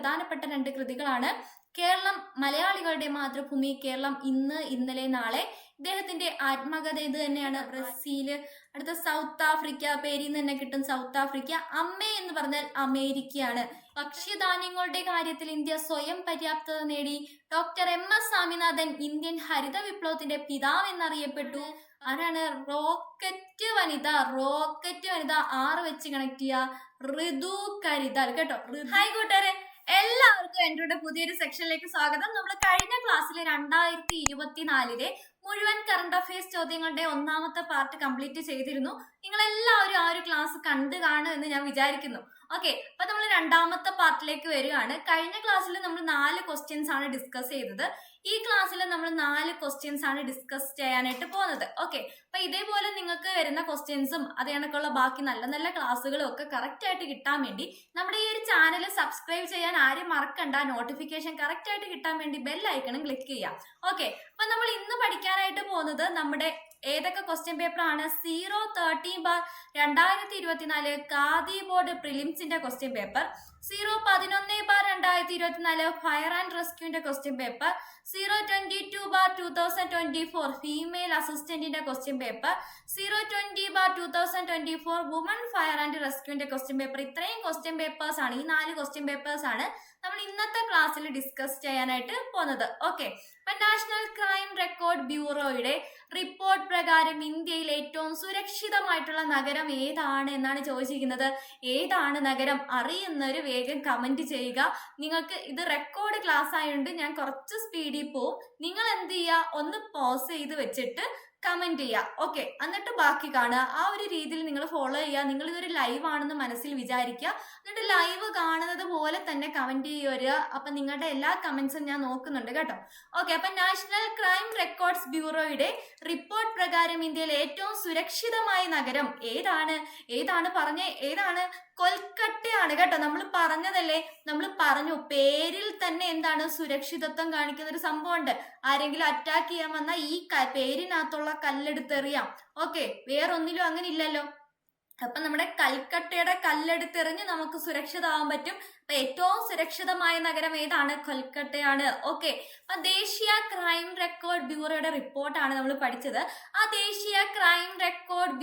പ്രധാനപ്പെട്ട 2 കൃതികളാണ്. കേരളം മലയാളികളുടെ മാതൃഭൂമി, കേരളം ഇന്ന് ഇന്നലെ നാളെ. ഇദ്ദേഹത്തിന്റെ ആത്മകഥ ഇത് തന്നെയാണ്. ബ്രസീല്, അടുത്ത സൗത്ത് ആഫ്രിക്ക, പേരിൽ നിന്ന് തന്നെ കിട്ടും സൗത്ത് ആഫ്രിക്ക. അമ്മ എന്ന് പറഞ്ഞാൽ അമേരിക്കയാണ്. ഭക്ഷ്യധാന്യങ്ങളുടെ കാര്യത്തിൽ ഇന്ത്യ സ്വയം പര്യാപ്തത നേടി. ഡോക്ടർ MS സ്വാമിനാഥൻ ഇന്ത്യൻ ഹരിത വിപ്ലവത്തിന്റെ പിതാവ് എന്നറിയപ്പെട്ടു. ആരാണ്? റോക്കറ്റ് വനിത. 6 വെച്ച് കണക്ട് ചെയ്യുക. ഋതു കരിതാൽ കേട്ടോ. ഹായ് കൂട്ടുകാരെ, എല്ലാവർക്കും എൻ്റെ പുതിയൊരു സെക്ഷനിലേക്ക് സ്വാഗതം. നമ്മൾ കഴിഞ്ഞ ക്ലാസ്സിൽ 2024 മുഴുവൻ കറണ്ട് അഫയേഴ്സ് ചോദ്യങ്ങളുടെ 1ാമത്തെ പാർട്ട് കംപ്ലീറ്റ് ചെയ്തിരുന്നു. നിങ്ങൾ എല്ലാവരും ആ ഒരു ക്ലാസ് കണ്ടു കാണും എന്ന് ഞാൻ വിചാരിക്കുന്നു. ഓക്കെ, അപ്പൊ നമ്മൾ 2ാമത്തെ പാർട്ടിലേക്ക് വരികയാണ്. കഴിഞ്ഞ ക്ലാസ്സിൽ നമ്മൾ 4 ക്വസ്റ്റ്യൻസ് ആണ് ഡിസ്കസ് ചെയ്തത്. ഈ ക്ലാസ്സിൽ നമ്മൾ 4 ക്വസ്റ്റ്യൻസ് ആണ് ഡിസ്കസ് ചെയ്യാനായിട്ട് പോകുന്നത്. ഓക്കെ, അപ്പൊ ഇതേപോലെ നിങ്ങൾക്ക് വരുന്ന ക്വസ്റ്റ്യൻസും അതേ കണക്കുള്ള ബാക്കി നല്ല നല്ല ക്ലാസ്സുകളും ഒക്കെ കറക്റ്റ് ആയിട്ട് കിട്ടാൻ വേണ്ടി നമ്മുടെ ഈ ഒരു ചാനൽ സബ്സ്ക്രൈബ് ചെയ്യാൻ ആരും മറക്കണ്ട. നോട്ടിഫിക്കേഷൻ കറക്റ്റ് ആയിട്ട് കിട്ടാൻ വേണ്ടി ബെൽ ഐക്കണും ക്ലിക്ക് ചെയ്യാം. ഓക്കെ, അപ്പൊ നമ്മൾ ഇന്ന് പഠിക്കാനായിട്ട് പോകുന്നത് നമ്മുടെ ഏതൊക്കെ ക്വസ്റ്റ്യൻ പേപ്പർ ആണ്? 013/2024 ഖാദി ബോർഡ് പ്രിലിംസിന്റെ ക്വസ്റ്റ്യൻ പേപ്പർ, 011/2024 ഫയർ ആൻഡ് റെസ്ക്യൂന്റെ ക്വസ്റ്റ്യൻ പേപ്പർ, 022/2024 ഫീമെയിൽ അസിസ്റ്റന്റിന്റെ question paper, 020/2024 woman fire and റെസ്ക്യൂന്റെ ക്വസ്റ്റ്യൻ പേപ്പർ. ഇത്രയും ക്വസ്റ്റ്യൻ പേപ്പേഴ്സ് ആണ്, ഈ 4 ക്വസ്റ്റ്യൻ പേപ്പേഴ്സ് ആണ് നമ്മൾ ഇന്നത്തെ ക്ലാസ്സിൽ ഡിസ്കസ് ചെയ്യാനായിട്ട് പോകുന്നത്. ഓക്കെ, അപ്പൊ നാഷണൽ ക്രൈം റെക്കോർഡ് ബ്യൂറോയുടെ റിപ്പോർട്ട് പ്രകാരം ഇന്ത്യയിൽ ഏറ്റവും സുരക്ഷിതമായിട്ടുള്ള നഗരം ഏതാണ് എന്നാണ് ചോദിച്ചിരിക്കുന്നത്. ഏതാണ് നഗരം അറിയുന്നവര് വേഗം കമന്റ് ചെയ്യുക. നിങ്ങൾക്ക് ഇത് റെക്കോർഡ് ക്ലാസ് ആയതുകൊണ്ട് ഞാൻ കുറച്ച് സ്പീഡിൽ പോവും. നിങ്ങൾ എന്ത് ചെയ്യുക, ഒന്ന് പോസ് ചെയ്ത് വെച്ചിട്ട് കമന്റ് ചെയ്യുക. ഓക്കെ, എന്നിട്ട് ബാക്കി കാണുക. ആ ഒരു രീതിയിൽ നിങ്ങൾ ഫോളോ ചെയ്യുക. നിങ്ങൾ ഇതൊരു ലൈവ് ആണെന്ന് മനസ്സിൽ വിചാരിക്കുക. എന്നിട്ട് ലൈവ് കാണുന്നത് പോലെ തന്നെ കമന്റ് ചെയ്യുക. അപ്പൊ നിങ്ങളുടെ എല്ലാ കമന്റ്സും ഞാൻ നോക്കുന്നുണ്ട് കേട്ടോ. ഓക്കെ, അപ്പൊ നാഷണൽ ക്രൈം റെക്കോർഡ്സ് ബ്യൂറോയുടെ റിപ്പോർട്ട് പ്രകാരം ഇന്ത്യയിലെ ഏറ്റവും സുരക്ഷിതമായ നഗരം ഏതാണ് പറഞ്ഞേ? ഏതാണ്? കൊൽക്കട്ടയാണ് കേട്ടോ. നമ്മൾ പറഞ്ഞതല്ലേ, നമ്മൾ പറഞ്ഞു പേരിൽ തന്നെ എന്താണ് സുരക്ഷിതത്വം കാണിക്കുന്ന ഒരു സംഭവം ഉണ്ട്. ആരെങ്കിലും അറ്റാക്ക് ചെയ്യാൻ വന്നാൽ ഈ പേരിനകത്തുള്ള കല്ലെടുത്തെറിയാം. ഓക്കെ, വേറൊന്നിലും അങ്ങനെ ഇല്ലല്ലോ. അപ്പൊ നമ്മുടെ കൽക്കട്ടയുടെ കല്ലെടുത്തെറിഞ്ഞ് നമുക്ക് സുരക്ഷിതമാവാൻ പറ്റും. അപ്പൊ ഏറ്റവും സുരക്ഷിതമായ നഗരം ഏതാണ്? കൊൽക്കട്ടയാണ്. ഓക്കെ, അപ്പൊ ദേശീയ ക്രൈം റെക്കോർഡ് ബ്യൂറോയുടെ റിപ്പോർട്ടാണ് നമ്മൾ പഠിച്ചത്. ആ ദേശീയ ക്രൈം റെക്കോർഡ്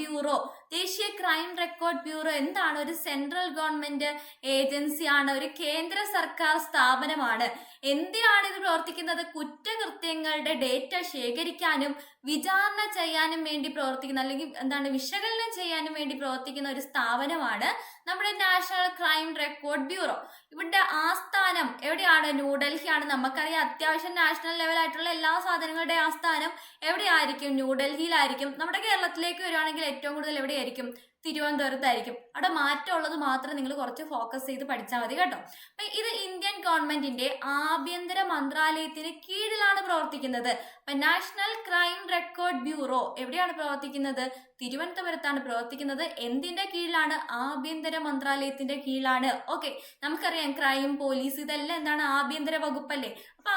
ബ്യൂറോ എന്താണ്? ഒരു സെൻട്രൽ ഗവൺമെന്റ് ഏജൻസിയാണ്, ഒരു കേന്ദ്ര സർക്കാർ സ്ഥാപനമാണ്. എന്തിനാണ് ഇത് പ്രവർത്തിക്കുന്നത്? കുറ്റകൃത്യങ്ങളുടെ ഡേറ്റ ശേഖരിക്കാനും വിചാരണ ചെയ്യാനും വേണ്ടി പ്രവർത്തിക്കുന്ന, അല്ലെങ്കിൽ എന്താണ്, വിശകലനം ചെയ്യാനും വേണ്ടി പ്രവർത്തിക്കുന്ന ഒരു സ്ഥാപനമാണ് നമ്മുടെ നാഷണൽ ക്രൈം റെക്കോർഡ് ബ്യൂറോ. ഇവിടെ ആസ്ഥാനം എവിടെയാണ്? ന്യൂഡൽഹിയാണ്. നമുക്കറിയാം അത്യാവശ്യം നാഷണൽ ലെവലായിട്ടുള്ള എല്ലാ സാധനങ്ങളുടെ ആസ്ഥാനം എവിടെയായിരിക്കും? ന്യൂഡൽഹിയിലായിരിക്കും. നമ്മുടെ കേരളത്തിലേക്ക് വരുവാണെങ്കിൽ ഏറ്റവും കൂടുതൽ എവിടെയായിരിക്കും? തിരുവനന്തപുരത്തായിരിക്കും. അവിടെ മാറ്റമുള്ളത് മാത്രം നിങ്ങൾ കുറച്ച് ഫോക്കസ് ചെയ്ത് പഠിച്ചാൽ മതി കേട്ടോ. അപ്പൊ ഇത് ഇന്ത്യൻ ഗവൺമെന്റിന്റെ ആഭ്യന്തര മന്ത്രാലയത്തിന് കീഴിലാണ് പ്രവർത്തിക്കുന്നത്. അപ്പൊ നാഷണൽ ക്രൈം റെക്കോർഡ് ബ്യൂറോ എവിടെയാണ് പ്രവർത്തിക്കുന്നത്? തിരുവനന്തപുരത്താണ് പ്രവർത്തിക്കുന്നത്. എന്തിന്റെ കീഴിലാണ്? ആഭ്യന്തര മന്ത്രാലയത്തിന്റെ കീഴിലാണ്. ഓക്കെ, നമുക്കറിയാം ക്രൈം, പോലീസ് ഇതെല്ലാം എന്താണ്? ആഭ്യന്തര വകുപ്പല്ലേ. അപ്പൊ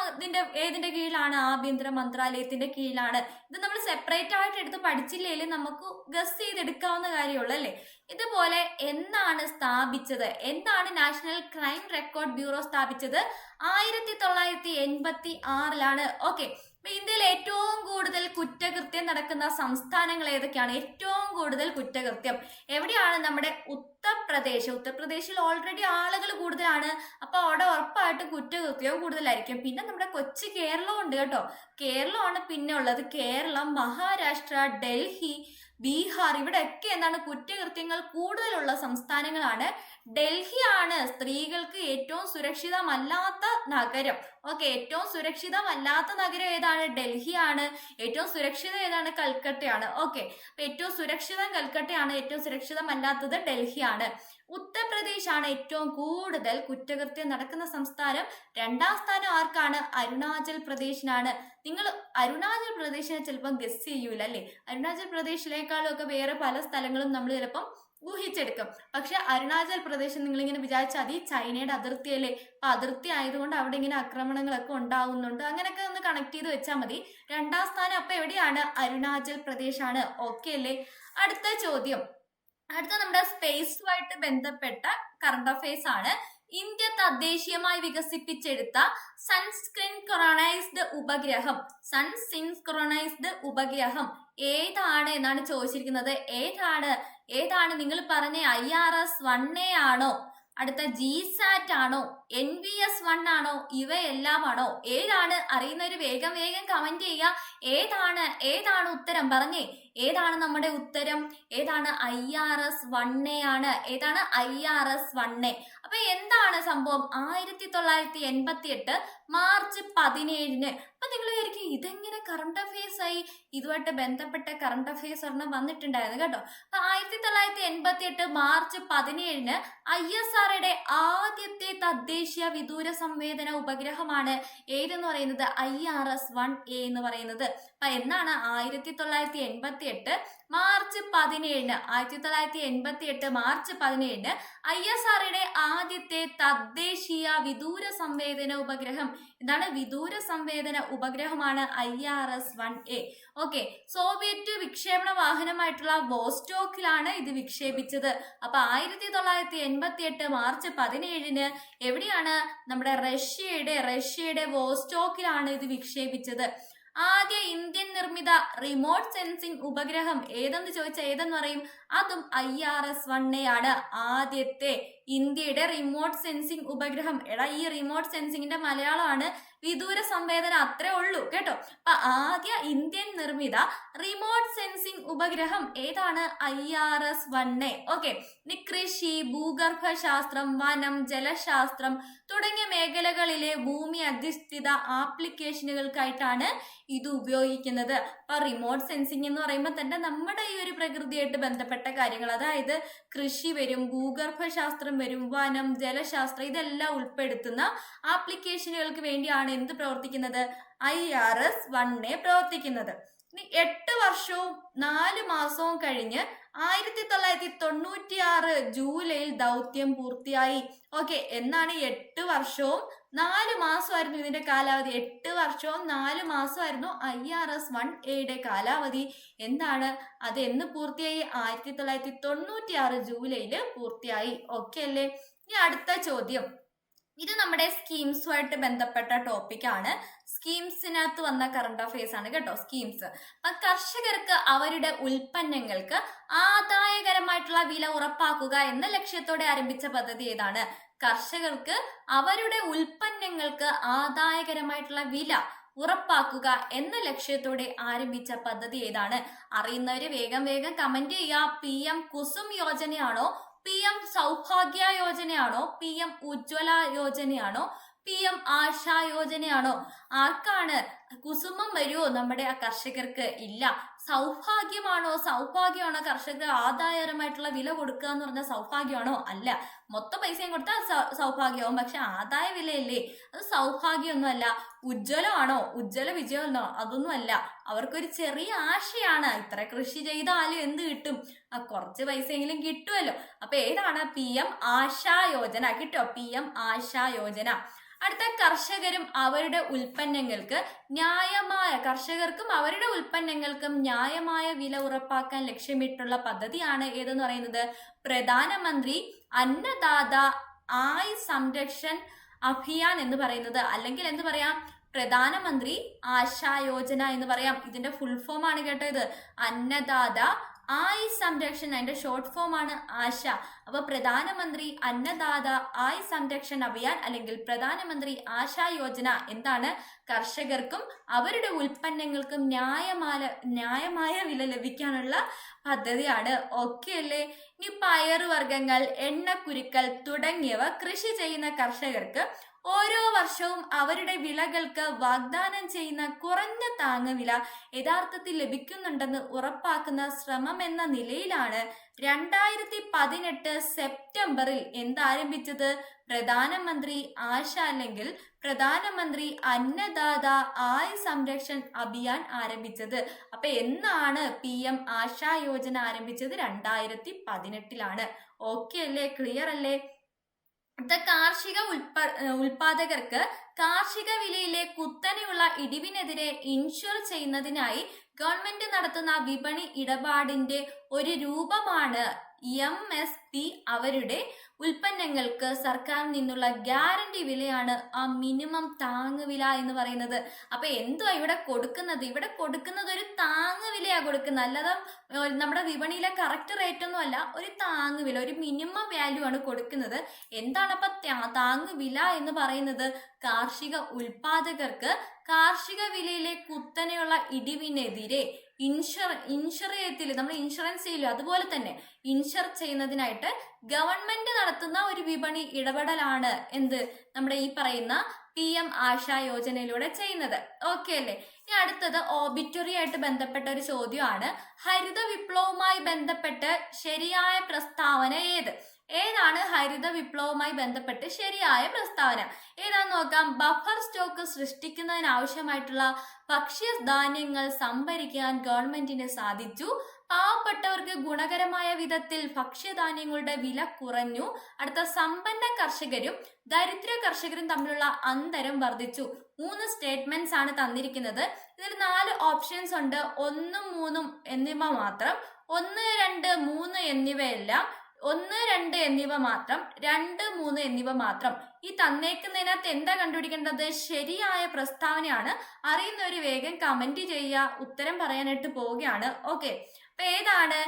ഏതിന്റെ കീഴിലാണ്? ആഭ്യന്തര മന്ത്രാലയത്തിന്റെ കീഴിലാണ്. ഇത് നമ്മൾ സെപ്പറേറ്റ് ആയിട്ട് എടുത്ത് പഠിച്ചില്ലെങ്കിൽ നമുക്ക് ഗസ് ചെയ്തെടുക്കാവുന്ന കാര്യമുള്ളൂ അല്ലേ. ഇതുപോലെ എന്നാണ് സ്ഥാപിച്ചത്? എന്താണ് നാഷണൽ ക്രൈം റെക്കോർഡ് ബ്യൂറോ സ്ഥാപിച്ചത്? 1986 ഓക്കെ, അപ്പൊ ഇന്ത്യയിൽ ഏറ്റവും കൂടുതൽ കുറ്റകൃത്യം നടക്കുന്ന സംസ്ഥാനങ്ങൾ ഏതൊക്കെയാണ്? ഏറ്റവും കൂടുതൽ കുറ്റകൃത്യം എവിടെയാണ്? നമ്മുടെ ഉത്തർപ്രദേശിൽ ഓൾറെഡി ആളുകൾ കൂടുതലാണ്. അപ്പൊ അവിടെ ഉറപ്പായിട്ടും കുറ്റകൃത്യവും കൂടുതലായിരിക്കും. പിന്നെ നമ്മുടെ കൊച്ചു കേരളം ഉണ്ട് കേട്ടോ. കേരളമാണ് പിന്നെ ഉള്ളത്. കേരളം, മഹാരാഷ്ട്ര, ഡൽഹി, ബീഹാർ, ഇവിടെയൊക്കെ എന്താണ് കുറ്റകൃത്യങ്ങൾ കൂടുതലുള്ള സംസ്ഥാനങ്ങളാണ്. ഡൽഹിയാണ് സ്ത്രീകൾക്ക് ഏറ്റവും സുരക്ഷിതമല്ലാത്ത നഗരം. ഓക്കെ, ഏറ്റവും സുരക്ഷിതമല്ലാത്ത നഗരം ഏതാണ്? ഡൽഹിയാണ്. ഏറ്റവും സുരക്ഷിതം ഏതാണ്? കൽക്കട്ടയാണ്. ഓക്കെ, അപ്പൊ ഏറ്റവും സുരക്ഷിതം കൽക്കട്ടയാണ്, ഏറ്റവും സുരക്ഷിതമല്ലാത്തത് ഡൽഹിയാണ്. ഉത്തർപ്രദേശ് ആണ് ഏറ്റവും കൂടുതൽ കുറ്റകൃത്യം നടക്കുന്ന സംസ്ഥാനം. 2ാം സ്ഥാനം ആർക്കാണ്? അരുണാചൽ പ്രദേശിനാണ്. നിങ്ങൾ അരുണാചൽ പ്രദേശിനെ ചിലപ്പം ഗസ് ചെയ്യൂല അല്ലേ. അരുണാചൽ പ്രദേശിനേക്കാളും ഒക്കെ വേറെ പല സ്ഥലങ്ങളും നമ്മൾ ചിലപ്പം ഊഹിച്ചെടുക്കും. പക്ഷെ അരുണാചൽ പ്രദേശ് നിങ്ങളിങ്ങനെ വിചാരിച്ചാൽ മതി, ചൈനയുടെ അതിർത്തിയല്ലേ. അപ്പൊ അതിർത്തി ആയതുകൊണ്ട് അവിടെ ഇങ്ങനെ ആക്രമണങ്ങളൊക്കെ ഉണ്ടാവുന്നുണ്ട്. അങ്ങനെയൊക്കെ ഒന്ന് കണക്ട് ചെയ്ത് വെച്ചാൽ മതി. 2ാം സ്ഥാനം അപ്പൊ എവിടെയാണ്? അരുണാചൽ പ്രദേശ് ആണ്. ഓക്കെ അല്ലേ. അടുത്ത ചോദ്യം, അടുത്ത നമ്മുടെ സ്പേസുമായിട്ട് ബന്ധപ്പെട്ട കറണ്ട് അഫയേഴ്സ് ആണ്. ഇന്ത്യ തദ്ദേശീയമായി വികസിപ്പിച്ചെടുത്ത സൺസിൻക്രണൈസ്ഡ് ഉപഗ്രഹം ഏതാണ് എന്നാണ് ചോദിച്ചിരിക്കുന്നത്. ഏതാണ് നിങ്ങൾ പറഞ്ഞ IRS-1A ആണോ, അടുത്ത GSAT ആണോ, NVS-1 ആണോ, ഇവയെല്ലാമാണോ? ഏതാണ് അറിയുന്നവര് വേഗം കമന്റ് ചെയ്യുക. ഏതാണ് ഉത്തരം പറഞ്ഞേ. ഏതാണ് നമ്മുടെ ഉത്തരം? ഏതാണ്? IRS-1A ആണ്. ഏതാണ്? IRS-1A. അപ്പൊ എന്താണ് സംഭവം? 1988 മാർച്ച് 17. അപ്പൊ നിങ്ങൾ വിചാരിക്കും ഇതെങ്ങനെ കറണ്ട് അഫയേഴ്സ് ആയി? ഇതുമായിട്ട് ബന്ധപ്പെട്ട കറണ്ട് അഫയേഴ്സ് ഒരെണ്ണം വന്നിട്ടുണ്ടായിരുന്നു കേട്ടോ. അപ്പൊ 1988 മാർച്ച് 17 ISROയുടെ ആദ്യത്തെ തദ്ദേശീയ വിദൂര സംവേദന ഉപഗ്രഹമാണ് ഏതെന്ന് പറയുന്നത്? IRS-1A എന്ന് പറയുന്നത്. അപ്പൊ എന്നാണ് 1988 മാർച്ച് 17 ISROയുടെ ആദ്യത്തെ തദ്ദേശീയ വിദൂര സംവേദന ഉപഗ്രഹം എന്താണ്? വിദൂര സംവേദന ഉപഗ്രഹമാണ് IRS-1A. ഓക്കെ, സോവിയറ്റ് വിക്ഷേപണ വാഹനമായിട്ടുള്ള വോസ്റ്റോക്കിലാണ് ഇത് വിക്ഷേപിച്ചത്. അപ്പൊ 1988 മാർച്ച് 17 എവിടെയാണ്? നമ്മുടെ റഷ്യയുടെ വോസ്റ്റോക്കിലാണ് ഇത് വിക്ഷേപിച്ചത്. ആദ്യ ഇന്ത്യൻ നിർമ്മിത റിമോട്ട് സെൻസിംഗ് ഉപഗ്രഹം ഏതെന്ന് ചോദിച്ചാൽ ഏതെന്ന് പറയും? അതും IRS-1A ആണ്. ആദ്യത്തെ ഇന്ത്യയുടെ റിമോട്ട് സെൻസിംഗ് ഉപഗ്രഹം. ഈ റിമോട്ട് സെൻസിങ്ങിന്റെ മലയാളമാണ് വിദൂര സംവേദന, അത്രേ ഉള്ളൂ കേട്ടോ. അപ്പൊ ആദ്യ ഇന്ത്യൻ നിർമ്മിത റിമോട്ട് സെൻസിംഗ് ഉപഗ്രഹം ഏതാണ്? IRS-1A. ഓക്കെ, കൃഷി, ഭൂഗർഭ ശാസ്ത്രം, വനം, ജലശാസ്ത്രം തുടങ്ങിയ മേഖലകളിലെ ഭൂമി അധിഷ്ഠിത ആപ്ലിക്കേഷനുകൾക്കായിട്ടാണ് ഇത് ഉപയോഗിക്കുന്നത്. അപ്പൊ റിമോട്ട് സെൻസിങ് എന്ന് പറയുമ്പോൾ തന്നെ നമ്മുടെ ഈ ഒരു പ്രകൃതിയായിട്ട് ബന്ധപ്പെട്ട കാര്യങ്ങൾ, അതായത് കൃഷി വരും, ഭൂഗർഭ ശാസ്ത്രം വരും, വനം, ജലശാസ്ത്രം, ഇതെല്ലാം ഉൾപ്പെടുത്തുന്ന ആപ്ലിക്കേഷനുകൾക്ക് വേണ്ടിയാണ് എന്ത് പ്രവർത്തിക്കുന്നത്? IRS-1A പ്രവർത്തിക്കുന്നത്. ഇനി 8 വർഷവും 4 മാസവും കഴിഞ്ഞ് 1996 ജൂലൈയിൽ ദൗത്യം പൂർത്തിയായി. ഓക്കെ, എന്നാണ് 8 വർഷവും 4 മാസമായിരുന്നു ഇതിന്റെ കാലാവധി. 8 വർഷവും 4 മാസമായിരുന്നു IRS-1Aയുടെ കാലാവധി. എന്താണ് അത്? എന്ന് പൂർത്തിയായി? 1996 ജൂലൈയിൽ പൂർത്തിയായി. ഓക്കെ അല്ലേ? ഇനി അടുത്ത ചോദ്യം. ഇത് നമ്മുടെ സ്കീംസുമായിട്ട് ബന്ധപ്പെട്ട ടോപ്പിക്കാണ്. സ്കീംസിനകത്ത് വന്ന കറണ്ട് അഫയേഴ്സ് ആണ് കേട്ടോ. സ്കീംസ്. അപ്പൊ കർഷകർക്ക് അവരുടെ ഉൽപ്പന്നങ്ങൾക്ക് ആദായകരമായിട്ടുള്ള വില ഉറപ്പാക്കുക എന്ന ലക്ഷ്യത്തോടെ ആരംഭിച്ച പദ്ധതി ഏതാണ്? കർഷകർക്ക് അവരുടെ ഉൽപ്പന്നങ്ങൾക്ക് ആദായകരമായിട്ടുള്ള വില ഉറപ്പാക്കുക എന്ന ലക്ഷ്യത്തോടെ ആരംഭിച്ച പദ്ധതി ഏതാണ്? അറിയുന്നവര് വേഗം കമന്റ് ചെയ്യുക. PM Kusum യോജനയാണോ, PM Sowbhagya യോജനയാണോ, PM ഉജ്ജ്വല യോജനയാണോ, PM ആശാ യോജനയാണോ? ആർക്കാണ്? കുസുമം വരുമോ നമ്മുടെ കർഷകർക്ക്? ഇല്ല. സൗഭാഗ്യമാണോ കർഷകർക്ക് ആദായകരമായിട്ടുള്ള വില കൊടുക്കുക എന്ന് പറഞ്ഞാൽ സൗഭാഗ്യമാണോ? അല്ല. മൊത്തം പൈസയും കൊടുത്താൽ സൗഭാഗ്യമാവും, പക്ഷെ ആദായ വിലയല്ലേ, അത് സൗഭാഗ്യമൊന്നും അല്ല. ഉജ്ജ്വലമാണോ? ഉജ്ജ്വല വിജയമോ? അതൊന്നും അല്ല. അവർക്കൊരു ചെറിയ ആശയാണ്, ഇത്ര കൃഷി ചെയ്താലും എന്ത് കിട്ടും? കുറച്ച് പൈസയെങ്കിലും കിട്ടുമല്ലോ. അപ്പൊ ഏതാണ്? PM ആശാ യോജന. കിട്ടോ? PM ആശാ യോജന. അടുത്ത, കർഷകർക്കും അവരുടെ ഉൽപ്പന്നങ്ങൾക്കും ന്യായമായ വില ഉറപ്പാക്കാൻ ലക്ഷ്യമിട്ടുള്ള പദ്ധതിയാണ് ഏതെന്ന് പറയുന്നത്? പ്രധാനമന്ത്രി അന്നദാത ആയ് സംരക്ഷൺ അഭിയാൻ എന്ന് പറയുന്നത്. അല്ലെങ്കിൽ എന്ത് പറയാം? പ്രധാനമന്ത്രി ആശാ യോജന എന്ന് പറയാം. ഇതിന്റെ ഫുൾ ഫോം ആണ് കേട്ടോ ഇത്. അന്നദാത ആയ് സംരക്ഷൺ, അതിന്റെ ഷോർട്ട് ഫോം ആണ് ആശ. അപ്പൊ പ്രധാനമന്ത്രി അന്നദാത ആയ് സംരക്ഷൺ അഭിയാൻ അല്ലെങ്കിൽ പ്രധാനമന്ത്രി ആശാ യോജന എന്താണ്? കർഷകർക്കും അവരുടെ ഉൽപ്പന്നങ്ങൾക്കും ന്യായമായ വില ലഭിക്കാനുള്ള പദ്ധതിയാണ്. ഓക്കെ അല്ലേ? ഇനി പയറുവർഗ്ഗങ്ങൾ, എണ്ണക്കുരുക്കൾ തുടങ്ങിയവ കൃഷി ചെയ്യുന്ന കർഷകർക്ക് ഓരോ വർഷവും അവരുടെ വിളകൾക്ക് വാഗ്ദാനം ചെയ്യുന്ന കുറഞ്ഞ താങ്ങുവില യഥാർത്ഥത്തിൽ ലഭിക്കുന്നുണ്ടെന്ന് ഉറപ്പാക്കുന്ന ശ്രമം എന്ന നിലയിലാണ് 2018 സെപ്റ്റംബറിൽ എന്താരംഭിച്ചത്? പ്രധാനമന്ത്രി ആശ അല്ലെങ്കിൽ പ്രധാനമന്ത്രി അന്നദാത ആയ് സംരക്ഷൺ അഭിയാൻ ആരംഭിച്ചത്. അപ്പൊ എന്നാണ് PM ആശാ യോജന ആരംഭിച്ചത്? 2018. ഓക്കെ അല്ലേ? ക്ലിയർ അല്ലേ? കാർഷിക ഉൽപാദകർക്ക് കാർഷിക വിലയിലെ കുത്തനെയുള്ള ഇടിവിനെതിരെ ഇൻഷുർ ചെയ്യുന്നതിനായി ഗവൺമെന്റ് നടത്തുന്ന വിപണി ഇടപാടിന്റെ ഒരു രൂപമാണ് MSP അവരുടെ ഉൽപ്പന്നങ്ങൾക്ക് സർക്കാരിൽ നിന്നുള്ള ഗ്യാരണ്ടി വിലയാണ് ആ മിനിമം താങ്ങുവില എന്ന് പറയുന്നത്. അപ്പൊ എന്തുവാ ഇവിടെ കൊടുക്കുന്നത്? ഇവിടെ കൊടുക്കുന്നത് ഒരു താങ്ങുവിലയാ കൊടുക്കുന്നത്, അല്ലാതെ നമ്മുടെ വിപണിയിലെ കറക്റ്റ് റേറ്റ് ഒന്നും അല്ല, ഒരു താങ്ങുവില, ഒരു മിനിമം വാല്യൂ ആണ് കൊടുക്കുന്നത്. എന്താണ് അപ്പൊ താങ്ങുവില എന്ന് പറയുന്നത്? കാർഷിക ഉൽപാദകർക്ക് കാർഷിക വിലയിലെ കുത്തനെയുള്ള ഇടിവിനെതിരെ ഇൻഷുറത്തിൽ നമ്മൾ ഇൻഷുറൻസ് ചെയ്യില്ല, അതുപോലെ തന്നെ ഇൻഷുർ ചെയ്യുന്നതിനായിട്ട് ഗവൺമെന്റ് നടത്തുന്ന ഒരു വിപണി ഇടപെടലാണ് എന്ത് നമ്മുടെ ഈ പറയുന്ന PM ആശ യോജനയിലൂടെ ചെയ്യുന്നത്. ഓക്കെ അല്ലേ? ഇനി അടുത്തത് ഓബിറ്ററി ആയിട്ട് ബന്ധപ്പെട്ട ഒരു ചോദ്യമാണ്. ഹരിത വിപ്ലവവുമായി ബന്ധപ്പെട്ട് ശരിയായ പ്രസ്താവന ഏതാണ് ഹരിത വിപ്ലവവുമായി ബന്ധപ്പെട്ട് ശരിയായ പ്രസ്താവന? ഏതാന്ന് നോക്കാം. ബഫർ സ്റ്റോക്ക് സൃഷ്ടിക്കുന്നതിനാവശ്യമായിട്ടുള്ള ഭക്ഷ്യധാന്യങ്ങൾ സംഭരിക്കാൻ ഗവൺമെന്റിന് സാധിച്ചു. പാവപ്പെട്ടവർക്ക് ഗുണകരമായ വിധത്തിൽ ഭക്ഷ്യധാന്യങ്ങളുടെ വില കുറഞ്ഞു. അടുത്ത, സമ്പന്ന കർഷകരും ദരിദ്ര കർഷകരും തമ്മിലുള്ള അന്തരം വർദ്ധിച്ചു. 3 സ്റ്റേറ്റ്മെന്റ്സ് ആണ് തന്നിരിക്കുന്നത്. ഇതിൽ 4 ഓപ്ഷൻസ് ഉണ്ട്. 1, 3 എന്നിവ മാത്രം, 1, 2, 3 എന്നിവയെല്ലാം, 1, 2 എന്നിവ മാത്രം, 2, 3 എന്നിവ മാത്രം. ഈ തന്നേക്കുന്നതിനകത്ത് എന്താ കണ്ടുപിടിക്കേണ്ടത്? ശരിയായ പ്രസ്താവനയാണ്. അറിയുന്നവര് വേഗം കമന്റ് ചെയ്യുക, ഉത്തരം പറയാനായിട്ട് പോവുകയാണ്. ഓക്കെ, അപ്പൊ ഏതാണ്?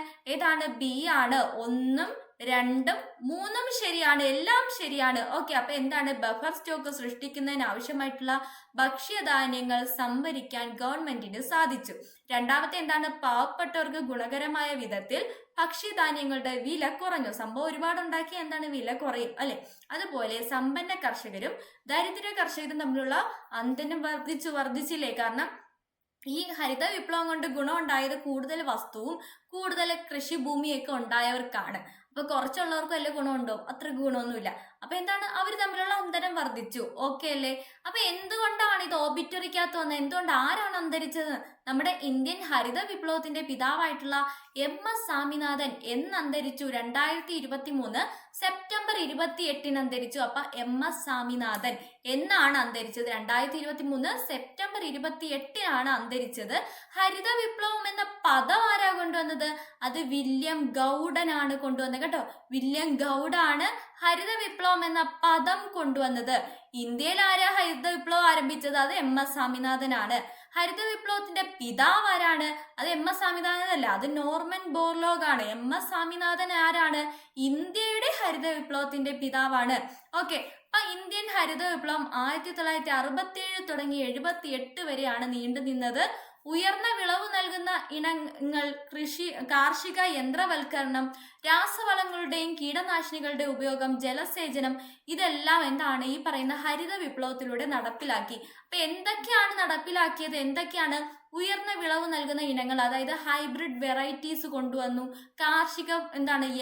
B ആണ്. 1, 2, 3 ശരിയാണ്, എല്ലാം ശരിയാണ്. ഓക്കെ, അപ്പൊ എന്താണ്? ബഫർ സ്റ്റോക്ക് സൃഷ്ടിക്കുന്നതിന് ആവശ്യമായിട്ടുള്ള ഭക്ഷ്യധാന്യങ്ങൾ സംഭരിക്കാൻ ഗവൺമെന്റിന് സാധിച്ചു. രണ്ടാമത്തെ എന്താണ്? പാവപ്പെട്ടവർക്ക് ഗുണകരമായ വിധത്തിൽ ഭക്ഷ്യധാന്യങ്ങളുടെ വില കുറഞ്ഞു. സംഭവം ഒരുപാട് ഉണ്ടാക്കി എന്താണ്? വില കുറയും അല്ലെ? അതുപോലെ സമ്പന്ന കർഷകരും ദരിദ്ര കർഷകരും തമ്മിലുള്ള അന്തരം വർദ്ധിച്ചില്ലേ? കാരണം ഈ ഹരിത വിപ്ലവം കൊണ്ട് ഗുണം ഉണ്ടായത് കൂടുതൽ വസ്തുവും കൂടുതൽ കൃഷിഭൂമിയൊക്കെ ഉണ്ടായവർക്കാണ്. അപ്പൊ കുറച്ചുള്ളവർക്കും വല്ല ഗുണമുണ്ടോ? അത്ര ഗുണമൊന്നുമില്ല. അപ്പൊ എന്താണ്? അവർ തമ്മിലുള്ള അന്തരം വർദ്ധിച്ചു. ഓക്കെ അല്ലേ? അപ്പൊ എന്തുകൊണ്ടാണ് ഇത് ഓബിറ്ററിക്കകത്ത് വന്നത്? എന്തുകൊണ്ട്? ആരാണ് അന്തരിച്ചത്? നമ്മുടെ ഇന്ത്യൻ ഹരിത വിപ്ലവത്തിന്റെ പിതാവായിട്ടുള്ള MS സ്വാമിനാഥൻ എന്ന് അന്തരിച്ചു? 2023 സെപ്റ്റംബർ 28 അന്തരിച്ചു. അപ്പൊ MS സ്വാമിനാഥൻ എന്നാണ് അന്തരിച്ചത്. 2023 സെപ്റ്റംബർ 28 അന്തരിച്ചത്. ഹരിത വിപ്ലവം എന്ന പദം ആരാ കൊണ്ടുവന്നത്? അത് വില്യം ഗൗഡനാണ് കൊണ്ടുവന്നത് കേട്ടോ. വില്യം ഗൗഡാണ് ഹരിത വിപ്ലവം എന്ന പദം കൊണ്ടുവന്നത്. ഇന്ത്യയിൽ ആരാ ഹരിത വിപ്ലവം ആരംഭിച്ചത്? അത് MS സ്വാമിനാഥനാണ്. ഹരിത വിപ്ലവത്തിന്റെ പിതാവ് ആരാണ്? അത് MS സ്വാമിനാഥൻ അല്ല, അത് നോർമൻ ബോർലോഗ് ആണ്. MS സ്വാമിനാഥൻ ആരാണ്? ഇന്ത്യയുടെ ഹരിത വിപ്ലവത്തിന്റെ പിതാവാണ്. ഓക്കെ, അപ്പൊ ഇന്ത്യൻ ഹരിത വിപ്ലവം 1967 തുടങ്ങി 78 വരെയാണ് നീണ്ടു നിന്നത്. ഉയർന്ന വിളവ് നൽകുന്ന ഇനങ്ങൾ, കാർഷിക യന്ത്രവൽക്കരണം, രാസവളങ്ങളുടെയും കീടനാശിനികളുടെ ഉപയോഗം, ജലസേചനം, ഇതെല്ലാം എന്താണ്? ഈ പറയുന്ന ഹരിത വിപ്ലവത്തിലൂടെ നടപ്പിലാക്കി. അപ്പൊ എന്തൊക്കെയാണ് നടപ്പിലാക്കിയത്? എന്തൊക്കെയാണ്? ഉയർന്ന വിളവ് നൽകുന്ന ഇനങ്ങൾ, അതായത് ഹൈബ്രിഡ് വെറൈറ്റീസ് കൊണ്ടുവന്നു. കാർഷിക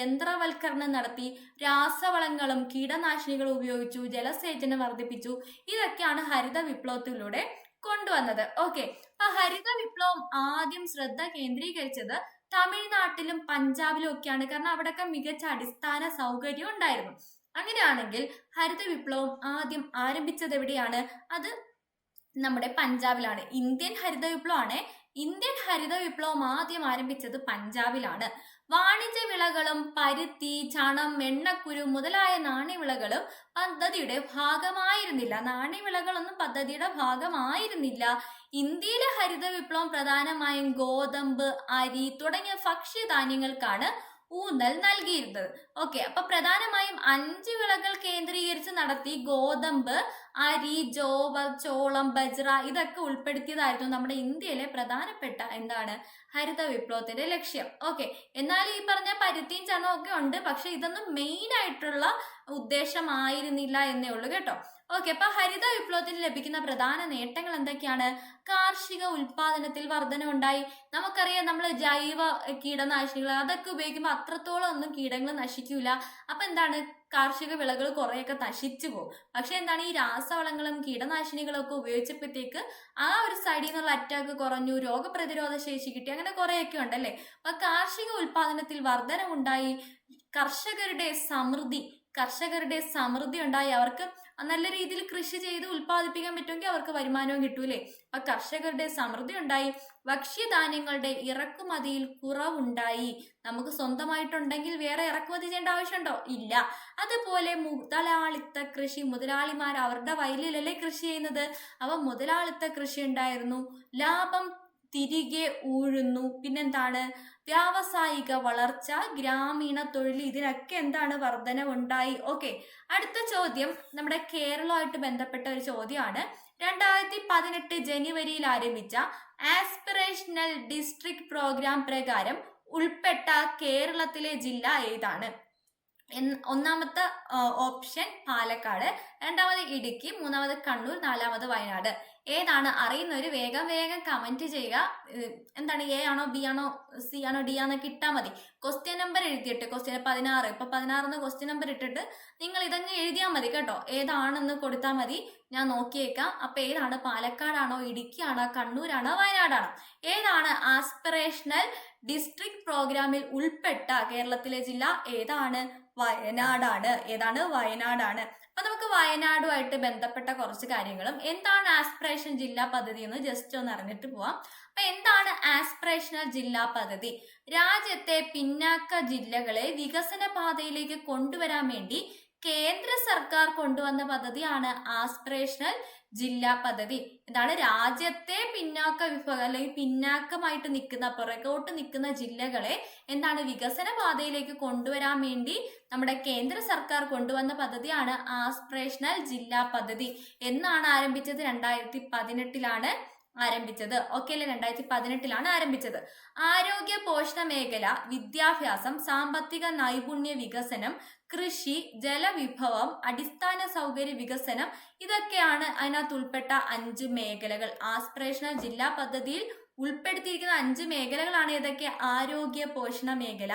യന്ത്രവൽക്കരണം നടത്തി. രാസവളങ്ങളും കീടനാശിനികളും ഉപയോഗിച്ചു. ജലസേചനം വർദ്ധിപ്പിച്ചു. ഇതൊക്കെയാണ് ഹരിത വിപ്ലവത്തിലൂടെ കൊണ്ടുവന്നത്. ഓക്കെ, അപ്പൊ ഹരിത വിപ്ലവം ആദ്യം ശ്രദ്ധ കേന്ദ്രീകരിച്ചത് തമിഴ്നാട്ടിലും പഞ്ചാബിലും ഒക്കെയാണ്. കാരണം അവിടെയൊക്കെ മികച്ച അടിസ്ഥാന സൗകര്യം ഉണ്ടായിരുന്നു. അങ്ങനെയാണെങ്കിൽ ഹരിത വിപ്ലവം ആദ്യം ആരംഭിച്ചത് എവിടെയാണ്? അത് നമ്മുടെ പഞ്ചാബിലാണ്. ഇന്ത്യൻ ഹരിത വിപ്ലവം ആദ്യം ആരംഭിച്ചത് പഞ്ചാബിലാണ്. വാണിജ്യ വിളകളും പരുത്തി, ചണം, എണ്ണക്കുരു മുതലായ നാണ്യവിളകളും പദ്ധതിയുടെ ഭാഗമായിരുന്നില്ല. നാണ്യവിളകളൊന്നും പദ്ധതിയുടെ ഭാഗമായിരുന്നില്ല. ഇന്ത്യയിലെ ഹരിത വിപ്ലവം പ്രധാനമായും ഗോതമ്പ്, അരി തുടങ്ങിയ ഭക്ഷ്യധാന്യങ്ങൾക്കാണ് ഊന്നൽ നൽകിയിരുന്നത്. ഓക്കെ, അപ്പൊ പ്രധാനമായും 5 വിളകൾ കേന്ദ്രീകരിച്ച് നടത്തി. ഗോതമ്പ്, അരി, ജോവർ, ചോളം, ബജ്ര ഇതൊക്കെ ഉൾപ്പെടുത്തിയതായിരുന്നു നമ്മുടെ ഇന്ത്യയിലെ പ്രധാനപ്പെട്ട ഹരിത വിപ്ലവത്തിന്റെ ലക്ഷ്യം. ഓക്കെ, എന്നാൽ ഈ പറഞ്ഞ പരുത്തിയും ചണവും ഒക്കെ ഉണ്ട്, പക്ഷെ ഇതൊന്നും മെയിൻ ആയിട്ടുള്ള ഉദ്ദേശമായിരുന്നില്ല എന്നേ ഉള്ളൂ കേട്ടോ. ഓക്കെ, അപ്പൊ ഹരിത വിപ്ലവത്തിന് ലഭിക്കുന്ന പ്രധാന നേട്ടങ്ങൾ എന്തൊക്കെയാണ്? കാർഷിക ഉൽപാദനത്തിൽ വർധന ഉണ്ടായി. നമുക്കറിയാം, നമ്മൾ ജൈവ കീടനാശിനികൾ അതൊക്കെ ഉപയോഗിക്കുമ്പോൾ അത്രത്തോളം ഒന്നും കീടങ്ങൾ നശിക്കൂല. അപ്പൊ കാർഷിക വിളകൾ കുറെയൊക്കെ നശിച്ചു പോകും. പക്ഷെ ഈ രാസവളങ്ങളും കീടനാശിനികളും ഒക്കെ ഉപയോഗിച്ചപ്പോഴത്തേക്ക് ആ ഒരു സൈഡിൽ നിന്നുള്ള അറ്റാക്ക് കുറഞ്ഞു, രോഗപ്രതിരോധ ശേഷി കിട്ടി, അങ്ങനെ കുറെയൊക്കെ ഉണ്ടല്ലേ. അപ്പൊ കാർഷിക ഉൽപാദനത്തിൽ വർധനവുണ്ടായി. കർഷകരുടെ സമൃദ്ധി ഉണ്ടായി. അവർക്ക് നല്ല രീതിയിൽ കൃഷി ചെയ്ത് ഉൽപ്പാദിപ്പിക്കാൻ പറ്റുമെങ്കിൽ അവർക്ക് വരുമാനവും കിട്ടൂലേ. അപ്പൊ കർഷകരുടെ സമൃദ്ധി ഉണ്ടായി, ഭക്ഷ്യധാന്യങ്ങളുടെ ഇറക്കുമതിയിൽ കുറവുണ്ടായി. നമുക്ക് സ്വന്തമായിട്ടുണ്ടെങ്കിൽ വേറെ ഇറക്കുമതി ചെയ്യേണ്ട ആവശ്യമുണ്ടോ? ഇല്ല. അതുപോലെ മുതലാളിത്ത കൃഷി, മുതലാളിമാർ അവരുടെ വയലിലല്ലേ കൃഷി ചെയ്യുന്നത്, അവ മുതലാളിത്ത കൃഷി ഉണ്ടായിരുന്നു. ലാഭം തിരികെ ഊഴുന്നു. പിന്നെന്താണ്? വ്യാവസായിക വളർച്ച, ഗ്രാമീണ തൊഴിൽ, ഇതിനൊക്കെ എന്താണ്? വർധനവുണ്ടായി. ഓക്കെ, അടുത്ത ചോദ്യം നമ്മുടെ കേരളമായിട്ട് ബന്ധപ്പെട്ട ഒരു ചോദ്യമാണ്. 2018 ജനുവരിയിൽ ആരംഭിച്ച ആസ്പിറേഷണൽ ഡിസ്ട്രിക്ട് പ്രോഗ്രാം പ്രകാരം ഉൾപ്പെട്ട കേരളത്തിലെ ജില്ല ഏതാണ്? ഒന്നാമത്തെ ഓപ്ഷൻ പാലക്കാട്, രണ്ടാമത് ഇടുക്കി, മൂന്നാമത് കണ്ണൂർ, നാലാമത് വയനാട്. ഏതാണ് അറിയുന്നവര് വേഗം വേഗം കമന്റ് ചെയ്യുക. എന്താണ്, എ ആണോ, ബി ആണോ, സി ആണോ, ഡി ആണോ ഇട്ടാൽ മതി. ക്വസ്റ്റ്യൻ നമ്പർ എഴുതിയിട്ട്, ക്വസ്റ്റ്യൻ 16, ഇപ്പൊ 16 ക്വസ്റ്റ്യൻ നമ്പർ ഇട്ടിട്ട് നിങ്ങൾ ഇതങ്ങ് എഴുതിയാൽ മതി കേട്ടോ. ഏതാണെന്ന് കൊടുത്താൽ മതി, ഞാൻ നോക്കിയേക്കാം. അപ്പൊ ഏതാണ്? പാലക്കാടാണോ, ഇടുക്കിയാണോ, കണ്ണൂരാണോ, വയനാടാണോ? ഏതാണ് ആസ്പിറേഷണൽ ഡിസ്ട്രിക്ട് പ്രോഗ്രാമിൽ ഉൾപ്പെട്ട കേരളത്തിലെ ജില്ല? ഏതാണ്? വയനാടാണ്. ഏതാണ്? വയനാടാണ്. അപ്പൊ നമുക്ക് വയനാടുമായിട്ട് ബന്ധപ്പെട്ട കുറച്ച് കാര്യങ്ങളും എന്താണ് ആസ്പിറേഷൻ ജില്ലാ പദ്ധതി എന്ന് ജസ്റ്റ് ഒന്ന് അറിഞ്ഞിട്ട് പോവാം. അപ്പൊ എന്താണ് ആസ്പിറേഷണൽ ജില്ലാ പദ്ധതി? രാജ്യത്തെ പിന്നാക്ക ജില്ലകളെ വികസന പാതയിലേക്ക് കൊണ്ടുവരാൻ വേണ്ടി കേന്ദ്ര സർക്കാർ കൊണ്ടുവന്ന പദ്ധതിയാണ് ആസ്പിറേഷണൽ ജില്ലാ പദ്ധതി. എന്താണ്? രാജ്യത്തെ പിന്നാക്ക വിഭാഗം അല്ലെങ്കിൽ പിന്നാക്കമായിട്ട് നിൽക്കുന്ന, പുറകോട്ട് നിൽക്കുന്ന ജില്ലകളെ എന്താണ്? വികസന പാതയിലേക്ക് കൊണ്ടുവരാൻ വേണ്ടി നമ്മുടെ കേന്ദ്ര സർക്കാർ കൊണ്ടുവന്ന പദ്ധതിയാണ് ആസ്പിറേഷണൽ ജില്ലാ പദ്ധതി. എന്നാണ് ആരംഭിച്ചത്? 2018 ആരംഭിച്ചത്. ഓക്കെ അല്ലെ? 2018 ആരംഭിച്ചത്. ആരോഗ്യ പോഷണ മേഖല, വിദ്യാഭ്യാസം, സാമ്പത്തിക നൈപുണ്യ വികസനം, കൃഷി, ജലവിഭവം, അടിസ്ഥാന സൗകര്യ വികസനം, ഇതൊക്കെയാണ് അതിനകത്ത് ഉൾപ്പെട്ട 5 മേഖലകൾ. ആസ്പിറേഷണൽ ജില്ലാ പദ്ധതിയിൽ ഉൾപ്പെടുത്തിയിരിക്കുന്ന 5 മേഖലകളാണ് ഏതൊക്കെ? ആരോഗ്യ പോഷണ മേഖല,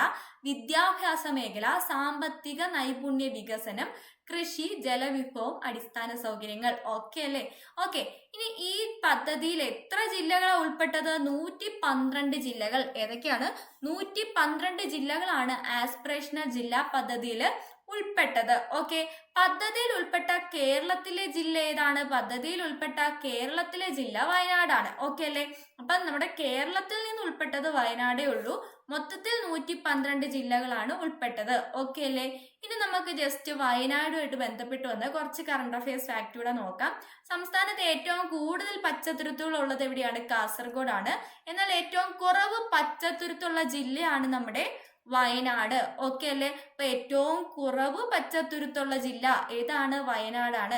വിദ്യാഭ്യാസ മേഖല, സാമ്പത്തിക നൈപുണ്യ വികസനം, കൃഷി, ജലവിഭവം, അടിസ്ഥാന സൗകര്യങ്ങൾ. ഓക്കെ അല്ലേ? ഓക്കെ, ഇനി ഈ പദ്ധതിയിൽ എത്ര ജില്ലകളാണ് ഉൾപ്പെട്ടത്? 112 ജില്ലകൾ. ഏതൊക്കെയാണ്? 112 ജില്ലകളാണ് ആസ്പിറേഷണൽ ജില്ലാ പദ്ധതിയിൽ ഉൾപ്പെട്ടത്. ഓക്കെ, പദ്ധതിയിൽ ഉൾപ്പെട്ട കേരളത്തിലെ ജില്ല ഏതാണ്? പദ്ധതിയിൽ ഉൾപ്പെട്ട കേരളത്തിലെ ജില്ല വയനാടാണ്. ഓക്കെ അല്ലേ? അപ്പൊ നമ്മുടെ കേരളത്തിൽ നിന്ന് ഉൾപ്പെട്ടത് വയനാടേ ഉള്ളൂ. മൊത്തത്തിൽ 112 ജില്ലകളാണ് ഉൾപ്പെട്ടത്. ഓക്കെ അല്ലേ? ഇനി നമുക്ക് ജസ്റ്റ് വയനാടുമായിട്ട് ബന്ധപ്പെട്ട് വന്ന കുറച്ച് കറണ്ട് അഫയേഴ്സ് ഫാക്ട് കൂടെ നോക്കാം. സംസ്ഥാനത്ത് ഏറ്റവും കൂടുതൽ പച്ചത്തുരുത്തുകൾ ഉള്ളത് എവിടെയാണ്? കാസർഗോഡാണ്. എന്നാൽ ഏറ്റവും കുറവ് പച്ചത്തുരുത്തുള്ള ജില്ലയാണ് നമ്മുടെ വയനാട്. ഓക്കെ അല്ലേ? അപ്പൊ ഏറ്റവും കുറവ് പച്ചത്തുരുത്തുള്ള ജില്ല ഏതാണ്? വയനാടാണ്.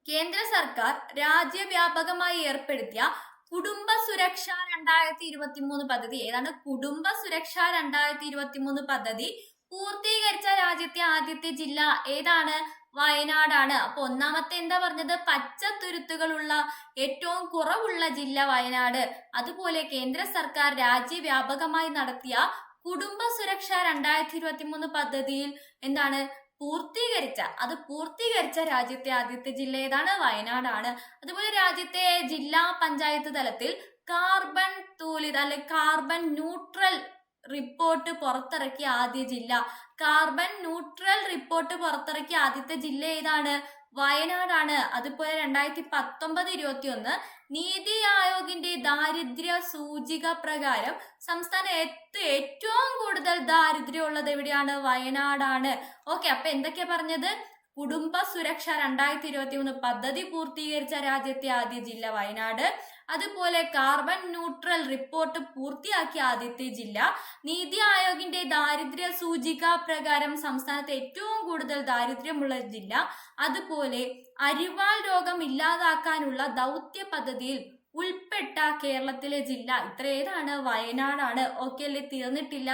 കേന്ദ്ര സർക്കാർ രാജ്യവ്യാപകമായി ഏർപ്പെടുത്തിയ കുടുംബ സുരക്ഷ 2023 പദ്ധതി ഏതാണ്? കുടുംബ സുരക്ഷ 2023 പദ്ധതി പൂർത്തീകരിച്ച രാജ്യത്തെ ആദ്യത്തെ ജില്ല ഏതാണ്? വയനാടാണ്. അപ്പൊ ഒന്നാമത്തെ എന്താ പറഞ്ഞത്? പച്ചത്തുരുത്തുകളുള്ള ഏറ്റവും കുറവുള്ള ജില്ല വയനാട്. അതുപോലെ കേന്ദ്ര സർക്കാർ രാജ്യവ്യാപകമായി നടത്തിയ കുടുംബ സുരക്ഷ 2023 പദ്ധതിയിൽ എന്താണ്? പൂർത്തീകരിച്ച രാജ്യത്തെ ആദ്യത്തെ ജില്ല ഏതാണ്? വയനാടാണ്. അതുപോലെ രാജ്യത്തെ ജില്ലാ പഞ്ചായത്ത് തലത്തിൽ കാർബൺ തൂലിത അല്ലെ കാർബൺ ന്യൂട്രൽ റിപ്പോർട്ട് പുറത്തിറക്കിയ ആദ്യ ജില്ല. കാർബൺ ന്യൂട്രൽ റിപ്പോർട്ട് പുറത്തിറക്കിയ ആദ്യത്തെ ജില്ല ഏതാണ്? വയനാടാണ്. അതുപോലെ 2019-21 നീതി ആയോഗിന്റെ ദാരിദ്ര്യ സൂചിക പ്രകാരം സംസ്ഥാനത്ത് ഏറ്റവും കൂടുതൽ ദാരിദ്ര്യം ഉള്ളത് എവിടെയാണ്? വയനാടാണ്. ഓക്കെ, അപ്പൊ എന്തൊക്കെയാ പറഞ്ഞത്? കുടുംബ സുരക്ഷ 2023 പദ്ധതി പൂർത്തീകരിച്ച രാജ്യത്തെ ആദ്യ ജില്ല വയനാട്. അതുപോലെ കാർബൺ ന്യൂട്രൽ റിപ്പോർട്ട് പൂർത്തിയാക്കിയ ആദ്യത്തെ ജില്ല. നീതി ആയോഗിന്റെ ദാരിദ്ര്യ സൂചിക പ്രകാരം സംസ്ഥാനത്ത് ഏറ്റവും കൂടുതൽ ദാരിദ്ര്യമുള്ള ജില്ല. അതുപോലെ അരിവാൾ രോഗം ഇല്ലാതാക്കാനുള്ള ദൗത്യ പദ്ധതിയിൽ ഉൾപ്പെട്ട കേരളത്തിലെ ജില്ല ഇത്ര ഏതാണ്? വയനാടാണ്. ഓക്കെ അല്ലേ? തീർന്നിട്ടില്ല.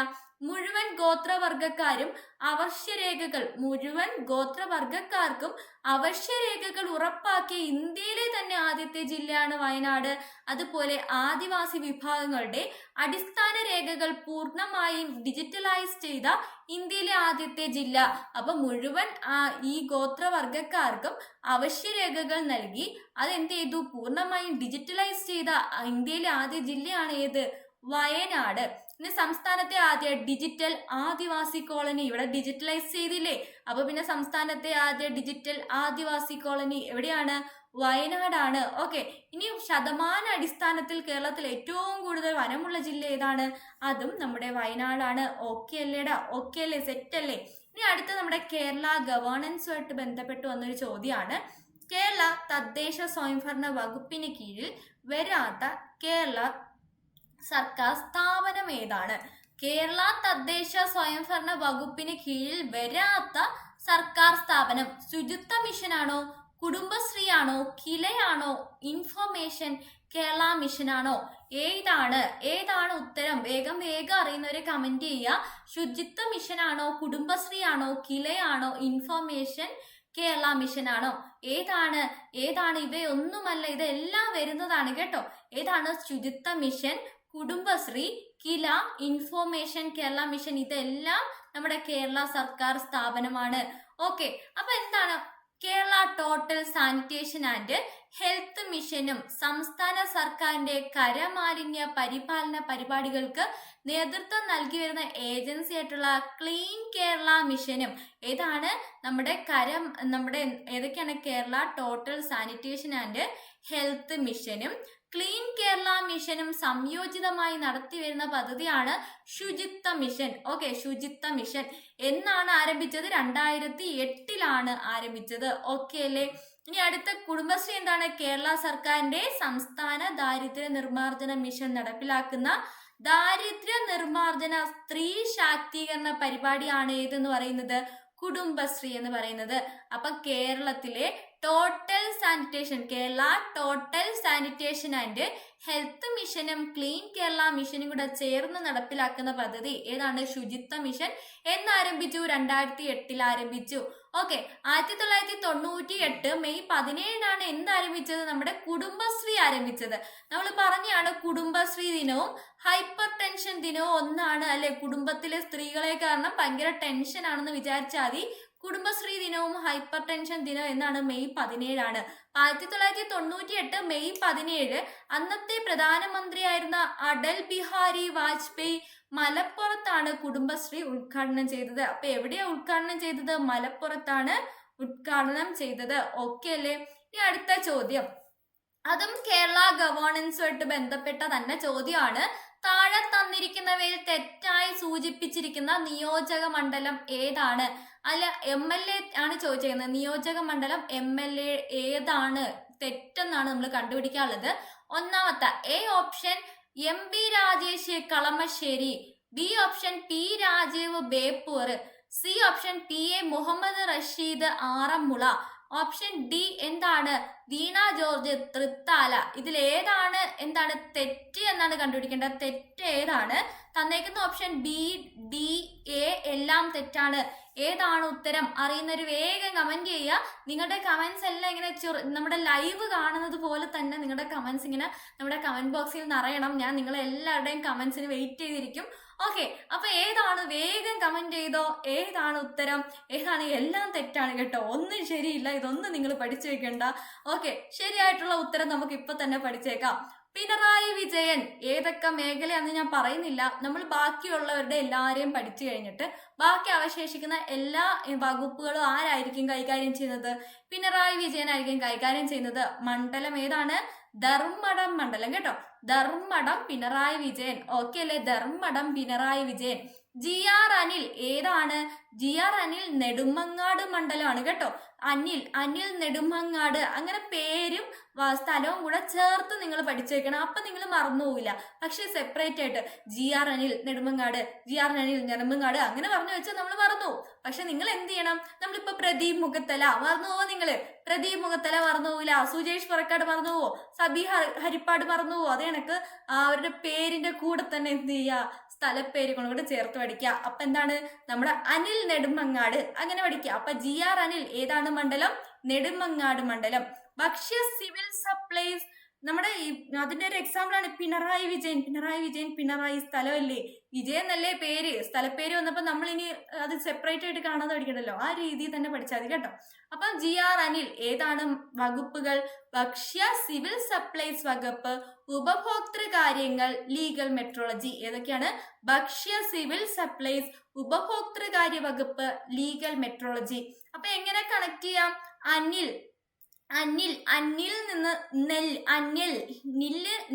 മുഴുവൻ ഗോത്രവർഗക്കാർക്കും അവശ്യരേഖകൾ ഉറപ്പാക്കിയ ഇന്ത്യയിലെ തന്നെ ആദ്യത്തെ ജില്ലയാണ് വയനാട്. അതുപോലെ ആദിവാസി വിഭാഗങ്ങളുടെ അടിസ്ഥാന രേഖകൾ പൂർണ്ണമായും ഡിജിറ്റലൈസ് ചെയ്ത ഇന്ത്യയിലെ ആദ്യത്തെ ജില്ല. അപ്പൊ മുഴുവൻ ഈ ഗോത്രവർഗക്കാർക്കും അവശ്യരേഖകൾ നൽകി അതെന്ത് ചെയ്തു? പൂർണ്ണമായും ഡിജിറ്റലൈസ് ചെയ്ത ഇന്ത്യയിലെ ആദ്യ ജില്ലയാണ് ഏത്? വയനാട്. ഇനി സംസ്ഥാനത്തെ ആദ്യ ഡിജിറ്റൽ ആദിവാസി കോളനി, ഇവിടെ ഡിജിറ്റലൈസ് ചെയ്തില്ലേ, അപ്പൊ പിന്നെ സംസ്ഥാനത്തെ ആദ്യ ഡിജിറ്റൽ ആദിവാസി കോളനി എവിടെയാണ്? വയനാടാണ്. ഓക്കെ, ഇനി ശതമാന അടിസ്ഥാനത്തിൽ കേരളത്തിൽ ഏറ്റവും കൂടുതൽ വനമുള്ള ജില്ല ഏതാണ്? അതും നമ്മുടെ വയനാടാണ്. ഓക്കെ അല്ലേടാ? ഓക്കെ അല്ലേ? സെറ്റ് അല്ലേ? ഇനി അടുത്ത നമ്മുടെ കേരള ഗവേണൻസുമായിട്ട് ബന്ധപ്പെട്ട് വന്നൊരു ചോദ്യമാണ്. കേരള തദ്ദേശ സ്വയംഭരണ വകുപ്പിന് കീഴിൽ വരാത്ത കേരള സർക്കാർ സ്ഥാപനം ഏതാണ്? കേരള തദ്ദേശ സ്വയംഭരണ വകുപ്പിന് കീഴിൽ വരാത്ത സർക്കാർ സ്ഥാപനം ശുചിത്വ മിഷനാണോ, കുടുംബശ്രീ ആണോ, കിലയാണോ, ഇൻഫർമേഷൻ കേരള മിഷനാണോ? ഏതാണ് ഉത്തരം? വേഗം അറിയുന്നവരെ കമന്റ് ചെയ്യുക. ശുചിത്വ മിഷനാണോ, കുടുംബശ്രീ ആണോ, കിലയാണോ, ഇൻഫർമേഷൻ കേരള മിഷനാണോ? ഏതാണ്? ഇവയൊന്നുമല്ല, ഇതെല്ലാം വരുന്നതാണ് കേട്ടോ. ഏതാണ്? ശുചിത്വ മിഷൻ, കുടുംബശ്രീ, കില, ഇൻഫോർമേഷൻ കേരള മിഷൻ, ഇതെല്ലാം നമ്മുടെ കേരള സർക്കാർ സ്ഥാപനമാണ്. ഓക്കെ, അപ്പൊ എന്താണ്? Kerala total sanitation and health മിഷനും സംസ്ഥാന സർക്കാരിന്റെ കരമാലിന്യ പരിപാലന പരിപാടികൾക്ക് നേതൃത്വം നൽകി വരുന്ന ഏജൻസി ആയിട്ടുള്ള ക്ലീൻ കേരള മിഷനും ഏതാണ്? നമ്മുടെ ഏതൊക്കെയാണ്? Kerala total sanitation and health മിഷനും ക്ലീൻ കേരള മിഷനും സംയോജിതമായി നടത്തി വരുന്ന പദ്ധതിയാണ് ശുചിത്വ മിഷൻ. ഓക്കെ, ശുചിത്വ മിഷൻ എന്നാണ് ആരംഭിച്ചത്? 2008 ആരംഭിച്ചത്. ഓക്കെ അല്ലേ? ഇനി അടുത്ത കുടുംബശ്രീ എന്താണ്? കേരള സർക്കാരിന്റെ സംസ്ഥാന ദാരിദ്ര്യ നിർമ്മാർജ്ജന മിഷൻ നടപ്പിലാക്കുന്ന ദാരിദ്ര്യ നിർമ്മാർജ്ജന സ്ത്രീ ശാക്തീകരണ പരിപാടിയാണ് ഏതെന്ന് പറയുന്നത്? കുടുംബശ്രീ എന്ന് പറയുന്നത്. അപ്പൊ കേരളത്തിലെ total sanitation, Kerala total sanitation and health മിഷനും ക്ലീൻ കേരള മിഷനും കൂടെ ചേർന്ന് നടപ്പിലാക്കുന്ന പദ്ധതി ഏതാണ്? ശുചിത്വ മിഷൻ. എന്നാരംഭിച്ചു? 2008 ആരംഭിച്ചു. Okay, 1998 May 17 എന്താരംഭിച്ചത്? നമ്മുടെ കുടുംബശ്രീ ആരംഭിച്ചത്. നമ്മൾ പറഞ്ഞാണ് കുടുംബശ്രീ ദിനവും ഹൈപ്പർ ടെൻഷൻ ദിനവും ഒന്നാണ് അല്ലെ? കുടുംബത്തിലെ സ്ത്രീകളെ കാരണം ഭയങ്കര ടെൻഷൻ ആണെന്ന് വിചാരിച്ചാൽ മതി. കുടുംബശ്രീ ദിനവും ഹൈപ്പർ ടെൻഷൻ ദിനം എന്നാണ്? മെയ് 17. 1998 മെയ് 17 അന്നത്തെ പ്രധാനമന്ത്രിയായിരുന്ന അടൽ ബിഹാരി വാജ്പേയി മലപ്പുറത്താണ് കുടുംബശ്രീ ഉദ്ഘാടനം ചെയ്തത്. അപ്പൊ എവിടെയാ ഉദ്ഘാടനം ചെയ്തത്? മലപ്പുറത്താണ് ഉദ്ഘാടനം ചെയ്തത്. ഓക്കെ അല്ലേ? ഇനി അടുത്ത ചോദ്യം, അതും കേരള ഗവേണൻസുമായിട്ട് ബന്ധപ്പെട്ട തന്നെ ചോദ്യമാണ്. താഴെ തന്നിരിക്കുന്നവയിൽ തെറ്റായി സൂചിപ്പിച്ചിരിക്കുന്ന നിയോജക മണ്ഡലം ഏതാണ്? അല്ല, MLA ആണ് ചോദിച്ചിരിക്കുന്നത്. നിയോജക മണ്ഡലം MLA ഏതാണ്? തെറ്റെന്നാണ് നമ്മൾ കണ്ടുപിടിക്കാനുള്ളത്. ഒന്നാമത്തെ A option MB Rajesh Kalamassery, B option P Rajeev Beypore, C option PA Muhammad Rasheed Aranmula, option D എന്താണ്? വീണ ജോർജ് തൃത്താല. ഇതിൽ ഏതാണ് തെറ്റ് എന്നാണ് കണ്ടുപിടിക്കേണ്ടത്. തെറ്റ് ഏതാണ്? തന്നേക്കുന്ന ഓപ്ഷൻ ബി, ഡി, എ എല്ലാം തെറ്റാണ്. ഏതാണ് ഉത്തരം? അറിയുന്നൊരു വേഗം കമന്റ് ചെയ്യുക. നിങ്ങളുടെ കമന്റ്സ് എല്ലാം ഇങ്ങനെ നമ്മുടെ ലൈവ് കാണുന്നത് പോലെ തന്നെ നിങ്ങളുടെ കമന്റ്സ് ഇങ്ങനെ നമ്മുടെ കമന്റ് ബോക്സിൽ നിറയണം. ഞാൻ നിങ്ങളെല്ലാവരുടെയും കമന്റ്സിന് വെയിറ്റ് ചെയ്തിരിക്കും. ഓക്കെ, അപ്പൊ ഏതാണ്? വേഗം കമന്റ് ചെയ്തോ. ഏതാണ് ഉത്തരം? എല്ലാം തെറ്റാണ് കേട്ടോ, ഒന്നും ശരിയില്ല. ഇതൊന്നും നിങ്ങൾ പഠിച്ചു വെക്കണ്ട. ഓക്കെ, ശരിയായിട്ടുള്ള ഉത്തരം നമുക്ക് ഇപ്പൊ തന്നെ പഠിച്ചേക്കാം. പിണറായി വിജയൻ ഏതൊക്കെ മേഖലയാണെന്ന് ഞാൻ പറയുന്നില്ല. നമ്മൾ ബാക്കിയുള്ളവരുടെ എല്ലാവരെയും പഠിച്ചു കഴിഞ്ഞിട്ട് ബാക്കി അവശേഷിക്കുന്ന എല്ലാ വകുപ്പുകളും ആരായിരിക്കും കൈകാര്യം ചെയ്യുന്നത്? പിണറായി വിജയൻ ആയിരിക്കും കൈകാര്യം ചെയ്യുന്നത്. മണ്ഡലം ഏതാണ്? ധർമ്മടം മണ്ഡലം കേട്ടോ. ധർമ്മടം പിണറായി വിജയൻ. ഓക്കെ അല്ലേ? ധർമ്മടം പിണറായി വിജയൻ. GR അനിൽ ഏതാണ്? GR അനിൽ നെടുമങ്ങാട് മണ്ഡലമാണ് കേട്ടോ. അനിൽ നെടുമങ്ങാട്, അങ്ങനെ പേരും സ്ഥലവും കൂടെ ചേർത്ത് നിങ്ങൾ പഠിച്ചു വെക്കണം. അപ്പൊ നിങ്ങൾ മറന്നുപോവില്ല. പക്ഷെ സെപ്പറേറ്റ് ആയിട്ട് GR അനിൽ നെടുമങ്ങാട്, GR അനിൽ നെടുമങ്ങാട് അങ്ങനെ പറഞ്ഞു വെച്ചാൽ നമ്മൾ മറന്നു. പക്ഷെ നിങ്ങൾ എന്ത് ചെയ്യണം? നമ്മളിപ്പോ പ്രദീപ് മുഖത്തല മറന്നു പോവോ? നിങ്ങള് പ്രദീപ് മുഖത്തല മറന്നു പോവില്ല. സുജേഷ് പുറക്കാട് മറന്നു പോവോ? സബി ഹരിപ്പാട് മറന്നു പോവോ? അതേ കണക്ക് അവരുടെ പേരിന്റെ കൂടെ തന്നെ എന്ത് ചെയ്യുക? സ്ഥലപ്പേര് കൊണ്ട് ചേർത്ത് പഠിക്കുക. അപ്പൊ എന്താണ്? നമ്മുടെ അനിൽ നെടുമങ്ങാട് അങ്ങനെ പഠിക്കുക. അപ്പൊ GR അനിൽ ഏതാണ് മണ്ഡലം? നെടുമങ്ങാട് മണ്ഡലം. ഭക്ഷ്യ സിവിൽ സപ്ലൈസ് നമ്മുടെ ഈ അതിന്റെ ഒരു എക്സാമ്പിൾ ആണ് പിണറായി വിജയൻ. പിണറായി സ്ഥലമല്ലേ, വിജയൻ എന്നല്ലേ പേര്, സ്ഥലപ്പേര് വന്നപ്പോ നമ്മൾ ഇനി അത് സെപ്പറേറ്റ് ആയിട്ട് കാണാതെ പഠിക്കണല്ലോ, ആ രീതിയിൽ തന്നെ പഠിച്ചാൽ മതി കേട്ടോ. അപ്പം GR അനിൽ ഏതാണ് വകുപ്പുകൾ? ഭക്ഷ്യ സിവിൽ സപ്ലൈസ് വകുപ്പ്, ഉപഭോക്തൃ കാര്യങ്ങൾ, ലീഗൽ മെട്രോളജി. ഏതൊക്കെയാണ്? ഭക്ഷ്യ സിവിൽ സപ്ലൈസ്, ഉപഭോക്തൃകാര്യ വകുപ്പ്, ലീഗൽ മെട്രോളജി. അപ്പൊ എങ്ങനെ കണക്ട് ചെയ്യാം? അനിൽ അന്നിൽ നിന്ന്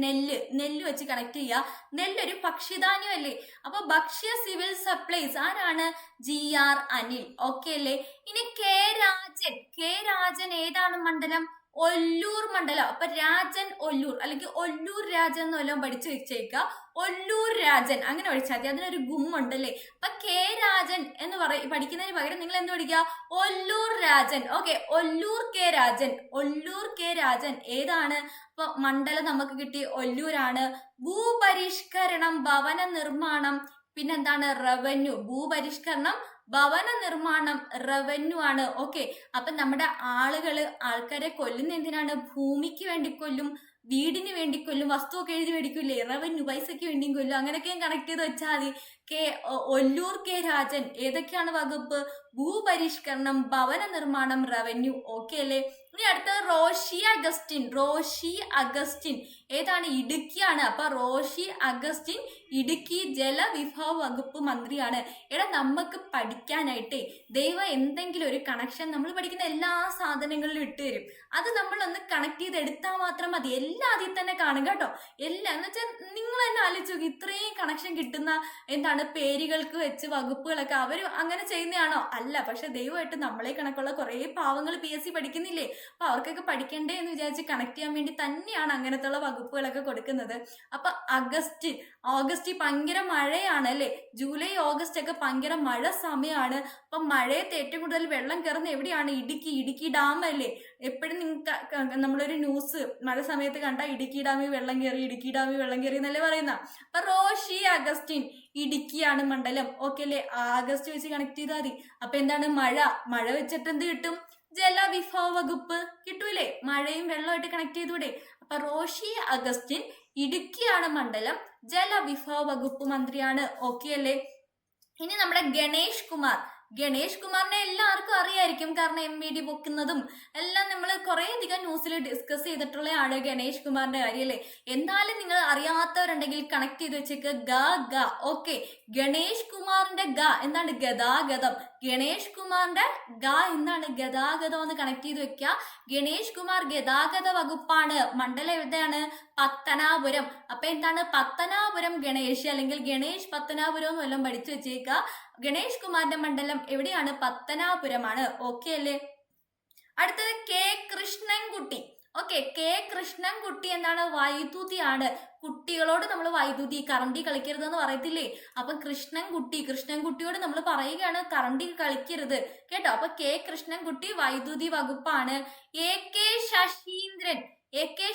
നെല്ല് വെച്ച് കണക്ട് ചെയ്യുക. നെല്ലൊരു ഭക്ഷ്യധാന്യം അല്ലേ, അപ്പൊ ഭക്ഷ്യ സിവിൽ സപ്ലൈസ് ആരാണ്? GR അനിൽ. ഓക്കെ അല്ലേ? ഇനി കെ രാജൻ ഏതാണ് മണ്ഡലം? ഒല്ലൂർ മണ്ഡലം. അപ്പൊ രാജൻ ഒല്ലൂർ അല്ലെങ്കിൽ ഒല്ലൂർ രാജൻ എന്ന് വല്ലതും പഠിച്ചു വെച്ചേക്ക. ഒല്ലൂർ രാജൻ അങ്ങനെ പഠിച്ചാൽ മതി, അതിനൊരു ഗുമ്മുണ്ടല്ലേ. അപ്പൊ കെ രാജൻ എന്ന് പഠിക്കുന്നതിന് പകരം നിങ്ങൾ എന്ത് പഠിക്കുക? ഒല്ലൂർ രാജൻ. ഓക്കെ, ഒല്ലൂർ കെ രാജൻ ഏതാണ്? അപ്പൊ മണ്ഡലം നമുക്ക് കിട്ടി ഒല്ലൂരാണ്. ഭൂപരിഷ്കരണം, ഭവന നിർമ്മാണം, പിന്നെന്താണ്? റവന്യൂ. ഭൂപരിഷ്കരണം, ഭവന നിർമ്മാണം, റവന്യൂ ആണ്. ഓക്കെ, അപ്പൊ നമ്മുടെ ആൾക്കാരെ കൊല്ലുന്ന എന്തിനാണ്? ഭൂമിക്ക് വേണ്ടി കൊല്ലും, വീടിന് വേണ്ടി കൊല്ലും, വസ്തുവൊക്കെ എഴുതി മേടിക്കൂലേ, റവന്യൂ പൈസക്ക് വേണ്ടിയും കൊല്ലും. അങ്ങനെയൊക്കെ കണക്ട് ചെയ്ത് വെച്ചാൽ മതി. ഒല്ലൂർ കെ രാജൻ ഏതൊക്കെയാണ് വകുപ്പ്? ഭൂപരിഷ്കരണം, ഭവന നിർമ്മാണം, റവന്യൂ. ഓക്കെ അല്ലേ? ഇനി അടുത്തത് റോഷി അഗസ്റ്റിൻ ഏതാണ്? ഇടുക്കിയാണ്. അപ്പൊ റോഷി അഗസ്റ്റിൻ ഇടുക്കി ജലവിഭവ വകുപ്പ് മന്ത്രിയാണ്. എടാ, നമുക്ക് പഠിക്കാനായിട്ടേ ദൈവം എന്തെങ്കിലും ഒരു കണക്ഷൻ നമ്മൾ പഠിക്കുന്ന എല്ലാ സാധനങ്ങളിലും ഇട്ട് തരും. അത് നമ്മളൊന്ന് കണക്ട് ചെയ്ത് എടുത്താൽ മാത്രം മതി. എല്ലാം അതിൽ തന്നെ കാണും കേട്ടോ. എല്ലാം എന്ന് വെച്ചാൽ നിങ്ങൾ തന്നെ ആലോചിച്ച് നോക്കി, ഇത്രയും കണക്ഷൻ കിട്ടുന്ന എന്താണ് പേരുകൾക്ക് വെച്ച് വകുപ്പുകളൊക്കെ അവർ അങ്ങനെ ചെയ്യുന്നതാണോ? അല്ല. പക്ഷെ ദൈവമായിട്ട് നമ്മളെ കണക്കുള്ള കുറെ പാവങ്ങൾ PSC പഠിക്കുന്നില്ലേ, അപ്പൊ അവർക്കൊക്കെ പഠിക്കണ്ടേ എന്ന് വിചാരിച്ച് കണക്ട് ചെയ്യാൻ വേണ്ടി തന്നെയാണ് അങ്ങനത്തെ വകുപ്പുകളൊക്കെ കൊടുക്കുന്നത്. അപ്പൊ ഓഗസ്റ്റ് ഭയങ്കര മഴയാണ് അല്ലെ, ജൂലൈ ഓഗസ്റ്റ് ഒക്കെ ഭയങ്കര മഴ സമയമാണ്. അപ്പൊ മഴയത്ത് ഏറ്റവും കൂടുതൽ വെള്ളം കയറുന്ന എവിടെയാണ്? ഇടുക്കി ഡാം അല്ലേ. എപ്പോഴും നിങ്ങൾക്ക് നമ്മളൊരു ന്യൂസ് മഴ സമയത്ത് കണ്ട ഇടുക്കി ഡാമിൽ വെള്ളം കയറി എന്നല്ലേ പറയുന്ന. അപ്പൊ റോഷി അഗസ്റ്റിൻ ഇടുക്കിയാണ് മണ്ഡലം. ഓക്കെ അല്ലേ? ആഗസ്റ്റ് വെച്ച് കണക്ട് ചെയ്താൽ മതി. അപ്പൊ എന്താണ്? മഴ വെച്ചിട്ട് എന്ത് കിട്ടും? ജലവിഭവ വകുപ്പ് കിട്ടൂലേ, മഴയും വെള്ളമായിട്ട് കണക്ട് ചെയ്തൂടെ. അപ്പൊ റോഷി അഗസ്റ്റിൻ ഇടുക്കിയാണ് മണ്ഡലം, ജലവിഭവ വകുപ്പ് മന്ത്രിയാണ്. ഓക്കെ അല്ലേ? ഇനി നമ്മുടെ ഗണേഷ് കുമാറിനെ എല്ലാവർക്കും അറിയായിരിക്കും, കാരണം MVD പൊക്കുന്നതും എല്ലാം നമ്മൾ കുറെ അധികം ന്യൂസിൽ ഡിസ്കസ് ചെയ്തിട്ടുള്ള ആള് ഗണേഷ് കുമാറിന്റെ കാര്യം അല്ലേ. എന്തായാലും നിങ്ങൾ അറിയാത്തവരുണ്ടെങ്കിൽ കണക്ട് ചെയ്ത് വെച്ചേക്ക് ഗ. ഓക്കെ, ഗണേഷ് കുമാറിന്റെ എന്താണ്? ഗതാഗതം. ഗണേഷ് കുമാറിന്റെ എന്താണ്? ഗതാഗതം എന്ന് കണക്ട് ചെയ്ത് വെക്കുക. ഗണേഷ് കുമാർ ഗതാഗത വകുപ്പാണ്. മണ്ഡലം എവിടെയാണ്? പത്തനാപുരം. അപ്പൊ എന്താണ്? പത്തനാപുരം ഗണേഷ് അല്ലെങ്കിൽ ഗണേഷ് പത്തനാപുരം എല്ലാം പഠിച്ചു വെച്ചേക്കുക. ഗണേഷ് കുമാറിന്റെ മണ്ഡലം എവിടെയാണ്? പത്തനാപുരമാണ്. ഓക്കെ അല്ലേ? അടുത്തത് K Krishnankutty. Okay, K Krishnankutty എന്താണ്? വൈദ്യുതിയാണ്. കുട്ടികളോട് നമ്മൾ വൈദ്യുതി കറണ്ടി കളിക്കരുതെന്ന് പറയത്തില്ലേ, അപ്പൊ കൃഷ്ണൻകുട്ടിയോട് നമ്മൾ പറയുകയാണ് കറണ്ടി കളിക്കരുത് കേട്ടോ. അപ്പൊ കെ കൃഷ്ണൻകുട്ടി വൈദ്യുതി വകുപ്പാണ്. A K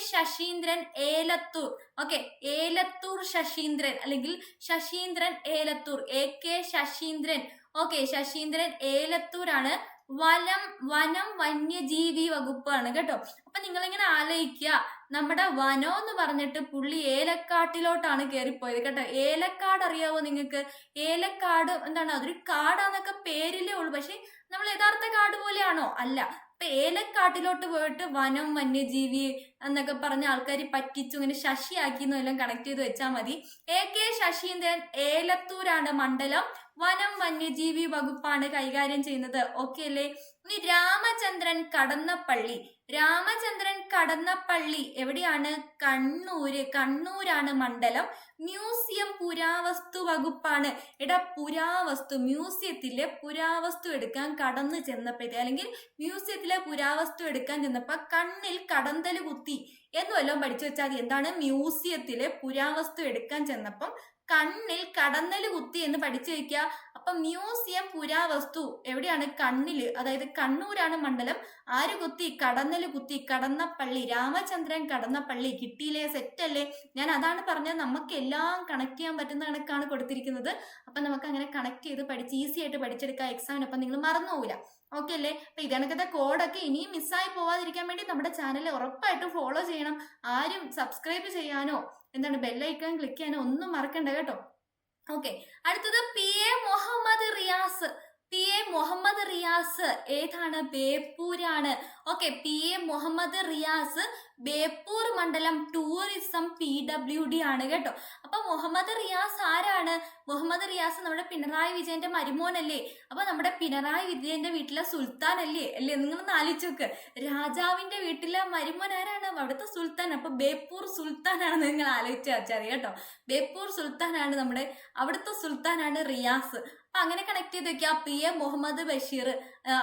Saseendran Elathur. Okay, Elathur Saseendran അല്ലെങ്കിൽ Saseendran Elathur. A K Saseendran. Okay, Saseendran ഏലത്തൂരാണ്. വനം വന്യജീവി വകുപ്പാണ് കേട്ടോ. അപ്പൊ നിങ്ങളിങ്ങനെ ആലോചിക്കുക, നമ്മുടെ വനം എന്ന് പറഞ്ഞിട്ട് പുള്ളി ഏലക്കാട്ടിലോട്ടാണ് കയറിപ്പോയത് കേട്ടോ. ഏലക്കാട് അറിയാവോ നിങ്ങൾക്ക്? ഏലക്കാട് എന്താണ്? അതൊരു കാടാന്നൊക്കെ പേരിലേ ഉള്ളൂ, പക്ഷെ നമ്മൾ യഥാർത്ഥ കാട് പോലെയാണോ? അല്ല. അപ്പൊ ഏലക്കാട്ടിലോട്ട് പോയിട്ട് വനം വന്യജീവി എന്നൊക്കെ പറഞ്ഞ ആൾക്കാർ പറ്റിച്ചു ഇങ്ങനെ ശശിയാക്കി എന്നെല്ലാം കണക്ട് ചെയ്ത് വെച്ചാൽ മതി. എ കെ ശശീന്ദ്രൻ ഏലത്തൂരാണ് മണ്ഡലം, വനം വന്യജീവി വകുപ്പാണ് കൈകാര്യം ചെയ്യുന്നത്. ഓക്കെ അല്ലേ? ഇനി രാമചന്ദ്രൻ കടന്നപ്പള്ളി എവിടെയാണ്? കണ്ണൂരാണ് മണ്ഡലം, മ്യൂസിയം പുരാവസ്തു വകുപ്പാണ്. മ്യൂസിയത്തിലെ പുരാവസ്തു എടുക്കാൻ കടന്നു ചെന്നപ്പോഴത്തെ അല്ലെങ്കിൽ മ്യൂസിയത്തിലെ പുരാവസ്തു എടുക്കാൻ ചെന്നപ്പോ കണ്ണിൽ കടന്തല് കുത്തി എന്ന് വല്ലതും പഠിച്ചു വെച്ചാൽ എന്താണ്? മ്യൂസിയത്തിലെ പുരാവസ്തു എടുക്കാൻ ചെന്നപ്പം കണ്ണിൽ കടന്നല് കുത്തി എന്ന് പഠിച്ചു വെക്കുക. അപ്പൊ മ്യൂസിയം പുരാവസ്തു എവിടെയാണ്? കണ്ണില്, അതായത് കണ്ണൂരാണ് മണ്ഡലം. ആര് കുത്തി? കടന്നല് കുത്തി. കടന്നപ്പള്ളി, രാമചന്ദ്രൻ കടന്നപ്പള്ളി. കിട്ടിയില്ലേ? സെറ്റ് അല്ലേ? ഞാൻ അതാണ് പറഞ്ഞത്, നമുക്ക് എല്ലാം കണക്ട് ചെയ്യാൻ പറ്റുന്ന കണക്കാണ് കൊടുത്തിരിക്കുന്നത്. അപ്പൊ നമുക്ക് അങ്ങനെ കണക്ട് ചെയ്ത് ഈസി ആയിട്ട് പഠിച്ചെടുക്കാം എക്സാമിന്. അപ്പൊ നിങ്ങൾ മറന്നു പോകില്ല. ഓക്കെ അല്ലേ? അപ്പൊ ഇതണക്കത്തെ കോഡൊക്കെ ഇനിയും മിസ്സായി പോവാതിരിക്കാൻ വേണ്ടി നമ്മുടെ ചാനൽ ഉറപ്പായിട്ടും ഫോളോ ചെയ്യണം. ആരും സബ്സ്ക്രൈബ് ചെയ്യാനോ എന്താണ് ബെല്ലൈക്കൺ ക്ലിക്ക് ചെയ്യാനോ ഒന്നും മറക്കണ്ട കേട്ടോ. ഓക്കെ, അടുത്തത് PA മുഹമ്മദ് റിയാസ്. PA മുഹമ്മദ് റിയാസ് ഏതാണ്? ബേപ്പൂരാണ്. ഓക്കെ, PA മുഹമ്മദ് റിയാസ് ബേപ്പൂർ മണ്ഡലം ടൂറിസം PWD ആണ് കേട്ടോ. അപ്പൊ മുഹമ്മദ് റിയാസ് ആരാണ്? മുഹമ്മദ് റിയാസ് നമ്മുടെ പിണറായി വിജയന്റെ മരുമോനല്ലേ? അപ്പൊ നമ്മുടെ പിണറായി വിജയന്റെ വീട്ടിലെ സുൽത്താൻ അല്ലേ? നിങ്ങളൊന്ന് ആലോചിച്ച് നോക്ക്, രാജാവിന്റെ വീട്ടിലെ മരുമോൻ ആരാണ്? അവിടുത്തെ സുൽത്താൻ. അപ്പൊ ബേപ്പൂർ സുൽത്താനാണെന്ന് നിങ്ങൾ ആലോചിച്ച് വെച്ചാൽ കേട്ടോ. ബേപ്പൂർ സുൽത്താനാണ് നമ്മുടെ അവിടുത്തെ സുൽത്താനാണ് റിയാസ്. അപ്പൊ അങ്ങനെ കണക്ട് ചെയ്ത് വെക്കുക. PA മുഹമ്മദ് ബഷീർ,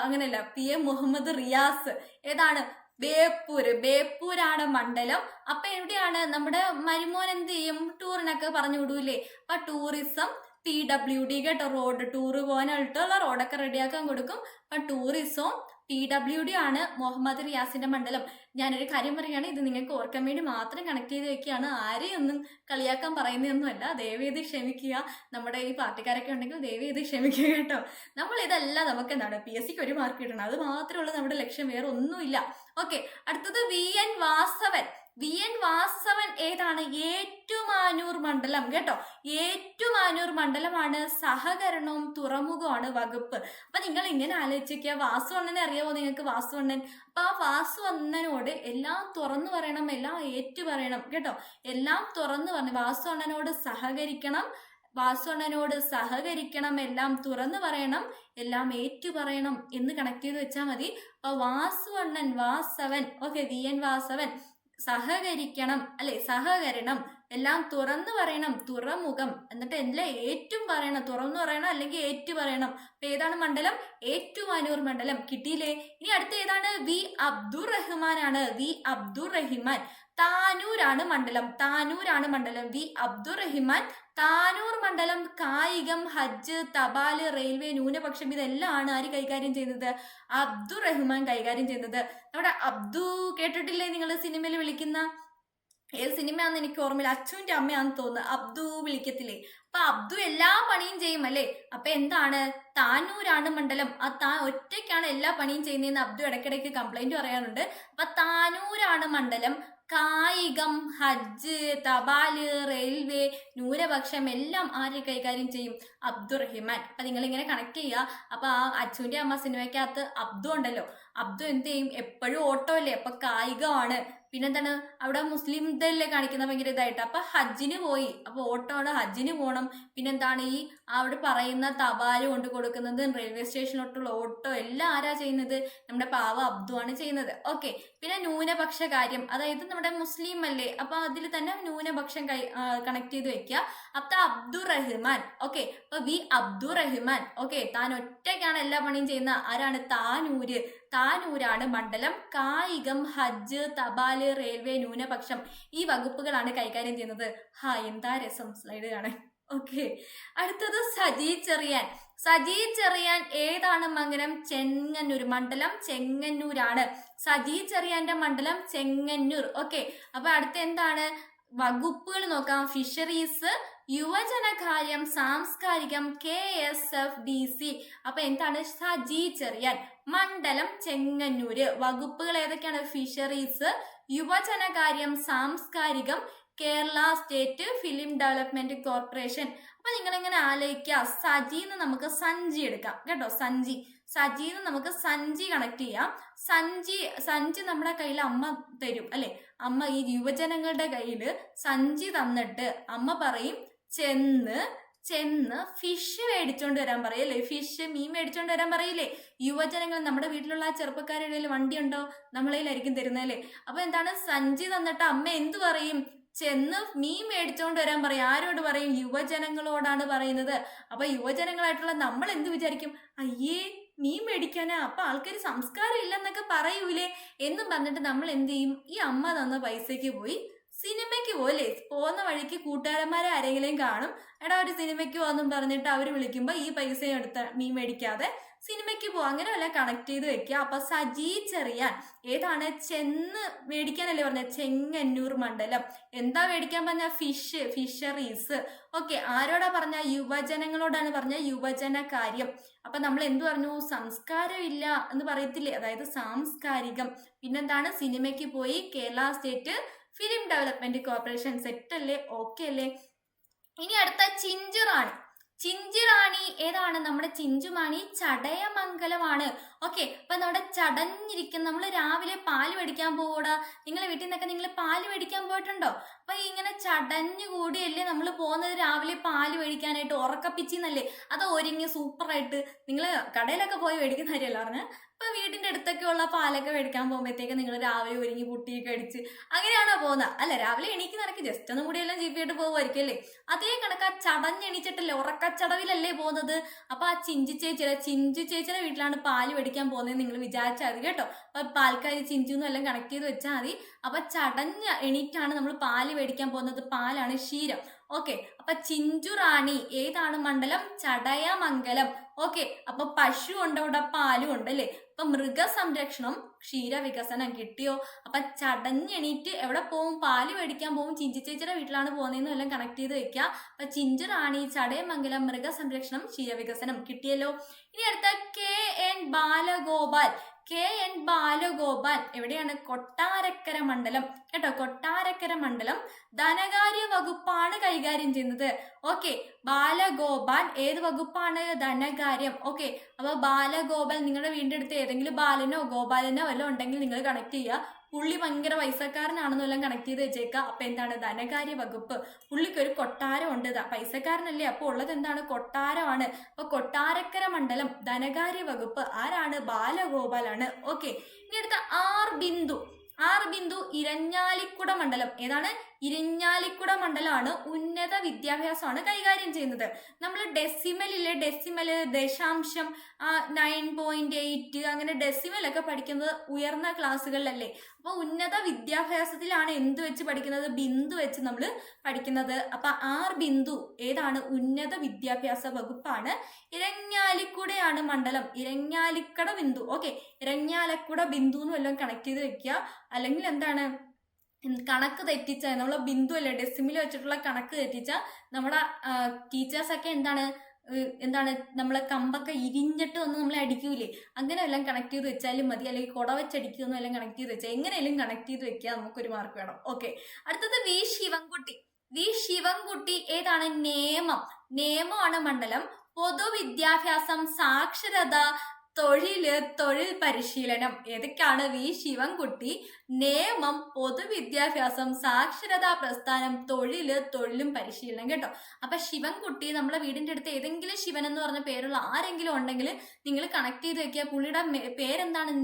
അങ്ങനെയല്ല, PA മുഹമ്മദ് റിയാസ് ഏതാണ്? ബേപ്പൂരാണ് മണ്ഡലം. അപ്പൊ എവിടെയാണ് നമ്മുടെ മരുമോൻ എന്ത് ചെയ്യും? ടൂറിനൊക്കെ പറഞ്ഞു വിടൂലേ? അപ്പൊ ടൂറിസം PWD കേട്ടോ. റോഡ് ടൂറ് പോകാനായിട്ടുള്ള റോഡൊക്കെ റെഡിയാക്കാൻ കൊടുക്കും. അപ്പൊ ടൂറിസവും PWD ആണ് മുഹമ്മദ് റിയാസിന്റെ മണ്ഡലം. ഞാനൊരു കാര്യം പറയുകയാണ്, ഇത് നിങ്ങൾക്ക് ഓർക്കാൻ വേണ്ടി മാത്രം കണക്ട് ചെയ്ത് വെക്കുകയാണ്. ആരെയും ഒന്നും കളിയാക്കാൻ പറയുന്നതൊന്നുമല്ല, ദയവേത് ക്ഷമിക്കുക. നമ്മുടെ ഈ പാർട്ടിക്കാരൊക്കെ ഉണ്ടെങ്കിൽ ദയവേത് ക്ഷമിക്കുക കേട്ടോ. നമ്മൾ ഇതല്ല, നമുക്ക് എന്താണ് PSCക്ക് ഒരു മാർക്ക് കിട്ടണം, അത് മാത്രമേ ഉള്ളൂ നമ്മുടെ ലക്ഷ്യം, വേറെ ഒന്നുമില്ല. ഓക്കെ, അടുത്തത് VN വാസവൻ. VN വാസവൻ ഏതാണ്? ഏറ്റുമാനൂർ മണ്ഡലം കേട്ടോ. ഏറ്റുമാനൂർ മണ്ഡലമാണ്. സഹകരണവും തുറമുഖമാണ് വകുപ്പ്. അപ്പൊ നിങ്ങൾ ഇങ്ങനെ ആലോചിക്കുക, വാസുവണ്ണനെ അറിയാമോ നിങ്ങൾക്ക്? വാസുവണ്ണൻ. അപ്പൊ ആ വാസുവണ്ണനോട് എല്ലാം തുറന്നു പറയണം, എല്ലാം ഏറ്റു പറയണം കേട്ടോ. എല്ലാം തുറന്നു പറഞ്ഞു, വാസുവണ്ണനോട് സഹകരിക്കണം, വാസുവണ്ണനോട് സഹകരിക്കണം, എല്ലാം തുറന്നു പറയണം, എല്ലാം ഏറ്റു പറയണം എന്ന് കണക്ട് ചെയ്ത് വെച്ചാൽ മതി. അപ്പൊ വാസുവണ്ണൻ, വാസവൻ, ഓക്കെ, VN വാസവൻ, സഹകരിക്കണം അല്ലെ, സഹകരണം, എല്ലാം തുറന്നു പറയണം, തുറമുഖം, എന്നിട്ട് എല്ലാം ഏറ്റും പറയണം, തുറന്നു പറയണം അല്ലെങ്കിൽ ഏറ്റു പറയണം. അപ്പൊ ഏതാണ് മണ്ഡലം? ഏറ്റുമാനൂർ മണ്ഡലം. കിട്ടിയില്ലേ? ഇനി അടുത്ത ഏതാണ്? V അബ്ദുറഹ്മാൻ ആണ്. V അബ്ദുറഹിമാൻ. താനൂരാണ് മണ്ഡലം. താനൂരാണ് മണ്ഡലം. V അബ്ദുറഹിമാൻ. താനൂർ മണ്ഡലം. കായികം, ഹജ്ജ്, തപാല്, റെയിൽവേ, ന്യൂനപക്ഷം, ഇതെല്ലാം ആണ് ആര് കൈകാര്യം ചെയ്യുന്നത്? അബ്ദുറഹ്മാൻ കൈകാര്യം ചെയ്യുന്നത്. നമ്മുടെ അബ്ദു കേട്ടിട്ടില്ലേ നിങ്ങൾ? സിനിമയിൽ വിളിക്കുന്ന ഏത് സിനിമയാണെന്ന് എനിക്ക് ഓർമ്മയില്ല, അച്ചുവിന്റെ അമ്മയാണെന്ന് തോന്നുന്നു. അബ്ദു വിളിക്കത്തില്ലേ? അപ്പൊ അബ്ദു എല്ലാ പണിയും ചെയ്യും അല്ലേ? അപ്പൊ എന്താണ്? താനൂരാണ് മണ്ഡലം. ആ ഒറ്റയ്ക്കാണ് എല്ലാ പണിയും ചെയ്യുന്നതെന്ന് അബ്ദു ഇടയ്ക്കിടയ്ക്ക് കംപ്ലൈന്റ് പറയാറുണ്ട്. അപ്പൊ താനൂരാണ് മണ്ഡലം. കായികം, ഹജ്ജ്, തപാല്, റെയിൽവേ, ന്യൂനപക്ഷം എല്ലാം ആര് കൈകാര്യം ചെയ്യും? അബ്ദുറഹിമാൻ. അപ്പൊ നിങ്ങൾ ഇങ്ങനെ കണക്ട് ചെയ്യുക. അപ്പൊ ആ അച്ചുവിന്റെ അമ്മ സിനിമയ്ക്കകത്ത് അബ്ദു ഉണ്ടല്ലോ, അബ്ദു എന്ത് ചെയ്യും? എപ്പോഴും ഓട്ടോ അല്ലേ? അപ്പൊ കായികമാണ്. പിന്നെന്താണ്? അവിടെ മുസ്ലിം ഇതല്ലേ കാണിക്കുന്ന ഭയങ്കര ഇതായിട്ട്. അപ്പൊ ഹജ്ജിന് പോയി, അപ്പൊ ഓട്ടോ ആണ്, ഹജ്ജിന് പോകണം. പിന്നെന്താണ്? ഈ അവിടെ പറയുന്ന തപാല് കൊണ്ട് കൊടുക്കുന്നത്, റെയിൽവേ സ്റ്റേഷനിലോട്ടുള്ള ഓട്ടോ എല്ലാം ആരാ ചെയ്യുന്നത്? നമ്മുടെ പാവ അബ്ദു ആണ് ചെയ്യുന്നത്. ഓക്കെ, പിന്നെ ന്യൂനപക്ഷ കാര്യം, അതായത് നമ്മുടെ മുസ്ലിം അല്ലേ? അപ്പൊ അതിൽ തന്നെ ന്യൂനപക്ഷം കണക്ട് ചെയ്ത് വെക്കുക. അപ്പൊ അബ്ദുറഹ്മാൻ. ഓക്കെ, അപ്പൊ V അബ്ദുറഹ്മാൻ. ഓക്കെ, താൻ ഒറ്റയ്ക്കാണ് എല്ലാ പണിയും ചെയ്യുന്ന ആരാണ്? താനൂര്. താനൂരാണ് മണ്ഡലം. കായികം, ഹജ്ജ്, തപാല്, റെയിൽവേ, ന്യൂനപക്ഷം, ഈ വകുപ്പുകളാണ് കൈകാര്യം ചെയ്യുന്നത്. എന്താ രസം സ്ലൈഡ് കാണാൻ. ഓക്കെ, അടുത്തത് സജി ചെറിയാൻ. സജി ചെറിയാൻ ഏതാണ് മംഗലം? ചെങ്ങന്നൂർ മണ്ഡലം. ചെങ്ങന്നൂരാണ്. സജി ചെറിയാന്റെ മണ്ഡലം ചെങ്ങന്നൂർ. ഓക്കെ, അപ്പൊ അടുത്ത എന്താണ്? വകുപ്പുകൾ നോക്കാം. ഫിഷറീസ്, യുവജനകാര്യം, സാംസ്കാരികം, KSFDC. അപ്പൊ എന്താണ്? സജി ചെറിയാൻ മണ്ഡലം ചെങ്ങന്നൂര്. വകുപ്പുകൾ ഏതൊക്കെയാണ്? ഫിഷറീസ്, യുവജനകാര്യം, സാംസ്കാരികം, Kerala state film development corporation. അപ്പൊ നിങ്ങൾ എങ്ങനെ ആലോചിക്കുക? സജിന്ന് നമുക്ക് സഞ്ചി എടുക്കാം കേട്ടോ. സജിന്ന് നമുക്ക് സഞ്ചി കണക്ട് ചെയ്യാം. സഞ്ചി നമ്മുടെ കയ്യിൽ അമ്മ തരും അല്ലെ? അമ്മ ഈ യുവജനങ്ങളുടെ കയ്യില് സഞ്ചി തന്നിട്ട് അമ്മ പറയും, ചെന്ന് ഫിഷ് മേടിച്ചോണ്ട് വരാൻ പറയല്ലേ? ഫിഷ്, മീൻ മേടിച്ചോണ്ട് വരാൻ പറയില്ലേ? യുവജനങ്ങൾ, നമ്മുടെ വീട്ടിലുള്ള ആ ചെറുപ്പക്കാരുടെ ഇടയിൽ വണ്ടി ഉണ്ടോ? നമ്മളതിലായിരിക്കും തരുന്നതല്ലേ? അപ്പൊ എന്താണ്? സഞ്ചി തന്നിട്ട് അമ്മ എന്തു പറയും? ചെന്ന് മീൻ മേടിച്ചോണ്ട് വരാൻ പറയും. ആരോട് പറയും? യുവജനങ്ങളോടാണ് പറയുന്നത്. അപ്പൊ യുവജനങ്ങളായിട്ടുള്ള നമ്മൾ എന്ത് വിചാരിക്കും? അയ്യേ, മീൻ മേടിക്കാനാ, അപ്പൊ ആൾക്കാർ സംസ്കാരം ഇല്ലെന്നൊക്കെ പറയൂലേ എന്നും പറഞ്ഞിട്ട് നമ്മൾ എന്ത് ചെയ്യും? ഈ അമ്മ തന്ന പൈസക്ക് പോയി സിനിമയ്ക്ക് പോലെ പോകുന്ന വഴിക്ക് കൂട്ടുകാരന്മാരെ ആരെങ്കിലും കാണും, എടാ ഒരു സിനിമയ്ക്ക് പോകാന്നും പറഞ്ഞിട്ട് അവർ വിളിക്കുമ്പോൾ ഈ പൈസ എടുത്ത് മീൻ മേടിക്കാതെ സിനിമയ്ക്ക് പോവാം, അങ്ങനെ വല്ല കണക്ട് ചെയ്ത് വെക്കുക. അപ്പൊ സജി ചെറിയാൻ ഏതാണ്? ചെന്ന് മേടിക്കാനല്ലേ പറഞ്ഞ? ചെങ്ങന്നൂർ മണ്ഡലം. എന്താ മേടിക്കാൻ പറഞ്ഞ? ഫിഷറീസ്. ഓക്കെ, ആരോടാ പറഞ്ഞ? യുവജനങ്ങളോടാണ് പറഞ്ഞ, യുവജന കാര്യം. അപ്പൊ നമ്മൾ എന്ത് പറഞ്ഞു? സംസ്കാരം ഇല്ല എന്ന് പറയത്തില്ലേ, അതായത് സാംസ്കാരികം. പിന്നെന്താണ്? സിനിമയ്ക്ക് പോയി, Kerala state film development corporation. Set അല്ലേ? ഓക്കെ അല്ലേ? ഇനി അടുത്ത ചിഞ്ചുറാണി. ചിഞ്ചുറാണി ഏതാണ്? നമ്മുടെ ചിഞ്ചുറാണി ചടയമംഗലമാണ്. ഓക്കെ, അപ്പൊ നമ്മുടെ ചടഞ്ഞിരിക്കുന്ന, നമ്മൾ രാവിലെ പാല് മേടിക്കാൻ പോകൂടാ, നിങ്ങളെ വീട്ടിൽ നിന്നൊക്കെ നിങ്ങൾ പാല് മേടിക്കാൻ പോയിട്ടുണ്ടോ? അപ്പൊ ഇങ്ങനെ ചടഞ്ഞുകൂടിയല്ലേ നമ്മൾ പോകുന്നത് രാവിലെ പാല് മേടിക്കാനായിട്ട്, ഉറക്കപ്പിച്ചിന്നല്ലേ? അത് ഒരുങ്ങി സൂപ്പറായിട്ട് നിങ്ങൾ കടയിലൊക്കെ പോയി മേടിക്കുന്ന കാര്യമല്ല പറഞ്ഞ്. ഇപ്പൊ വീടിന്റെ അടുത്തൊക്കെ ഉള്ള പാലൊക്കെ മേടിക്കാൻ പോകുമ്പോഴത്തേക്ക് നിങ്ങൾ രാവിലെ ഒരുങ്ങി പുട്ടിയൊക്കെ അടിച്ച് അങ്ങനെയാണോ പോകുന്നത്? അല്ല, രാവിലെ എണീക്ക് നടക്ക് ജസ്റ്റ് ഒന്നും കൂടി എല്ലാം ജീപ്പിയായിട്ട് പോകുമായിരിക്കും അല്ലേ? അതേ കണക്ക് ആ ചടഞ്ഞെണീച്ചിട്ടല്ലേ, ഉറക്കച്ചടവിലല്ലേ പോകുന്നത്. അപ്പൊ ആ ചിഞ്ചു ചേച്ചിയുടെ വീട്ടിലാണ് പാല് മേടിക്കാൻ പോകുന്നത് നിങ്ങൾ വിചാരിച്ചാൽ മതി കേട്ടോ. അപ്പൊ പാൽക്കാരി ചിഞ്ചുന്നും എല്ലാം കണക്ട് ചെയ്ത് വെച്ചാൽ മതി. അപ്പൊ ചടഞ്ഞ എണീറ്റാണ് നമ്മൾ പാല് മേടിക്കാൻ പോകുന്നത്. പാലാണ് ക്ഷീരം. ഓക്കെ, അപ്പൊ ചിഞ്ചുറാണി ഏതാണ് മണ്ഡലം? ചടയമംഗലം. ഓക്കെ, അപ്പൊ പശു ഉണ്ട് അവിടെ, പാലും ഉണ്ട് അല്ലേ? അപ്പൊ മൃഗസംരക്ഷണം, ക്ഷീരവികസനം കിട്ടിയോ? അപ്പൊ ചടഞ്ഞെണീറ്റ് എവിടെ പോവും? പാല് മേടിക്കാൻ പോവും. ചിഞ്ചു ചേച്ചിയുടെ വീട്ടിലാണ് പോകുന്നതെന്നും എല്ലാം കണക്ട് ചെയ്ത് വെക്കുക. അപ്പൊ ചിഞ്ചുറാണി, ചടയമംഗലം, മൃഗസംരക്ഷണം, ക്ഷീരവികസനം കിട്ടിയല്ലോ. ഇനി അടുത്ത KN ബാലഗോപാൽ. KN ബാലഗോപാൽ എവിടെയാണ്? കൊട്ടാരക്കര മണ്ഡലം കേട്ടോ. കൊട്ടാരക്കര മണ്ഡലം ധനകാര്യ വകുപ്പാണ് കൈകാര്യം ചെയ്യുന്നത്. ഓക്കെ, ബാലഗോപാൽ ഏത് വകുപ്പാണ്? ധനകാര്യം. ഓക്കെ, അപ്പൊ ബാലഗോപാൽ നിങ്ങളുടെ വീടിന്റെ അടുത്ത് ഏതെങ്കിലും ബാലനോ ഗോപാലനോ വല്ലതും ഉണ്ടെങ്കിൽ നിങ്ങൾ കണക്ട് ചെയ്യുക. പുള്ളി ഭയങ്കര പൈസക്കാരനാണെന്നെല്ലാം കണക്ട് ചെയ്ത് വെച്ചേക്കുക. അപ്പൊ എന്താണ്? ധനകാര്യ വകുപ്പ്. പുള്ളിക്ക് ഒരു കൊട്ടാരം ഉണ്ട്. പൈസക്കാരനല്ലേ, അപ്പൊ ഉള്ളത് എന്താണ്? കൊട്ടാരമാണ്. അപ്പൊ കൊട്ടാരക്കര മണ്ഡലം ധനകാര്യ വകുപ്പ് ആരാണ്? ബാലഗോപാലാണ്. ഓക്കെ, ഇനി അടുത്ത ആർ ബിന്ദു ഇരഞ്ഞാലിക്കുട മണ്ഡലം. ഏതാണ്? ഇരിഞ്ഞാലിക്കുട മണ്ഡലമാണ്. ഉന്നത വിദ്യാഭ്യാസമാണ് കൈകാര്യം ചെയ്യുന്നത്. നമ്മൾ ഡെസിമല് ദശാംശം 9.8 അങ്ങനെ ഡെസിമലൊക്കെ പഠിക്കുന്നത് ഉയർന്ന ക്ലാസ്സുകളിലല്ലേ. അപ്പൊ ഉന്നത വിദ്യാഭ്യാസത്തിലാണ് എന്ത് വെച്ച് പഠിക്കുന്നത്? ബിന്ദു വെച്ച് നമ്മൾ പഠിക്കുന്നത്. അപ്പൊ ആർ ബിന്ദു ഏതാണ്? ഉന്നത വിദ്യാഭ്യാസ വകുപ്പാണ്. ഇരഞ്ഞാലിക്കുടയാണ് മണ്ഡലം. ഇരഞ്ഞാലിക്കട ബിന്ദു. ഓക്കെ, ഇരഞ്ഞാലക്കുട ബിന്ദു എന്ന് വല്ലതും കണക്ട് ചെയ്ത് വെക്കുക. അല്ലെങ്കിൽ എന്താണ്? കണക്ക് തെറ്റിച്ച, നമ്മളെ ബിന്ദു അല്ലേ ഡെസിമിൽ വെച്ചിട്ടുള്ള കണക്ക് തെറ്റിച്ച നമ്മുടെ ടീച്ചേഴ്സൊക്കെ എന്താണ് നമ്മളെ കമ്പൊക്കെ ഇരിഞ്ഞിട്ട് വന്ന് നമ്മളെ അടിക്കൂലേ, അങ്ങനെ എല്ലാം കണക്ട് ചെയ്ത് വെച്ചാലും മതി. അല്ലെങ്കിൽ കുട വെച്ചടിക്കുന്നു എല്ലാം കണക്ട് ചെയ്ത് വെച്ചാൽ എങ്ങനെയെങ്കിലും കണക്ട് ചെയ്ത് വെക്കുക, നമുക്കൊരു മാർക്ക് വേണം. ഓക്കെ, അടുത്തത് വി ശിവൻകുട്ടി ഏതാണ്? നേമമാണ് മണ്ഡലം. പൊതുവിദ്യാഭ്യാസം, സാക്ഷരത, തൊഴിൽ പരിശീലനം. ഏതൊക്കെയാണ്? വി ശിവൻകുട്ടി, നിയമം, പൊതുവിദ്യാഭ്യാസം, സാക്ഷരതാ പ്രസ്ഥാനം, തൊഴിലും പരിശീലനം കേട്ടോ. അപ്പൊ ശിവൻകുട്ടി, നമ്മളെ വീടിന്റെ അടുത്ത് ഏതെങ്കിലും ശിവൻ എന്ന് പറഞ്ഞ പേരുള്ള ആരെങ്കിലും ഉണ്ടെങ്കിൽ നിങ്ങൾ കണക്ട് ചെയ്ത് വെക്കുക. പുള്ളിയുടെ പേരെന്താണ്?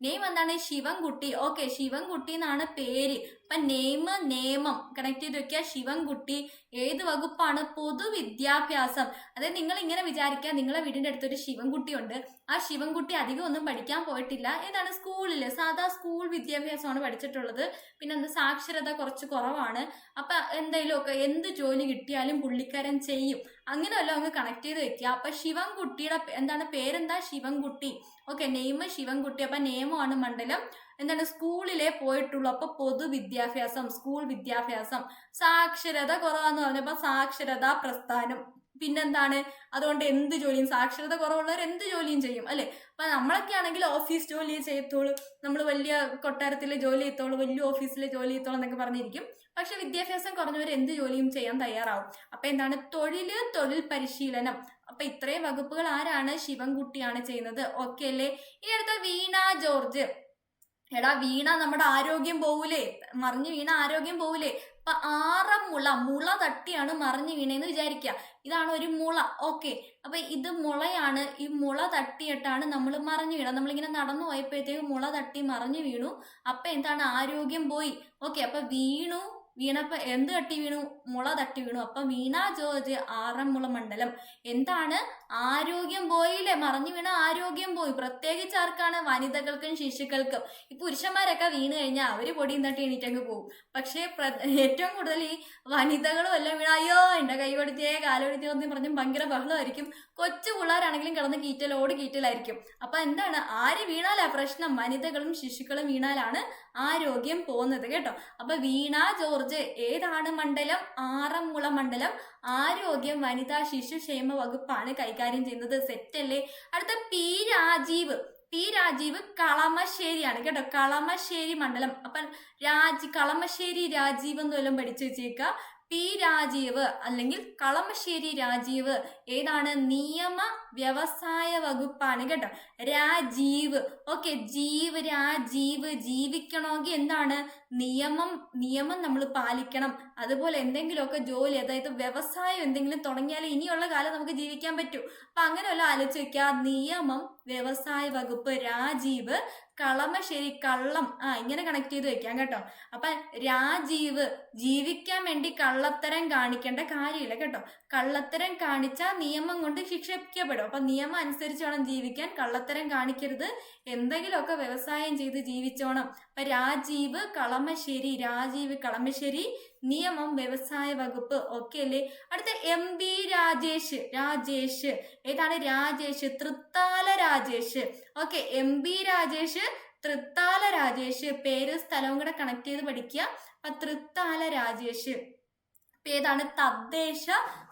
നെയിം എന്താണ്? ശിവൻകുട്ടി. ഓക്കെ, ശിവൻകുട്ടി എന്നാണ് പേര്. അപ്പൊ നിയമം കണക്ട് ചെയ്ത് വെക്കുക. ശിവൻകുട്ടി ഏത് വകുപ്പാണ്? പൊതുവിദ്യാഭ്യാസം. അതായത് നിങ്ങൾ ഇങ്ങനെ വിചാരിക്കുക, നിങ്ങളെ വീടിന്റെ അടുത്തൊരു ശിവൻകുട്ടി ഉണ്ട്. ആ ശിവൻകുട്ടി അധികം ഒന്നും പഠിക്കാൻ പോയിട്ടില്ല. ഏതാണ്? സ്കൂളില് സാധാ സ്കൂൾ വിദ്യാഭ്യാസമാണ് പഠിച്ചിട്ടുള്ളത്. പിന്നെ സാക്ഷരത കുറച്ച് കുറവാണ്. അപ്പൊ എന്തെങ്കിലുമൊക്കെ എന്ത് ജോലി കിട്ടിയാലും പുള്ളിക്കാരൻ ചെയ്യും. അങ്ങനെയല്ലോ അങ്ങ് കണക്ട് ചെയ്ത് വെക്കുക. അപ്പൊ ശിവൻകുട്ടിയുടെ എന്താണ്? പേരെന്താ? ശിവൻകുട്ടി. Okay, name Sivankutty. അപ്പൊ നിയമമാണ് മണ്ഡലം. എന്താണ്? സ്കൂളിലെ പോയിട്ടുള്ളൂ. അപ്പൊ പൊതുവിദ്യാഭ്യാസം, സ്കൂൾ വിദ്യാഭ്യാസം. സാക്ഷരത കുറവാന്ന് പറഞ്ഞപ്പോ സാക്ഷരതാ പ്രസ്ഥാനം. പിന്നെന്താണ്? അതുകൊണ്ട് എന്ത് ജോലിയും, സാക്ഷരത കുറവുള്ളവർ എന്ത് ജോലിയും ചെയ്യും അല്ലെ. അപ്പൊ നമ്മളൊക്കെ ആണെങ്കിൽ ഓഫീസ് ജോലി ചെയ്യത്തോളൂ, നമ്മൾ വലിയ കൊട്ടാരത്തിലെ ജോലി ചെയ്യത്തോളൂ, വലിയ ഓഫീസിലെ ജോലി ചെയ്യത്തോളൂ എന്നൊക്കെ പറഞ്ഞിരിക്കും. പക്ഷെ വിദ്യാഭ്യാസം കുറഞ്ഞവർ എന്ത് ജോലിയും ചെയ്യാൻ തയ്യാറാവും. അപ്പൊ എന്താണ്? തൊഴിൽ പരിശീലനം. അപ്പൊ ഇത്രയും വകുപ്പുകൾ ആരാണ്? ശിവൻകുട്ടിയാണ് ചെയ്യുന്നത്. ഓക്കെ അല്ലേ? ഇനി അടുത്ത വീണ ജോർജ്. എടാ, വീണ നമ്മുടെ ആരോഗ്യം പോവൂലേ? മറിഞ്ഞു വീണ ആരോഗ്യം പോവൂലേ? അപ്പൊ മുള തട്ടിയാണ് മറിഞ്ഞു വീണേന്ന് വിചാരിക്കുക. ഇതാണ് ഒരു മുള. ഓക്കെ, അപ്പൊ ഇത് മുളയാണ്. ഈ മുള തട്ടിയിട്ടാണ് നമ്മൾ മറിഞ്ഞു വീണത്. നമ്മളിങ്ങനെ നടന്നു പോയപ്പോഴത്തേക്ക് മുള തട്ടി മറിഞ്ഞു വീണു. അപ്പൊ എന്താണ്? ആരോഗ്യം പോയി. ഓക്കെ, അപ്പൊ വീണപ്പോ എന്ത് തട്ടി വീണു? മുള തട്ടി വീണു. അപ്പൊ വീണ ജോർജ് ആറന്മുള മണ്ഡലം. എന്താണ്? ആരോഗ്യം പോയില്ലേ, മറിഞ്ഞു വീണ ആരോഗ്യം പോയി. പ്രത്യേകിച്ച് ആർക്കാണ്? വനിതകൾക്കും ശിശുക്കൾക്കും. ഈ പുരുഷന്മാരൊക്കെ വീണ് കഴിഞ്ഞാൽ അവര് പൊടിയും തട്ടി എണീറ്റങ്ങ് പോകും. പക്ഷേ ഏറ്റവും കൂടുതൽ ഈ വനിതകളും എല്ലാം വീണ അയ്യോ എന്റെ കൈ കൊടുത്തേ കാലൊടിച്ചേ എന്ന് പറഞ്ഞും ഭയങ്കര ബഹളമായിരിക്കും. കൊച്ചു പിള്ളേരാണെങ്കിലും കിടന്ന് കീറ്റലോട് കീറ്റലായിരിക്കും. അപ്പൊ എന്താണ്? ആര് വീണാലാ പ്രശ്നം? വനിതകളും ശിശുക്കളും വീണാലാണ് ആരോഗ്യം പോകുന്നത് കേട്ടോ. അപ്പൊ വീണ ജോർജ് ഏതാണ് മണ്ഡലം? ആറന്മുള മണ്ഡലം. ആരോഗ്യം വനിതാ ശിശുക്ഷേമ വകുപ്പാണ് കൈകാര്യം ചെയ്യുന്നത്. സെറ്റല്ലേ? അടുത്ത പി രാജീവ്. പി രാജീവ് കളമശ്ശേരിയാണ് കേട്ടോ. കളമശ്ശേരി മണ്ഡലം. അപ്പൊ കളമശ്ശേരി രാജീവ് എന്ന് വല്ലതും പഠിച്ചു വെച്ചേക്ക. പി രാജീവ് അല്ലെങ്കിൽ കളമശ്ശേരി രാജീവ് ഏതാണ്? നിയമ വ്യവസായ വകുപ്പാണ് കേട്ടോ. രാജീവ്. ഓക്കെ, രാജീവ്. ജീവിക്കണമെങ്കിൽ എന്താണ്? നിയമം നമ്മൾ പാലിക്കണം. അതുപോലെ എന്തെങ്കിലുമൊക്കെ ജോലി, അതായത് വ്യവസായം എന്തെങ്കിലും തുടങ്ങിയാൽ ഇനിയുള്ള കാലം നമുക്ക് ജീവിക്കാൻ പറ്റൂ. അപ്പൊ അങ്ങനെയല്ല ആലോചിച്ച് വെക്കുക. നിയമം വ്യവസായ വകുപ്പ് രാജീവ് കളമശ്ശേരി. കള്ളം ഇങ്ങനെ കണക്ട് ചെയ്ത് വെക്കാം കേട്ടോ. അപ്പൊ രാജീവ് ജീവിക്കാൻ വേണ്ടി കള്ളത്തരം കാണിക്കേണ്ട കാര്യമില്ല കേട്ടോ. കള്ളത്തരം കാണിച്ചാൽ നിയമം കൊണ്ട് ശിക്ഷിക്കപ്പെടും. അപ്പൊ നിയമം അനുസരിച്ച് വേണം ജീവിക്കാൻ. കള്ളത്തരം കാണിക്കരുത്. എന്തെങ്കിലുമൊക്കെ വ്യവസായം ചെയ്ത് ജീവിച്ചോണം. അപ്പൊ രാജീവ് കളമശ്ശേരി. രാജീവ് കളമശ്ശേരി നിയമം വ്യവസായ വകുപ്പ്. ഓക്കെ അല്ലേ? അടുത്ത എം ബി രാജേഷ് ഏതാണ്? Rajesh Thrithala Rajesh. Okay, M B Rajesh Thrithala Rajesh. പേര് സ്ഥലവും കൂടെ കണക്ട് ചെയ്ത് പഠിക്കുക. അപ്പൊ തൃത്താല രാജേഷ് ഏതാണ്? തദ്ദേശ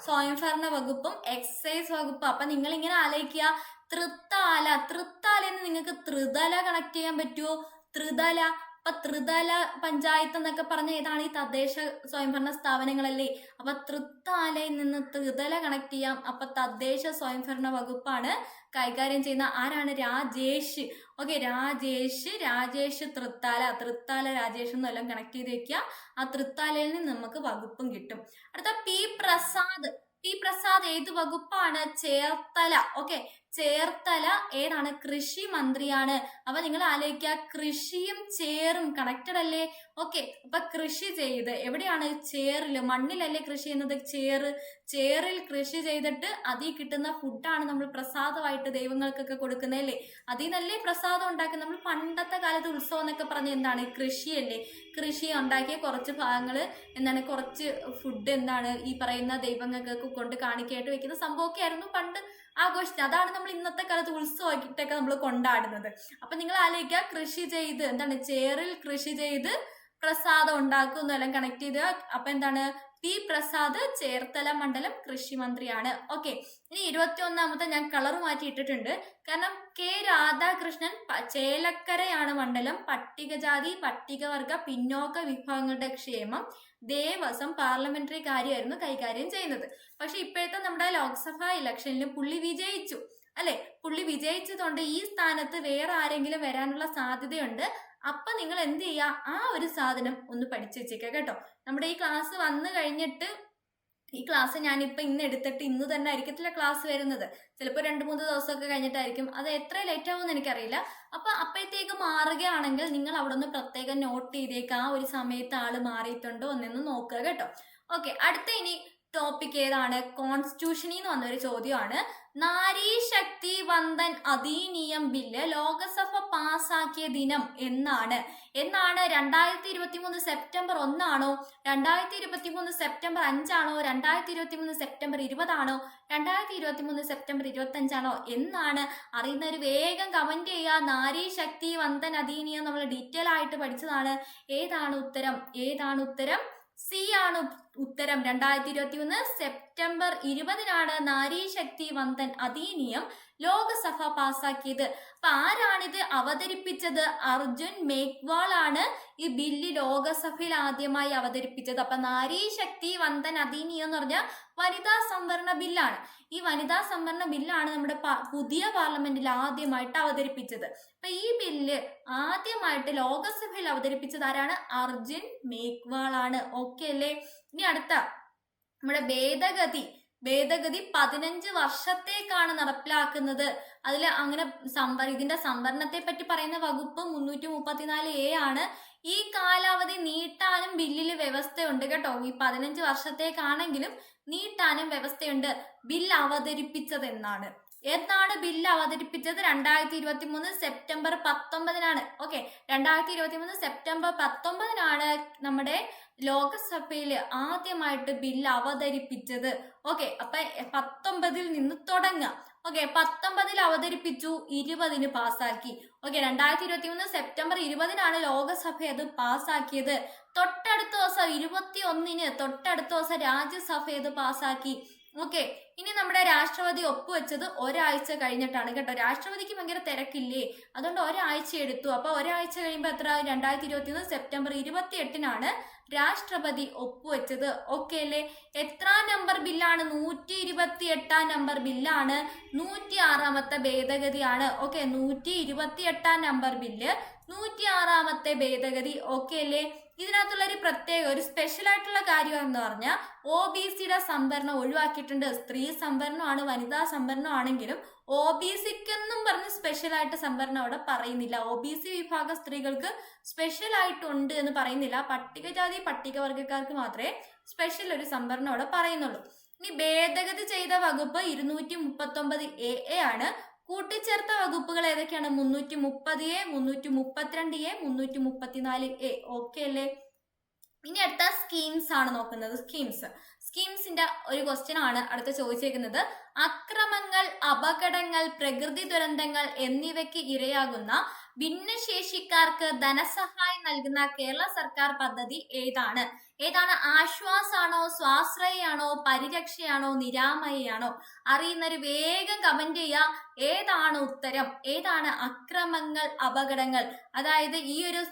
സ്വയംഭരണ വകുപ്പും എക്സൈസ് വകുപ്പും. അപ്പൊ നിങ്ങൾ ഇങ്ങനെ ആലോചിക്കുക, തൃത്താലെന്ന് നിങ്ങൾക്ക് ത്രിതല കണക്ട് ചെയ്യാൻ പറ്റുമോ? ത്രിതല. അപ്പൊ ത്രിതല പഞ്ചായത്ത് എന്നൊക്കെ പറഞ്ഞ ഏതാണ്? ഈ തദ്ദേശ സ്വയംഭരണ സ്ഥാപനങ്ങളല്ലേ. അപ്പൊ തൃത്താലയിൽ നിന്ന് ത്രിതല കണക്ട് ചെയ്യാം. അപ്പൊ തദ്ദേശ സ്വയംഭരണ വകുപ്പാണ് കൈകാര്യം ചെയ്യുന്ന. ആരാണ്? രാജേഷ്. ഓക്കെ, രാജേഷ് തൃത്താല രാജേഷ് എന്നെല്ലാം കണക്ട് ചെയ്ത് വെക്കുക. ആ തൃത്താലയിൽ നിന്ന് നമുക്ക് വകുപ്പും കിട്ടും. അടുത്ത പി പ്രസാദ് ഏത് വകുപ്പാണ്? ചേർത്തല. ഓക്കെ, ചേർത്തല ഏതാണ്? കൃഷി മന്ത്രിയാണ്. അപ്പൊ നിങ്ങൾ ആലോചിക്കുക, കൃഷിയും ചേറും കണക്റ്റഡ് അല്ലേ? ഓക്കെ, അപ്പൊ കൃഷി ചെയ്ത് എവിടെയാണ്? ചേറില്, മണ്ണിലല്ലേ കൃഷി ചെയ്യുന്നത്? ചേറിൽ കൃഷി ചെയ്തിട്ട് അതിൽ കിട്ടുന്ന ഫുഡാണ് നമ്മൾ പ്രസാദമായിട്ട് ദൈവങ്ങൾക്കൊക്കെ കൊടുക്കുന്നതല്ലേ. അതിൽ നിന്നല്ലേ പ്രസാദം ഉണ്ടാക്കുന്നത്. നമ്മൾ പണ്ടത്തെ കാലത്ത് ഉത്സവം എന്നൊക്കെ പറഞ്ഞ എന്താണ്? കൃഷിയല്ലേ. കൃഷി ഉണ്ടാക്കിയ കുറച്ച് ഭാഗങ്ങള് എന്താണ്? കുറച്ച് ഫുഡ് എന്താണ് ഈ പറയുന്ന ദൈവങ്ങൾക്കൊക്കെ കൊണ്ട് കാണിക്കായിട്ട് വെക്കുന്ന സംഭവമൊക്കെ ആയിരുന്നു പണ്ട് ആഘോഷിച്ചത്. അതാണ് നമ്മൾ ഇന്നത്തെ കാലത്ത് ഉത്സവമായിട്ടൊക്കെ നമ്മൾ കൊണ്ടാടുന്നത്. അപ്പൊ നിങ്ങൾ ആലോചിക്കുക, കൃഷി ചെയ്ത് എന്താണ്? ചേറിൽ കൃഷി ചെയ്ത് പ്രസാദം ഉണ്ടാക്കും എന്നെല്ലാം കണക്ട് ചെയ്ത്. അപ്പൊ എന്താണ്? പി പ്രസാദ് ചേർത്തല മണ്ഡലം കൃഷി മന്ത്രിയാണ്. ഓക്കെ, ഇനി 21ാമത്തെ ഞാൻ കളർ മാറ്റി ഇട്ടിട്ടുണ്ട്. കാരണം കെ രാധാകൃഷ്ണൻ ചേലക്കരയാണ് മണ്ഡലം. പട്ടികജാതി പട്ടികവർഗ പിന്നോക്ക വിഭാഗങ്ങളുടെ ക്ഷേമം ദേവസ്വം പാർലമെന്ററി കാര്യമായിരുന്നു കൈകാര്യം ചെയ്യുന്നത്. പക്ഷെ ഇപ്പോഴത്തെ നമ്മുടെ ലോക്സഭാ ഇലക്ഷനിൽ പുള്ളി വിജയിച്ചു അല്ലെ. പുള്ളി വിജയിച്ചതുകൊണ്ട് ഈ സ്ഥാനത്ത് വേറെ ആരെങ്കിലും വരാനുള്ള സാധ്യതയുണ്ട്. അപ്പൊ നിങ്ങൾ എന്ത് ചെയ്യുക? ആ ഒരു സാധനം ഒന്ന് പഠിച്ചു വെച്ചേക്കുക കേട്ടോ. നമ്മുടെ ഈ ക്ലാസ് വന്നു കഴിഞ്ഞിട്ട്, ഈ ക്ലാസ് ഞാനിപ്പോ ഇന്ന് എടുത്തിട്ട് ഇന്ന് തന്നെ ആയിരിക്കത്തില്ല ക്ലാസ് വരുന്നത്. ചിലപ്പോൾ 2-3 ദിവസമൊക്കെ കഴിഞ്ഞിട്ടായിരിക്കും. അത് എത്ര ലേറ്റ് ആവുമെന്ന് എനിക്കറിയില്ല. അപ്പൊ അപ്പോഴത്തേക്ക് മാറുകയാണെങ്കിൽ നിങ്ങൾ അവിടെ ഒന്ന് പ്രത്യേകം നോട്ട് ചെയ്തേക്ക്. ആ ഒരു സമയത്ത് ആള് മാറിയിട്ടുണ്ടോ എന്നൊന്ന് നോക്കുക കേട്ടോ. ഓക്കെ, അടുത്ത ഇനി ടോപ്പിക് ഏതാണ്? കോൺസ്റ്റിറ്റ്യൂഷനിൽ നിന്ന് വന്നൊരു ചോദ്യമാണ്. നാരി ശക്തി വന്ദൻ അധിനിയം ബില്ല് ലോകസഭ പാസാക്കിയ ദിനം എന്നാണ്? 2023 സെപ്റ്റംബർ 1 ആണോ? 2023 സെപ്റ്റംബർ 5 ആണോ? 2023 സെപ്റ്റംബർ 20 ആണോ? 2023 സെപ്റ്റംബർ 25 ആണോ? എന്നാണ് അറിയുന്നവർ വേഗം കമന്റ് ചെയ്യുക. നാരി ശക്തി വന്ദൻ അധിനിയം നമ്മൾ ഡീറ്റെയിൽ ആയിട്ട് പഠിച്ചതാണ്. ഏതാണ് ഉത്തരം? സി ആണ് ഉത്തരം. 2023 സെപ്റ്റംബർ 20 നാരി ശക്തി വന്ദൻ അധിനിയം ലോകസഭ പാസാക്കിയത്. അപ്പൊ ആരാണിത് അവതരിപ്പിച്ചത്? അർജുൻ മേഘ്വാൾ ആണ് ഈ ബില്ല് ലോകസഭയിൽ ആദ്യമായി അവതരിപ്പിച്ചത്. അപ്പൊ നാരി ശക്തി വന്ദൻ അധിനിയം എന്ന് പറഞ്ഞാൽ വനിതാ സംവരണ ബില്ലാണ്. ഈ വനിതാ സംവരണ ബില്ലാണ് നമ്മുടെ പുതിയ പാർലമെന്റിൽ ആദ്യമായിട്ട് അവതരിപ്പിച്ചത്. അപ്പൊ ഈ ബില്ല് ആദ്യമായിട്ട് ലോകസഭയിൽ അവതരിപ്പിച്ചത് ആരാണ്? അർജുൻ മേഘ്വാൾ ആണ്. ഓക്കെ അല്ലേ? ഇനി അടുത്ത നമ്മുടെ ഭേദഗതി 15 വർഷത്തേക്കാണ് നടപ്പിലാക്കുന്നത്. അതിൽ അങ്ങനെ ഇതിന്റെ സംവരണത്തെ പറ്റി പറയുന്ന വകുപ്പ് 334A ആണ്. ഈ കാലാവധി നീട്ടാനും ബില്ലിൽ വ്യവസ്ഥയുണ്ട് കേട്ടോ. ഈ 15 വർഷത്തേക്കാണെങ്കിലും നീട്ടാനും വ്യവസ്ഥയുണ്ട്. ബിൽ അവതരിപ്പിച്ചത് എന്നാണ് ബില്ല് അവതരിപ്പിച്ചത് 2023 സെപ്റ്റംബർ 19 ഓക്കെ, 2023 സെപ്റ്റംബർ 19 നമ്മുടെ ലോകസഭയിൽ ആദ്യമായിട്ട് ബില്ല് അവതരിപ്പിച്ചത്. ഓക്കെ, അപ്പൊ 19 നിന്ന് തുടങ്ങാം. ഓക്കെ, 19 അവതരിപ്പിച്ചു, 20 പാസ്സാക്കി. ഓക്കെ, 2023 സെപ്റ്റംബർ 20 ലോകസഭ അത് പാസ്സാക്കിയത്. തൊട്ടടുത്ത ദിവസം 21 തൊട്ടടുത്ത ദിവസം രാജ്യസഭ അത് പാസ്സാക്കി. ഓക്കെ, ഇനി നമ്മുടെ രാഷ്ട്രപതി ഒപ്പുവെച്ചത് ഒരാഴ്ച കഴിഞ്ഞിട്ടാണ് കേട്ടോ. രാഷ്ട്രപതിക്ക് ഭയങ്കര തിരക്കില്ലേ, അതുകൊണ്ട് ഒരാഴ്ച എടുത്തു. അപ്പൊ ഒരാഴ്ച കഴിയുമ്പോ എത്ര? 2021 സെപ്റ്റംബർ 28 രാഷ്ട്രപതി ഒപ്പുവെച്ചത്. ഓക്കെ അല്ലേ? എത്രാം നമ്പർ ബില്ലാണ്? 128 നമ്പർ ബില്ലാണ്. 106 ഭേദഗതിയാണ്. ഓക്കെ, 128 നമ്പർ ബില്ല്, 106 ഭേദഗതി. ഓക്കെ അല്ലേ? ഇതിനകത്തുള്ള ഒരു പ്രത്യേക ഒരു സ്പെഷ്യൽ ആയിട്ടുള്ള കാര്യം എന്ന് പറഞ്ഞാൽ OBCയുടെ സംവരണം ഒഴിവാക്കിയിട്ടുണ്ട്. സ്ത്രീ സംവരണമാണ്, വനിതാ സംവരണം ആണെങ്കിലും OBCക്കെന്നും പറഞ്ഞ് സ്പെഷ്യൽ ആയിട്ട് സംവരണം അവിടെ പറയുന്നില്ല. OBC വിഭാഗ സ്ത്രീകൾക്ക് സ്പെഷ്യൽ ആയിട്ടുണ്ട് എന്ന് പറയുന്നില്ല. പട്ടികജാതി പട്ടികവർഗക്കാർക്ക് മാത്രമേ സ്പെഷ്യൽ ഒരു സംവരണം അവിടെ പറയുന്നുള്ളൂ. ഇനി ഭേദഗതി ചെയ്ത വകുപ്പ് 239A ആണ്. കൂട്ടിച്ചേർത്ത വകുപ്പുകൾ ഏതൊക്കെയാണ്? 330A, 332A, 334A. ഓക്കെ അല്ലേ? ഇനി അടുത്ത സ്കീംസ് ആണ് നോക്കുന്നത്. സ്കീംസിന്റെ ഒരു ക്വസ്റ്റ്യൻ ആണ് അടുത്ത ചോദിച്ചേക്കുന്നത്. അക്രമങ്ങൾ, അപകടങ്ങൾ, പ്രകൃതി ദുരന്തങ്ങൾ എന്നിവയ്ക്ക് ഇരയാകുന്ന ഭിന്നശേഷിക്കാർക്ക് ധനസഹായം നൽകുന്ന കേരള സർക്കാർ പദ്ധതി ഏതാണ്? ആശ്വാസാണോ, സ്വാശ്രയാണോ, പരിരക്ഷയാണോ, നിരാമയയാണോ? അറിയുന്നൊരു വേഗം കമന്റ് ചെയ്യുക. ഏതാണ് ഉത്തരം? ഏതാണ്? അക്രമങ്ങൾ, അപകടങ്ങൾ. അതായത് ഈ ഒരു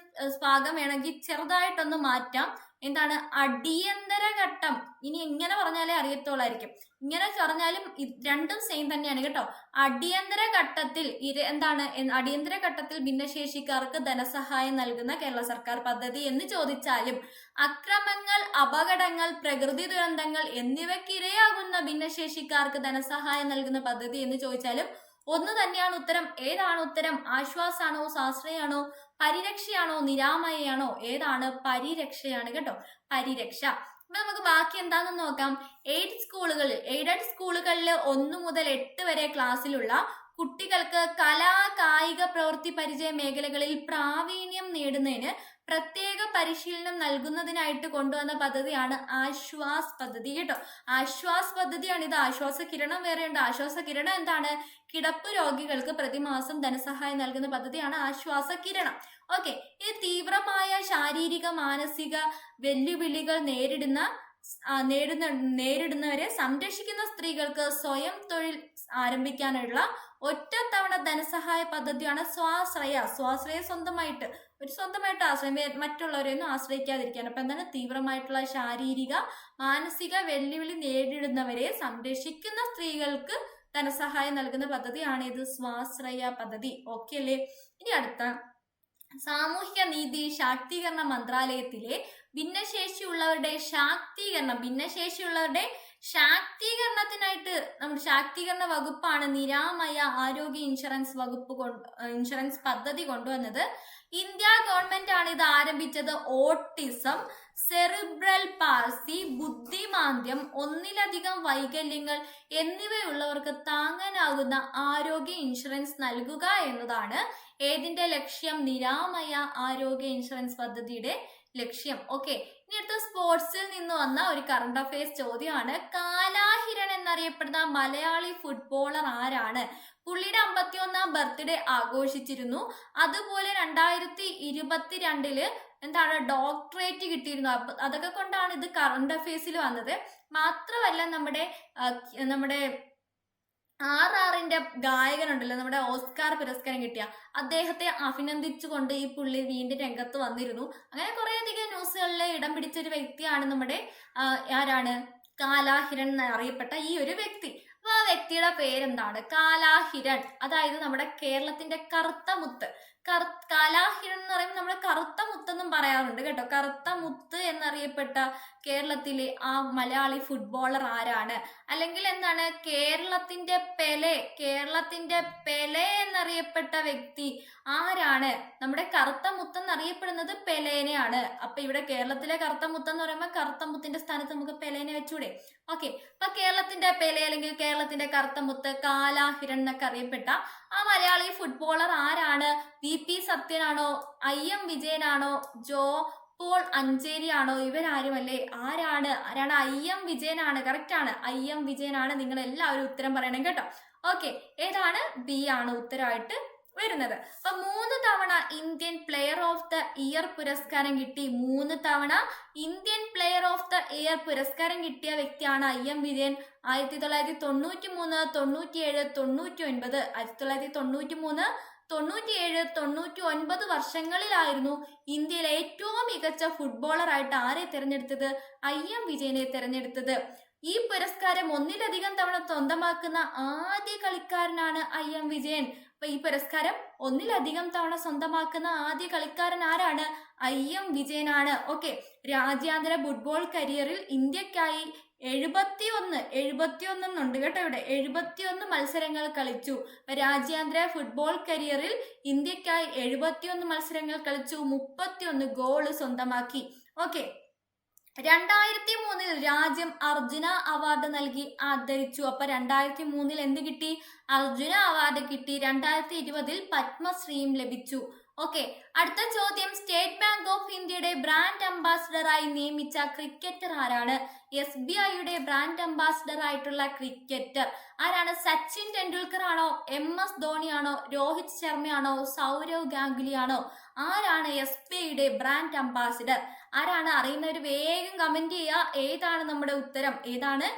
ഭാഗം വേണമെങ്കിൽ ചെറുതായിട്ടൊന്ന് മാറ്റാം. എന്താണ്? അടിയന്തര ഘട്ടം. ഇനി ഇങ്ങനെ പറഞ്ഞാലേ അറിയത്തോളായിരിക്കും. ഇങ്ങനെ പറഞ്ഞാലും രണ്ടും സെയിം തന്നെയാണ് കേട്ടോ. അടിയന്തര ഘട്ടത്തിൽ അടിയന്തര ഘട്ടത്തിൽ ഭിന്നശേഷിക്കാർക്ക് ധനസഹായം നൽകുന്ന കേരള സർക്കാർ പദ്ധതി എന്ന് ചോദിച്ചാലും, അക്രമങ്ങൾ, അപകടങ്ങൾ, പ്രകൃതി ദുരന്തങ്ങൾ എന്നിവയ്ക്ക് ഇരയാകുന്ന ഭിന്നശേഷിക്കാർക്ക് ധനസഹായം നൽകുന്ന പദ്ധതി എന്ന് ചോദിച്ചാലും ഒന്ന് തന്നെയാണ് ഉത്തരം. ഏതാണ് ഉത്തരം? ആശ്വാസാണോ, സ്വാശ്രയാണോ, പരിരക്ഷയാണോ, നിരാമയയാണോ? ഏതാണ്? പരിരക്ഷയാണ് കേട്ടോ, പരിരക്ഷ. അപ്പൊ നമുക്ക് ബാക്കി എന്താണെന്ന് നോക്കാം. എയ്ഡഡ് സ്കൂളുകളിൽ 1 മുതൽ 8 വരെ ക്ലാസ്സിലുള്ള കുട്ടികൾക്ക് കലാ കായിക പ്രവൃത്തി പരിചയ മേഖലകളിൽ പ്രാവീണ്യം നേടുന്നതിന് പ്രത്യേക പരിശീലനം നൽകുന്നതിനായിട്ട് കൊണ്ടുവന്ന പദ്ധതിയാണ് ആശ്വാസ് പദ്ധതി കേട്ടോ. ആശ്വാസ് പദ്ധതിയാണ് ഇത്. ആശ്വാസ കിരണം വേറെയുണ്ട്. ആശ്വാസ കിരണം എന്താണ്? കിടപ്പ് രോഗികൾക്ക് പ്രതിമാസം ധനസഹായം നൽകുന്ന പദ്ധതിയാണ് ആശ്വാസ കിരണം. ഓക്കെ, ഈ തീവ്രമായ ശാരീരിക മാനസിക വെല്ലുവിളികൾ നേരിടുന്നവരെ സംരക്ഷിക്കുന്ന സ്ത്രീകൾക്ക് സ്വയം തൊഴിൽ ആരംഭിക്കാനുള്ള ഒറ്റത്തവണ ധനസഹായ പദ്ധതിയാണ് സ്വാശ്രയ. സ്വന്തമായിട്ട് ആശ്രയം, മറ്റുള്ളവരെയൊന്നും ആശ്രയിക്കാതിരിക്കാൻ. അപ്പൊ എന്താണ്? തീവ്രമായിട്ടുള്ള ശാരീരിക മാനസിക വെല്ലുവിളി നേരിടുന്നവരെ സംരക്ഷിക്കുന്ന സ്ത്രീകൾക്ക് ധനസഹായം നൽകുന്ന പദ്ധതിയാണ് ഇത്, സ്വാശ്രയ പദ്ധതി. ഓക്കെ അല്ലേ? ഇനി അടുത്ത സാമൂഹിക നീതി ശാക്തീകരണ മന്ത്രാലയത്തിലെ ഭിന്നശേഷിയുള്ളവരുടെ ശാക്തീകരണത്തിനായിട്ട് നമ്മുടെ ശാക്തീകരണ വകുപ്പാണ് നിരാമയ ആരോഗ്യ ഇൻഷുറൻസ് പദ്ധതി കൊണ്ടുവന്നത്. ഇന്ത്യ ഗവൺമെന്റ് ആണ് ഇത് ആരംഭിച്ചത്. ഓട്ടിസം, സെറിബ്രൽ പാൾസി, ബുദ്ധിമാന്ദ്യം, ഒന്നിലധികം വൈകല്യങ്ങൾ എന്നിവയുള്ളവർക്ക് താങ്ങാനാകുന്ന ആരോഗ്യ ഇൻഷുറൻസ് നൽകുക എന്നതാണ് ഏതിന്റെ ലക്ഷ്യം? നിരാമയ ആരോഗ്യ ഇൻഷുറൻസ് പദ്ധതിയുടെ ലക്ഷ്യം. ഓക്കെ, ഇനി അടുത്ത സ്പോർട്സിൽ നിന്ന് വന്ന ഒരു കറണ്ട് അഫയേഴ്സ് ചോദ്യമാണ്. കാലാഹിരൺ എന്നറിയപ്പെടുന്ന മലയാളി ഫുട്ബോളർ ആരാണ്? പുള്ളിയുടെ 51ാം ബർത്ത്ഡേ ആഘോഷിച്ചിരുന്നു. അതുപോലെ 2022 എന്താണ് ഡോക്ടറേറ്റ് കിട്ടിയിരുന്നു. അതൊക്കെ കൊണ്ടാണ് ഇത് കറണ്ട് അഫയേഴ്സിൽ വന്നത്. മാത്രമല്ല നമ്മുടെ RRന്റെ ഗായകനുണ്ടല്ലോ, നമ്മുടെ ഓസ്കാർ പുരസ്കാരം കിട്ടിയ അദ്ദേഹത്തെ അഭിനന്ദിച്ചുകൊണ്ട് ഈ പുള്ളി വീണ്ടും രംഗത്ത് വന്നിരുന്നു. അങ്ങനെ കുറേയധികം ന്യൂസുകളിൽ ഇടം പിടിച്ചൊരു വ്യക്തിയാണ് നമ്മുടെ ആരാണ്? കാലാഹിരൺ എന്നറിയപ്പെട്ട ഈ ഒരു വ്യക്തി. അപ്പൊ ആ വ്യക്തിയുടെ പേരെന്താണ്? കാലാഹിരൺ. അതായത് നമ്മുടെ കേരളത്തിന്റെ കറുത്ത മുത്ത്. കാലാഹിരൺ എന്ന് പറയുമ്പോൾ നമ്മൾ കറുത്ത മുത്തെന്നും പറയാറുണ്ട് കേട്ടോ. കറുത്ത മുത്ത് എന്നറിയപ്പെട്ട കേരളത്തിലെ ആ മലയാളി ഫുട്ബോളർ ആരാണ്? അല്ലെങ്കിൽ എന്താണ് കേരളത്തിന്റെ പെലെ എന്നറിയപ്പെട്ട വ്യക്തി ആരാണ്? നമ്മുടെ കറുത്ത മുത്ത് എന്നറിയപ്പെടുന്നത് പെലേനെയാണ്. അപ്പൊ ഇവിടെ കേരളത്തിലെ കറുത്ത മുത്ത് എന്ന് പറയുമ്പോൾ കറുത്ത മുത്തിന്റെ സ്ഥാനത്ത് നമുക്ക് പെലേനെ വെച്ചൂടെ? ഓക്കെ, അപ്പൊ കേരളത്തിന്റെ പെലെ അല്ലെങ്കിൽ കേരളത്തിന്റെ കറുത്ത മുത്ത് കാലാഹിരൺ എന്നൊക്കെ അറിയപ്പെട്ട ആ മലയാളി ഫുട്ബോളർ ആരാണ്? VP സത്യനാണോ, IM വിജയനാണോ, ജോ പോൾ അഞ്ചേരി ആണോ? ഇവരാരുമല്ലേ? ആരാണ്? IM വിജയനാണ്. കറക്റ്റ് ആണ്, IM വിജയനാണ്. നിങ്ങൾ എല്ലാവരും ഉത്തരം പറയണം കേട്ടോ. ഓക്കെ, ഏതാണ്? B ആണ് ഉത്തരമായിട്ട് വരുന്നത്. അപ്പൊ 3 തവണ Indian player of the year പുരസ്കാരം കിട്ടി. 3 തവണ Indian player of the year പുരസ്കാരം കിട്ടിയ വ്യക്തിയാണ് IM വിജയൻ. 1993, 97, 99. 1993, 97, 99 വർഷങ്ങളിലായിരുന്നു ഇന്ത്യയിലെ ഏറ്റവും മികച്ച ഫുട്ബോളർ ആയിട്ട് ആരെ തിരഞ്ഞെടുത്തത്? IM വിജയനെ തിരഞ്ഞെടുത്തത്. ഈ പുരസ്കാരം ഒന്നിലധികം തവണ സ്വന്തമാക്കുന്ന ആദ്യ കളിക്കാരനാണ് IM വിജയൻ. അപ്പൊ ഈ പുരസ്കാരം ഒന്നിലധികം തവണ സ്വന്തമാക്കുന്ന ആദ്യ കളിക്കാരൻ ആരാണ്? IM വിജയനാണ്. ഓക്കെ, രാജ്യാന്തര ഫുട്ബോൾ കരിയറിൽ ഇന്ത്യക്കായി 71 എന്നുണ്ട് കേട്ടോ. ഇവിടെ 71 മത്സരങ്ങൾ കളിച്ചു. രാജ്യാന്തര ഫുട്ബോൾ കരിയറിൽ ഇന്ത്യക്കായി 71 മത്സരങ്ങൾ കളിച്ചു, 31 ഗോള് സ്വന്തമാക്കി. ഓക്കെ, 2003 രാജ്യം അർജുന അവാർഡ് നൽകി ആദരിച്ചു. അപ്പൊ 2003 എന്ത് കിട്ടി? അർജുന അവാർഡ് കിട്ടി. 2020 പത്മശ്രീയും ലഭിച്ചു. ഓക്കെ, അടുത്ത ചോദ്യം, സ്റ്റേറ്റ് ബാങ്ക് ഓഫ് ഇന്ത്യയുടെ ബ്രാൻഡ് അംബാസിഡറായി നിയമിച്ച ക്രിക്കറ്റർ ആരാണ്? SBIയുടെ ബ്രാൻഡ് അംബാസിഡർ ആയിട്ടുള്ള ക്രിക്കറ്റർ ആരാണ്? സച്ചിൻ ടെണ്ടുൽക്കർ ആണോ, MS ധോണി ആണോ, രോഹിത് ശർമ്മയാണോ, സൗരവ് ഗാംഗുലി ആണോ? ആരാണ് SBIയുടെ ബ്രാൻഡ് അംബാസിഡർ? ആരാണ്? അറിയുന്നവർ വേഗം കമന്റ് ചെയ്യുക. ഏതാണ് നമ്മുടെ ഉത്തരം? ഏതാണ്?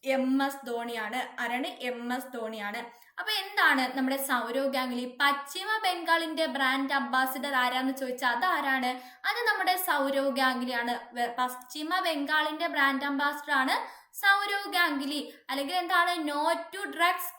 MS ധോണിയാണ്. ആരാണ്? MS ധോണിയാണ്. അപ്പൊ എന്താണ് നമ്മുടെ സൗരവ് ഗാംഗുലി? പശ്ചിമ ബംഗാളിന്റെ ബ്രാൻഡ് അംബാസിഡർ ആരാന്ന് ചോദിച്ചാൽ അതാരാണ്? അത് നമ്മുടെ സൗരവ് ഗാംഗുലിയാണ്. പശ്ചിമ ബംഗാളിന്റെ ബ്രാൻഡ് അംബാസിഡർ ആണ് സൗരവ് ഗാംഗുലി. അല്ലെങ്കിൽ എന്താണ്? നോ ടു ഡ്രഗ്സ്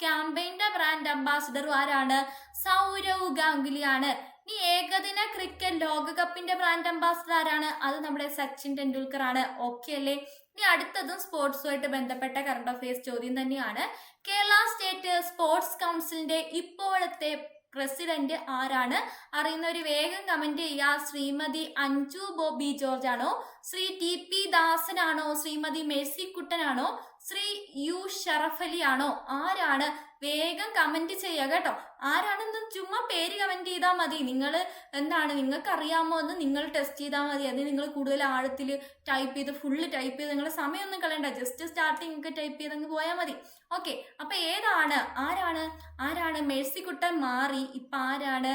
ക്യാമ്പയിന്റെ ബ്രാൻഡ് അംബാസിഡർ ആരാണ്? സൗരവ് ഗാംഗുലിയാണ്. ഇനി ഏകദിന ക്രിക്കറ്റ് ലോകകപ്പിന്റെ ബ്രാൻഡ് അംബാസിഡർ ആരാണ്? അത് നമ്മുടെ സച്ചിൻ ടെണ്ടുൽക്കർ ആണ്. ഓക്കെ അല്ലേ? ഇനി അടുത്തതും സ്പോർട്സുമായിട്ട് ബന്ധപ്പെട്ട കറണ്ട് അഫയേഴ്സ് ചോദ്യം തന്നെയാണ്. കേരള സ്റ്റേറ്റ് സ്പോർട്സ് കൗൺസിലിന്റെ ഇപ്പോഴത്തെ പ്രസിഡന്റ് ആരാണ്? അറിയുന്നവര് വേഗം കമന്റ് ചെയ്യുക. ശ്രീമതി അഞ്ജു ബോബി ജോർജ് ആണോ, ശ്രീ TP ദാസനാണോ, ശ്രീമതി മേഴ്സിക്കുട്ടനാണോ, ശ്രീ U ഷറഫലി ആണോ? ആരാണ്? വേഗം കമന്റ് ചെയ്യുക കേട്ടോ. ആരാണെന്ന് ചുമ്മാ പേര് കമന്റ് ചെയ്താൽ മതി. നിങ്ങൾ എന്താണ്, നിങ്ങൾക്ക് അറിയാമോ എന്ന് നിങ്ങൾ ടെസ്റ്റ് ചെയ്താൽ മതി. അത് നിങ്ങൾ കൂടുതൽ ആഴത്തിൽ ടൈപ്പ് ചെയ്ത് ഫുള്ള് ടൈപ്പ് ചെയ്ത് നിങ്ങളുടെ സമയമൊന്നും കളയണ്ട. ജസ്റ്റ് സ്റ്റാർട്ടിങ് ടൈപ്പ് ചെയ്തങ്ങ് പോയാൽ മതി. ഓക്കെ, അപ്പൊ ഏതാണ്? ആരാണ്? മേഴ്സിക്കുട്ടൻ മാറി. ഇപ്പൊ ആരാണ്?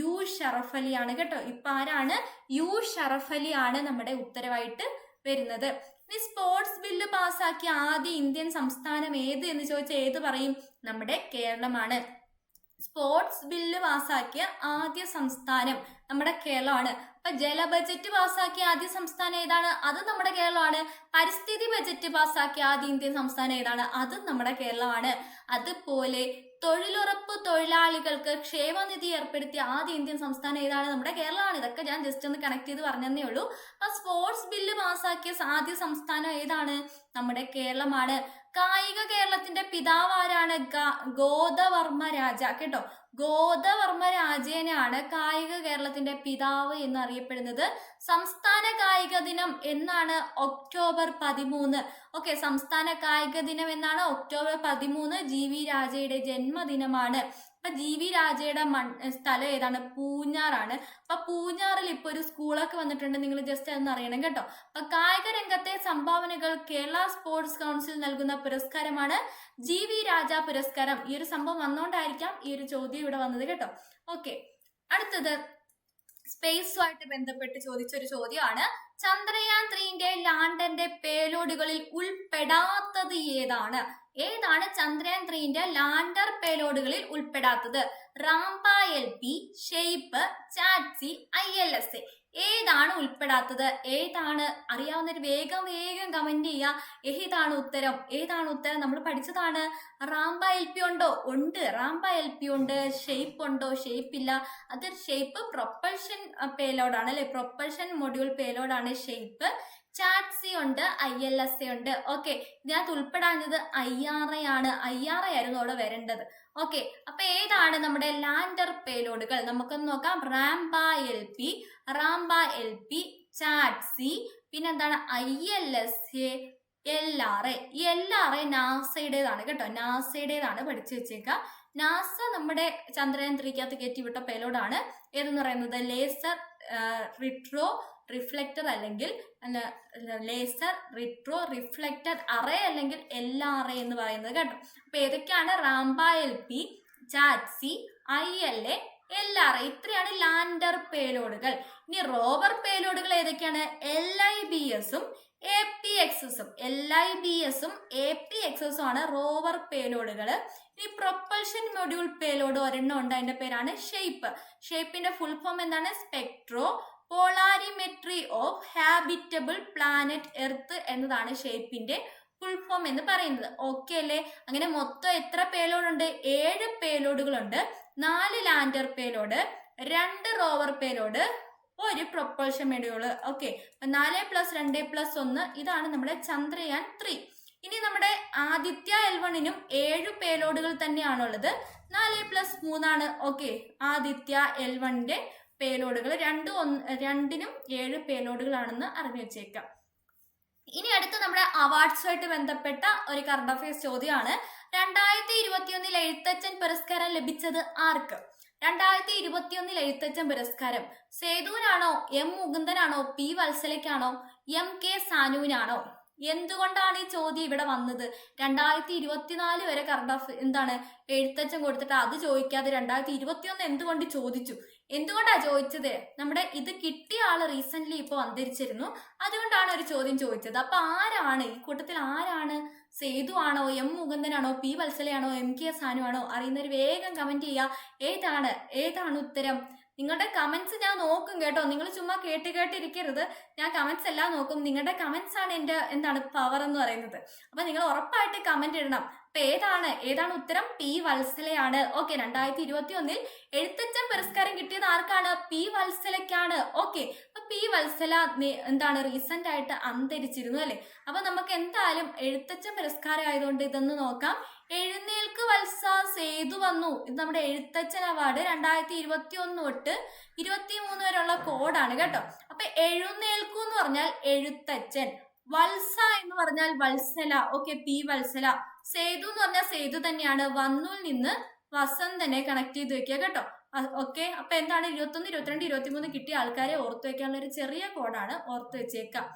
U ഷറഫലിയാണ് കേട്ടോ. ഇപ്പൊ ആരാണ്? U ഷറഫലിയാണ് നമ്മുടെ ഉത്തരവായിട്ട് വരുന്നത്. ഇനി സ്പോർട്സ് ബില്ല് പാസ്സാക്കിയ ആദ്യ ഇന്ത്യൻ സംസ്ഥാനം ഏത് എന്ന് ചോദിച്ചാൽ ഏത് പറയും? നമ്മുടെ കേരളമാണ്. സ്പോർട്സ് ബില്ല് പാസ്സാക്കിയ ആദ്യ സംസ്ഥാനം നമ്മുടെ കേരളമാണ്. അപ്പൊ ജല ബജറ്റ് പാസ്സാക്കിയ ആദ്യ സംസ്ഥാനം ഏതാണ്? അത് നമ്മുടെ കേരളമാണ്. പരിസ്ഥിതി ബജറ്റ് പാസ്സാക്കിയ ആദ്യ ഇന്ത്യൻ സംസ്ഥാനം ഏതാണ്? അത് നമ്മുടെ കേരളമാണ്. അതുപോലെ തൊഴിലുറപ്പ് തൊഴിലാളികൾക്ക് ക്ഷേമനിധി ഏർപ്പെടുത്തിയ ആദ്യ ഇന്ത്യൻ സംസ്ഥാനം ഏതാണ്? നമ്മുടെ കേരളമാണ്. ഇതൊക്കെ ഞാൻ ജസ്റ്റ് ഒന്ന് കണക്ട് ചെയ്ത് പറഞ്ഞതേ ഉള്ളൂ. അപ്പൊ സ്പോർട്സ് ബില്ല് പാസ്സാക്കിയ ആദ്യ സംസ്ഥാനം ഏതാണ്? നമ്മുടെ കേരളമാണ്. കായിക കേരളത്തിന്റെ പിതാവ് ആരാണ്? ഗോദവർമ്മ രാജ കേട്ടോ. ഗോദവർമ്മ രാജേനാണ് കായിക കേരളത്തിന്റെ പിതാവ് എന്നറിയപ്പെടുന്നത്. സംസ്ഥാന കായിക ദിനം എന്നാണ്? ഒക്ടോബർ 13. ഓക്കെ, സംസ്ഥാന കായിക ദിനം എന്നാണ്? ഒക്ടോബർ 13. GV രാജയുടെ ജന്മദിനമാണ്. അപ്പൊ GV രാജയുടെ സ്ഥലം ഏതാണ്? പൂഞ്ഞാറാണ്. അപ്പൊ പൂഞ്ഞാറിൽ ഇപ്പൊ ഒരു സ്കൂളൊക്കെ വന്നിട്ടുണ്ട്. നിങ്ങൾ ജസ്റ്റ് അതൊന്ന് അറിയണം കേട്ടോ. അപ്പൊ കായിക രംഗത്തെ സംഭാവനകൾ കേരള സ്പോർട്സ് കൗൺസിൽ നൽകുന്ന പുരസ്കാരമാണ് GV രാജ പുരസ്കാരം. ഈ ഒരു സംഭവം വന്നോണ്ടായിരിക്കാം ഈ ഒരു ചോദ്യം ഇവിടെ വന്നത് കേട്ടോ. ഓക്കെ, അടുത്തത് സ്പേസുമായിട്ട് ബന്ധപ്പെട്ട് ചോദിച്ചൊരു ചോദ്യമാണ്. ചന്ദ്രയാൻ 3ന്റെ ലാൻഡറിന്റെ പേലോഡുകളിൽ ഉൾപ്പെടാത്തത് ഏതാണ്? ചന്ദ്രയാൻ 3ന്റെ ലാൻഡർ പേലോഡുകളിൽ ഉൾപ്പെടാത്തത്? റാംപ LP, ഷെയ്പ്പ്, ചാറ്റ്സി, ILSA. ഏതാണ് ഉൾപ്പെടാത്തത്? ഏതാണ് അറിയാവുന്നൊരു വേഗം വേഗം കമന്റ് ചെയ്യുക. ഏതാണ് ഉത്തരം? ഏതാണ് ഉത്തരം? നമ്മൾ പഠിച്ചതാണ്. റാംബ എൽ പി ഉണ്ടോ? ഉണ്ട്. റാംബ എൽ പി ഉണ്ട്. ഷേപ്പ് ഉണ്ടോ? ഷേപ്പ് ഇല്ല. അത് ഷേപ്പ് പ്രൊപ്പൽഷൻ പേലോഡ് ആണ് അല്ലെ, പ്രൊപ്പൽഷൻ മൊഡ്യൂൾ പേലോഡ് ആണ് ഷേപ്പ്. ചാറ്റ്സി ഉണ്ട്, ILSA ഉണ്ട്. ഓക്കെ, ഇതിനകത്ത് ഉൾപ്പെടാഞ്ഞത് IRA ആണ്. IRA ആയിരുന്നു അവിടെ വരേണ്ടത്. ഓക്കെ, അപ്പൊ ഏതാണ് നമ്മുടെ ലാൻഡർ പേലോഡുകൾ? നമുക്കൊന്ന് നോക്കാം. റാംബ എൽ പി, ചാറ്റ്സി, പിന്നെന്താണ് ILSA, LRA. ഈ LRA നാസയുടേതാണ് കേട്ടോ, നാസയുടേതാണ്, പഠിച്ചു വെച്ചേക്കാം. നാസ നമ്മുടെ ചന്ദ്രയാൻ 3 കയറ്റിവിട്ട പേലോഡാണ്. ഏതെന്ന് പറയുന്നത് ലേസർ റിട്രോ റിഫ്ലക്ടർ അല്ലെങ്കിൽ ലേസർ റിട്രോ റിഫ്ലക്ടർ അറേ അല്ലെങ്കിൽ LRA എന്ന് പറയുന്നത് കേട്ടോ. അപ്പൊ ഏതൊക്കെയാണ്? Rambha L P, ചാറ്റ്സി, ILA, LRA. ഇത്രയാണ് ലാൻഡർ പേലോഡുകൾ. ഇനി റോവർ പേലോഡുകൾ ഏതൊക്കെയാണ്? LIBS-ഉം APXS-ഉം. LIBS-ഉം APXS-ഉം ആണ് റോവർ പേലോഡുകൾ. ഇനി പ്രൊപ്പൽഷൻ മൊഡ്യൂൾ പേലോഡ് ഒരെണ്ണം ഉണ്ട്, അതിന്റെ പേരാണ് ഷേപ്പ്. ഷേപ്പിന്റെ ഫുൾ ഫോം എന്താണ്? Spectropolarimetry of habitable planet earth എന്നതാണ് ഷേപ്പിന്റെ ഫുൾ ഫോം എന്ന് പറയുന്നത്. ഓക്കെ അല്ലേ? അങ്ങനെ മൊത്തം എത്ര പേലോഡ് ഉണ്ട്? 7 പേലോഡുകളുണ്ട്. 4 lander payload, 2 rover payload, 1 propulsion module. Okay, 4 + 2 + 1 ഇതാണ് നമ്മുടെ ചന്ദ്രയാൻ 3. ഇനി നമ്മുടെ ആദിത്യ L1-നും 7 പേലോഡുകൾ തന്നെയാണുള്ളത്. 4 + 3 ആണ്. ഓക്കെ, ആദിത്യ L1-ന്റെ പേലോഡുകൾ. രണ്ടിനും 7 പേലോഡുകളാണെന്ന് അറിഞ്ഞു വെച്ചേക്കാം. ഇനി അടുത്ത് നമ്മുടെ അവാർഡ്സുമായിട്ട് ബന്ധപ്പെട്ട ഒരു കറണ്ട് അഫയേഴ്സ് ചോദ്യമാണ്. 2021 എഴുത്തച്ഛൻ പുരസ്കാരം ലഭിച്ചത് ആർക്ക്? 2021 എഴുത്തച്ഛൻ പുരസ്കാരം സേതുവിനാണോ, M മുകുന്ദനാണോ, P വത്സലയ്ക്കാണോ, MK സാനുവിനാണോ? എന്തുകൊണ്ടാണ് ഈ ചോദ്യം ഇവിടെ വന്നത്? 2024 വരെ എന്താണ് എഴുത്തച്ഛൻ കൊടുത്തിട്ട് അത് ചോദിക്കാതെ 2021 എന്തുകൊണ്ട് ചോദിച്ചു? എന്തുകൊണ്ടാ ചോദിച്ചത്? നമ്മുടെ ഇത് കിട്ടിയ ആള് റീസെന്റ് ഇപ്പൊ അന്തരിച്ചിരുന്നു, അതുകൊണ്ടാണ് ഒരു ചോദ്യം ചോദിച്ചത്. അപ്പൊ ആരാണ് ഈ കൂട്ടത്തിൽ? ആരാണ്? സേതു ആണോ, M മുകുന്ദനാണോ, P വത്സലയാണോ, MK സാനു ആണോ? അറിയുന്നവർ വേഗം കമന്റ് ചെയ്യുക. ഏതാണ് ഉത്തരം? നിങ്ങളുടെ കമന്റ്സ് ഞാൻ നോക്കും കേട്ടോ. നിങ്ങൾ ചുമ്മാ കേട്ടിരിക്കരുത്. ഞാൻ കമന്റ്സ് എല്ലാം നോക്കും. നിങ്ങളുടെ കമന്റ്സ് ആണ് എന്റെ പവർ എന്ന് പറയുന്നത്. അപ്പൊ നിങ്ങൾ ഉറപ്പായിട്ട് കമന്റ് ഇടണം. അപ്പൊ ഏതാണ് ഉത്തരം? P വത്സലയാണ്. ഓക്കെ, 2021 എഴുത്തച്ഛൻ പുരസ്കാരം കിട്ടിയത് ആർക്കാണ്? P വത്സലയ്ക്കാണ്. ഓക്കെ, അപ്പൊ P വത്സല റീസെന്റ് ആയിട്ട് അന്തരിച്ചിരുന്നു അല്ലെ. അപ്പൊ നമുക്ക് എന്തായാലും എഴുത്തച്ഛൻ പുരസ്കാരം ആയതുകൊണ്ട് ഇതൊന്ന് നോക്കാം. എഴുന്നേൽക്ക് വത്സ സേതു വന്നു. ഇത് നമ്മുടെ എഴുത്തച്ഛൻ അവാർഡ് 2021 തൊട്ട് 23 വരെയുള്ള കോഡാണ് കേട്ടോ. അപ്പൊ എഴുന്നേൽക്കു എന്ന് പറഞ്ഞാൽ എഴുത്തച്ഛൻ, വത്സ എന്ന് പറഞ്ഞാൽ വത്സല. Okay, P Valsala. സേതു എന്ന് പറഞ്ഞാൽ സേതു തന്നെയാണ്. വന്നുൽ നിന്ന് വസന്തനെ കണക്ട് ചെയ്ത് വെക്കുക കേട്ടോ. ഓക്കെ, അപ്പൊ എന്താണ് 21, 22, 23 കിട്ടിയ ആൾക്കാരെ ഓർത്തു വെക്കാനുള്ള ഒരു ചെറിയ കോഡാണ്, ഓർത്തു വെച്ചേക്കാം.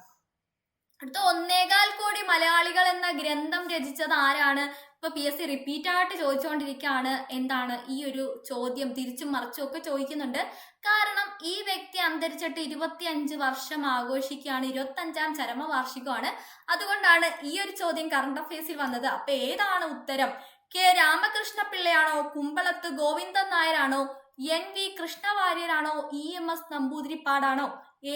അടുത്ത 1.25 കോടി മലയാളികൾ എന്ന ഗ്രന്ഥം രചിച്ചത് ആരാണ്? ഇപ്പൊ PSC റിപ്പീറ്റ് ആയിട്ട് ചോദിച്ചുകൊണ്ടിരിക്കുകയാണ്. എന്താണ് ഈ ഒരു ചോദ്യം തിരിച്ചും മറിച്ചും ഒക്കെ ചോദിക്കുന്നുണ്ട്. കാരണം ഈ വ്യക്തി അന്തരിച്ചിട്ട് 25 വർഷം ആഘോഷിക്കുകയാണ്. 25ാം ചരമവാർഷികമാണ്. അതുകൊണ്ടാണ് ഈ ഒരു ചോദ്യം കറണ്ട് അഫയേഴ്സിൽ വന്നത്. അപ്പൊ ഏതാണ് ഉത്തരം? K Ramakrishna പിള്ളയാണോ, കുമ്പളത്ത് Govindan നായരാണോ, NV കൃഷ്ണവാര്യരാണോ, EMS നമ്പൂതിരിപ്പാടാണോ?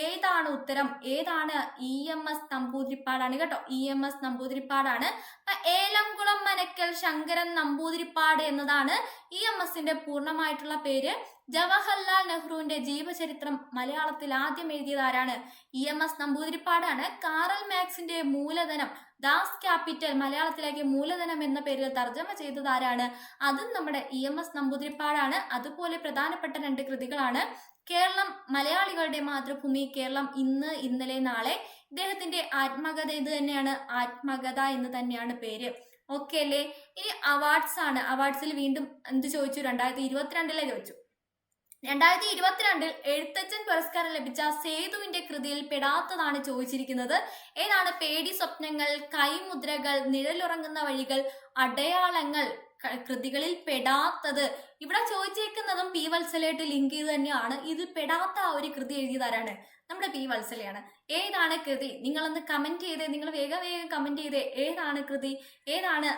ഏതാണ് ഉത്തരം? ഏതാണ്? EMS നമ്പൂതിരിപ്പാടാണ് കേട്ടോ. EMS നമ്പൂതിരിപ്പാടാണ്. ഏലംകുളം മനക്കൽ ശങ്കരൻ നമ്പൂതിരിപ്പാട് എന്നതാണ് EMSന്റെ പൂർണ്ണമായിട്ടുള്ള പേര്. ജവഹർലാൽ നെഹ്റുവിന്റെ ജീവചരിത്രം മലയാളത്തിൽ ആദ്യം എഴുതിയത് ആരാണ്? EMS നമ്പൂതിരിപ്പാടാണ്. കാറൽ മാക്സിന്റെ മൂലധനം, ദാസ് ക്യാപിറ്റൽ മലയാളത്തിലേക്ക് മൂലധനം എന്ന പേരിൽ തർജ്ജമ ചെയ്തത് ആരാണ്? അതും നമ്മുടെ EMS നമ്പൂതിരിപ്പാടാണ്. അതുപോലെ പ്രധാനപ്പെട്ട 2 കൃതികളാണ് കേരളം മലയാളികളുടെ മാതൃഭൂമി, കേരളം ഇന്ന്, ഇന്നലെ, നാളെ. ഇദ്ദേഹത്തിന്റെ ആത്മകഥ ഇത് തന്നെയാണ്, ആത്മകഥ എന്ന് തന്നെയാണ് പേര്. ഓക്കെ അല്ലേ? ഇനി അവാർഡ്സ് ആണ്. അവാർഡ്സിൽ വീണ്ടും എന്ത് ചോദിച്ചു? 2022 ചോദിച്ചു. 2022 എഴുത്തച്ഛൻ പുരസ്കാരം ലഭിച്ച സേതുവിന്റെ കൃതിയിൽ പെടാത്തതാണ് ചോദിച്ചിരിക്കുന്നത്. ഏതാണ്? പേടി സ്വപ്നങ്ങൾ, കൈമുദ്രകൾ, നിഴലുറങ്ങുന്ന വഴികൾ, അടയാളങ്ങൾ കൃതികളിൽ പെടാത്തത്. ഇവിടെ ചോദിച്ചേക്കുന്നതും P വത്സലയായിട്ട് ലിങ്ക് ചെയ്ത് തന്നെയാണ്. ഇതിൽ പെടാത്ത ആ ഒരു കൃതി എഴുതിയതാരാണ്? നമ്മുടെ P വത്സലയാണ്. ഏതാണ് കൃതി? നിങ്ങളൊന്ന് കമന്റ് ചെയ്തേ. നിങ്ങൾ വേഗം കമന്റ് ചെയ്തേ. ഏതാണ് കൃതി? ഏതാണ്?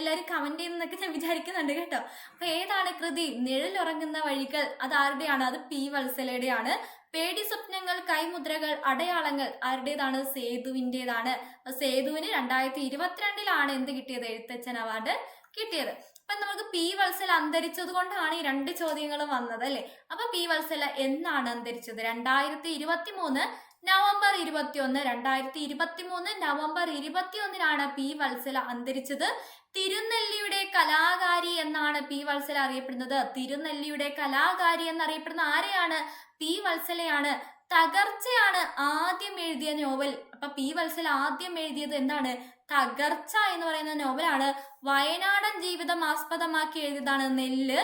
എല്ലാവരും കമന്റ് ചെയ്യുന്നൊക്കെ ഞാൻ വിചാരിക്കുന്നുണ്ട് കേട്ടോ. അപ്പൊ ഏതാണ് കൃതി? നിഴലുറങ്ങുന്ന വഴികൾ. അത് ആരുടെയാണ്? അത് P വത്സലയുടെയാണ്. പേടി സ്വപ്നങ്ങൾ, കൈമുദ്രകൾ, അടയാളങ്ങൾ ആരുടേതാണ്? സേതുവിൻ്റെതാണ്. സേതുവിന് 2022 എന്ത് കിട്ടിയത്? എഴുത്തച്ഛൻ അവാർഡ് കിട്ടിയത്. അപ്പൊ നമുക്ക് പി വത്സല അന്തരിച്ചത് കൊണ്ടാണ് ഈ 2 ചോദ്യങ്ങളും വന്നത് അല്ലെ. അപ്പൊ പി വത്സല എന്നാണ് അന്തരിച്ചത്? 2023 നവംബർ 21. 2023 നവംബർ 21 പി വത്സല അന്തരിച്ചത്. തിരുനെല്ലിയുടെ കലാകാരി എന്നാണ് പി വത്സല അറിയപ്പെടുന്നത്. തിരുനെല്ലിയുടെ കലാകാരി എന്നറിയപ്പെടുന്ന ആരെയാണ്? പി വത്സലയാണ്. തകർച്ചയാണ് ആദ്യം എഴുതിയ നോവൽ. അപ്പൊ പി വത്സല ആദ്യം എഴുതിയത് എന്താണ്? തകർച്ച എന്ന് പറയുന്ന നോവലാണ്. വയനാടൻ ജീവിതം ആസ്പദമാക്കി എഴുതിയതാണ് നെല്ല്,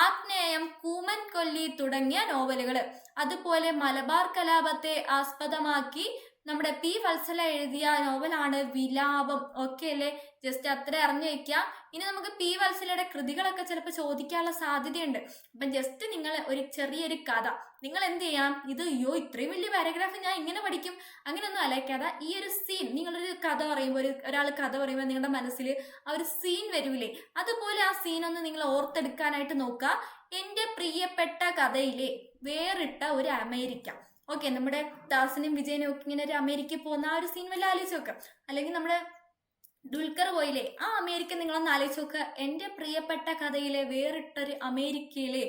ആഗ്നേയം, കൂമൻ കൊല്ലി തുടങ്ങിയ നോവലുകൾ. അതുപോലെ മലബാർ കലാപത്തെ ആസ്പദമാക്കി നമ്മുടെ പി വത്സല എഴുതിയ നോവലാണ് വിലാപം. ഓക്കെ അല്ലേ? ജസ്റ്റ് അത്ര അറിഞ്ഞു വെക്കാം. ഇനി നമുക്ക് പി വത്സലയുടെ കൃതികളൊക്കെ ചിലപ്പോൾ ചോദിക്കാനുള്ള സാധ്യതയുണ്ട്. അപ്പം ജസ്റ്റ് നിങ്ങൾ ഒരു ചെറിയൊരു കഥ നിങ്ങൾ എന്ത് ചെയ്യാം? ഇത് ഇത്രയും വലിയ പാരഗ്രാഫ് ഞാൻ ഇങ്ങനെ പഠിക്കും അങ്ങനെയൊന്നും അലക്കാതെ ഈ ഒരു സീൻ, നിങ്ങളൊരു കഥ പറയുമ്പോൾ, ഒരാൾ കഥ പറയുമ്പോൾ നിങ്ങളുടെ മനസ്സിൽ ആ ഒരു സീൻ വരൂലേ, അതുപോലെ ആ സീനൊന്ന് നിങ്ങൾ ഓർത്തെടുക്കാനായിട്ട് നോക്കുക. എൻ്റെ പ്രിയപ്പെട്ട കഥയിലെ വേറിട്ട ഒരു അമേരിക്ക. ഓക്കെ, നമ്മുടെ ദാസനും വിജയനും ഒക്കെ ഇങ്ങനെ ഒരു അമേരിക്കയിൽ പോകുന്ന ആ ഒരു സീൻ വല്ല ആലോചിച്ച് നോക്കാം. അല്ലെങ്കിൽ നമ്മുടെ ദുൽഖർ പോയില്ലേ, ആ അമേരിക്ക നിങ്ങളൊന്ന് ആലോചിച്ച് നോക്കുക. എൻ്റെ പ്രിയപ്പെട്ട കഥയിലെ വേറിട്ടൊരു അമേരിക്കയിലെ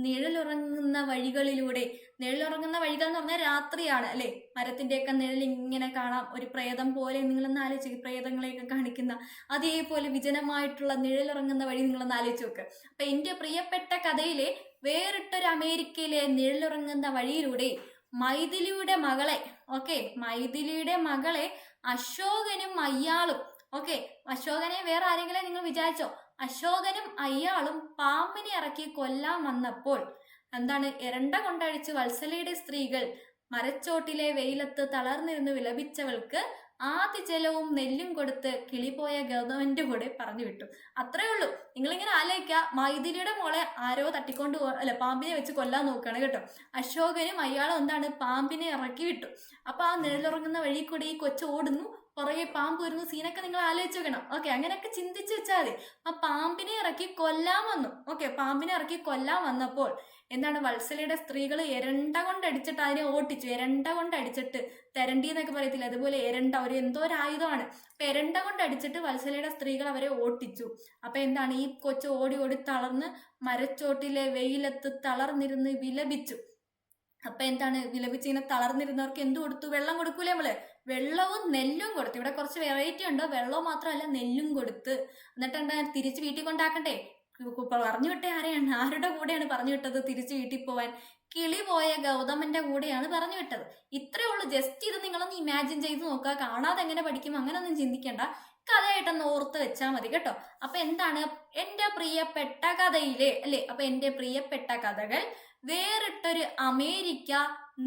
നിഴലുറങ്ങുന്ന വഴികളിലൂടെ. നിഴലുറങ്ങുന്ന വഴികൾ എന്ന് പറഞ്ഞാൽ രാത്രിയാണ് അല്ലെ. മരത്തിന്റെയൊക്കെ നിഴൽ ഇങ്ങനെ കാണാം, ഒരു പ്രേതം പോലെ. നിങ്ങളൊന്ന് ആലോചിച്ച്, പ്രേതങ്ങളെയൊക്കെ കാണിക്കുന്ന അതേപോലെ വിജനമായിട്ടുള്ള നിഴലുറങ്ങുന്ന വഴി നിങ്ങളൊന്ന് ആലോചിച്ച് നോക്ക്. അപ്പൊ എൻ്റെ പ്രിയപ്പെട്ട കഥയിലെ വേറിട്ടൊരു അമേരിക്കയിലെ നിഴലുറങ്ങുന്ന വഴിയിലൂടെ മൈഥിലിയുടെ മകളെ, മൈഥിലിയുടെ മകളെ അശോകനും അയ്യാളും, അശോകനെ വേറെ ആരെങ്കിലും നിങ്ങൾ വിചാരിച്ചോ? അശോകനും അയ്യാളും പാമ്പിനെ ഇറക്കി കൊല്ലാൻ വന്നപ്പോൾ എന്താണ്? എരണ്ട കൊണ്ടഴിച്ച് വത്സലയുടെ സ്ത്രീകൾ മരച്ചോട്ടിലെ വെയിലത്ത് തളർന്നിരുന്ന് വിലപിച്ചവൾക്ക് ആദ്യ ജലവും നെല്ലും കൊടുത്ത് കിളിപോയ ഗൗതമന്റെ കൂടെ പറഞ്ഞു വിട്ടു. അത്രേ ഉള്ളൂ. നിങ്ങളിങ്ങനെ ആലോചിക്കുക, മൈഥിലിയുടെ മോളെ ആരോ തട്ടിക്കൊണ്ട് പാമ്പിനെ വെച്ച് കൊല്ലാൻ നോക്കുകയാണ് കേട്ടോ. അശോകനും അയാളും എന്താണ്? പാമ്പിനെ ഇറക്കി വിട്ടു. അപ്പൊ ആ നിഴലുറങ്ങുന്ന വഴി കൂടെ ഈ കൊച്ചു ഓടുന്നു, പുറകെ പാമ്പ് വരുന്നു. സീനൊക്കെ നിങ്ങൾ ആലോചിച്ച് വെക്കണം. അങ്ങനെയൊക്കെ ചിന്തിച്ച് വെച്ചാൽ മതി. ആ പാമ്പിനെ ഇറക്കി കൊല്ലാൻ വന്നു. പാമ്പിനെ ഇറക്കി കൊല്ലാൻ വന്നപ്പോൾ എന്താണ്? വത്സലയുടെ സ്ത്രീകൾ എരണ്ട കൊണ്ടടിച്ചിട്ട് അതിനെ ഓട്ടിച്ചു. എരണ്ട കൊണ്ടടിച്ചിട്ട്, തെരണ്ടി എന്നൊക്കെ പറയത്തില്ല, അതുപോലെ എരണ്ട എന്തോ ഒരു ആയുധമാണ്. അപ്പൊ എരണ്ട കൊണ്ടടിച്ചിട്ട് വത്സലയുടെ സ്ത്രീകൾ അവരെ ഓട്ടിച്ചു. അപ്പൊ എന്താണ്? ഈ കൊച്ചു ഓടി ഓടി തളർന്ന് മരച്ചോട്ടിലെ വെയിലത്ത് തളർന്നിരുന്ന് വിലപിച്ചു. അപ്പൊ എന്താണ്? വിലപിച്ചിങ്ങനെ തളർന്നിരുന്നവർക്ക് എന്ത് കൊടുത്തു? വെള്ളം കൊടുക്കൂലേ നമ്മള്? വെള്ളവും നെല്ലും കൊടുത്തു. ഇവിടെ കുറച്ച് വെറൈറ്റി ഉണ്ട്. വെള്ളവും മാത്രമല്ല, നെല്ലും കൊടുത്ത്. എന്നിട്ട് എന്താ? തിരിച്ച് വീട്ടിൽ കൊണ്ടാക്കണ്ടേ? പറഞ്ഞു വിട്ടേ ആരെയാണ്? ആരുടെ കൂടെയാണ് പറഞ്ഞു വിട്ടത് തിരിച്ച് വീട്ടിൽ പോവാൻ? കിളി പോയ ഗൗതമന്റെ കൂടെയാണ് പറഞ്ഞു വിട്ടത്. ഇത്രേ ഉള്ളൂ. ജസ്റ്റ് ഇത് നിങ്ങളൊന്ന് ഇമാജിൻ ചെയ്ത് നോക്കുക. കാണാതെ എങ്ങനെ പഠിക്കും അങ്ങനൊന്നും ചിന്തിക്കണ്ട. കഥയായിട്ടൊന്ന് ഓർത്ത് വെച്ചാൽ മതി കേട്ടോ. അപ്പൊ എന്താണ്? എൻ്റെ പ്രിയപ്പെട്ട കഥയിലെ അല്ലെ. അപ്പൊ എൻ്റെ പ്രിയപ്പെട്ട കഥകൾ, വേറിട്ടൊരു അമേരിക്ക,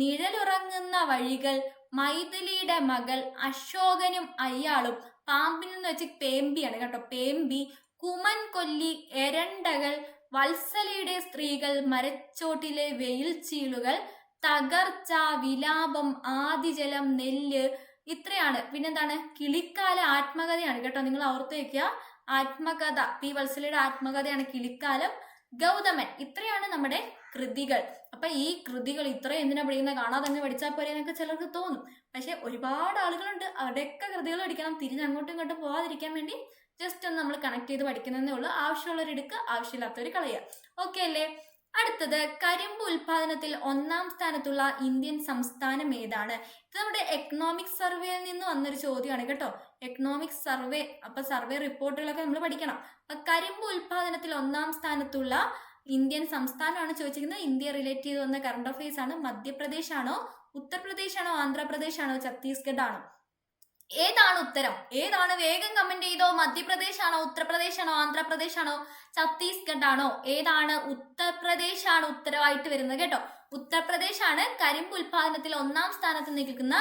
നിഴലുറങ്ങുന്ന വഴികൾ, മൈഥിലിയുടെ മകൾ, അശോകനും അയ്യാളും, പാമ്പിൽ നിന്ന് വെച്ച് പേമ്പിയാണ് കേട്ടോ, പേമ്പി, കുമൻ കൊല്ലി, എരണ്ടകൾ, വത്സലയുടെ സ്ത്രീകൾ, മരച്ചോട്ടിലെ വെയിൽ ചീളുകൾ, തകർച്ച, വിലാപം, ആദിജലം, നെല്ല്, ഇത്രയാണ്. പിന്നെന്താണ്? കിളിക്കാല ആത്മകഥയാണ് കേട്ടോ. നിങ്ങൾ ഓർത്ത് വെക്കുക. ആത്മകഥ, പി വത്സലയുടെ ആത്മകഥയാണ് കിളിക്കാലം. ഗൗതമൻ. ഇത്രയാണ് നമ്മുടെ കൃതികൾ. അപ്പൊ ഈ കൃതികൾ ഇത്രയും എന്തിനാ പഠിക്കുന്നത്? കാണാതെ തന്നെ പഠിച്ചാൽ പോരെ എന്നൊക്കെ ചിലർക്ക് തോന്നും. പക്ഷെ ഒരുപാട് ആളുകളുണ്ട്, അവരുടെയൊക്കെ കൃതികൾ പഠിക്കണം. തിരിഞ്ഞ് അങ്ങോട്ടും ഇങ്ങോട്ടും പോവാതിരിക്കാൻ വേണ്ടി ജസ്റ്റ് ഒന്ന് നമ്മൾ കണക്ട് ചെയ്ത് പഠിക്കുന്നതേ ഉള്ളൂ. ആവശ്യമുള്ളവരെടുക്കുക, ആവശ്യമില്ലാത്തവർ കളയുക. ഓക്കെ അല്ലേ? അടുത്തത്, കരിമ്പ് ഉൽപാദനത്തിൽ 1-ാം സ്ഥാനത്തുള്ള ഇന്ത്യൻ സംസ്ഥാനം ഏതാണ്? ഇത് നമ്മുടെ എക്കണോമിക് സർവേയിൽ നിന്ന് വന്നൊരു ചോദ്യമാണ് കേട്ടോ. Economic survey. അപ്പൊ സർവേ റിപ്പോർട്ടുകളൊക്കെ നമ്മൾ പഠിക്കണം. അപ്പൊ കരിമ്പ് ഉൽപാദനത്തിൽ 1-ാം സ്ഥാനത്തുള്ള ഇന്ത്യൻ സംസ്ഥാനമാണ് ചോദിച്ചിരിക്കുന്നത്. ഇന്ത്യ റിലേറ്റ് ചെയ്ത് വന്ന കറണ്ട് അഫയേഴ്സ് ആണ്. മധ്യപ്രദേശ് ആണോ, ഉത്തർപ്രദേശ് ആണോ, ആന്ധ്രാപ്രദേശ് ആണോ, ഛത്തീസ്ഗഡ് ആണോ? ഏതാണ് ഉത്തരം? ഏതാണ്? വേഗം കമന്റ് ചെയ്തോ. മധ്യപ്രദേശ് ആണോ, ഉത്തർപ്രദേശ് ആണോ, ആന്ധ്രാപ്രദേശ് ആണോ, ഛത്തീസ്ഗഡ് ആണോ? ഏതാണ്? ഉത്തർപ്രദേശ് ആണ് ഉത്തരവായിട്ട് വരുന്നത് കേട്ടോ. ഉത്തർപ്രദേശ് ആണ് കരിമ്പ് ഉൽപാദനത്തിൽ 1-ാം സ്ഥാനത്ത് നിൽക്കുന്ന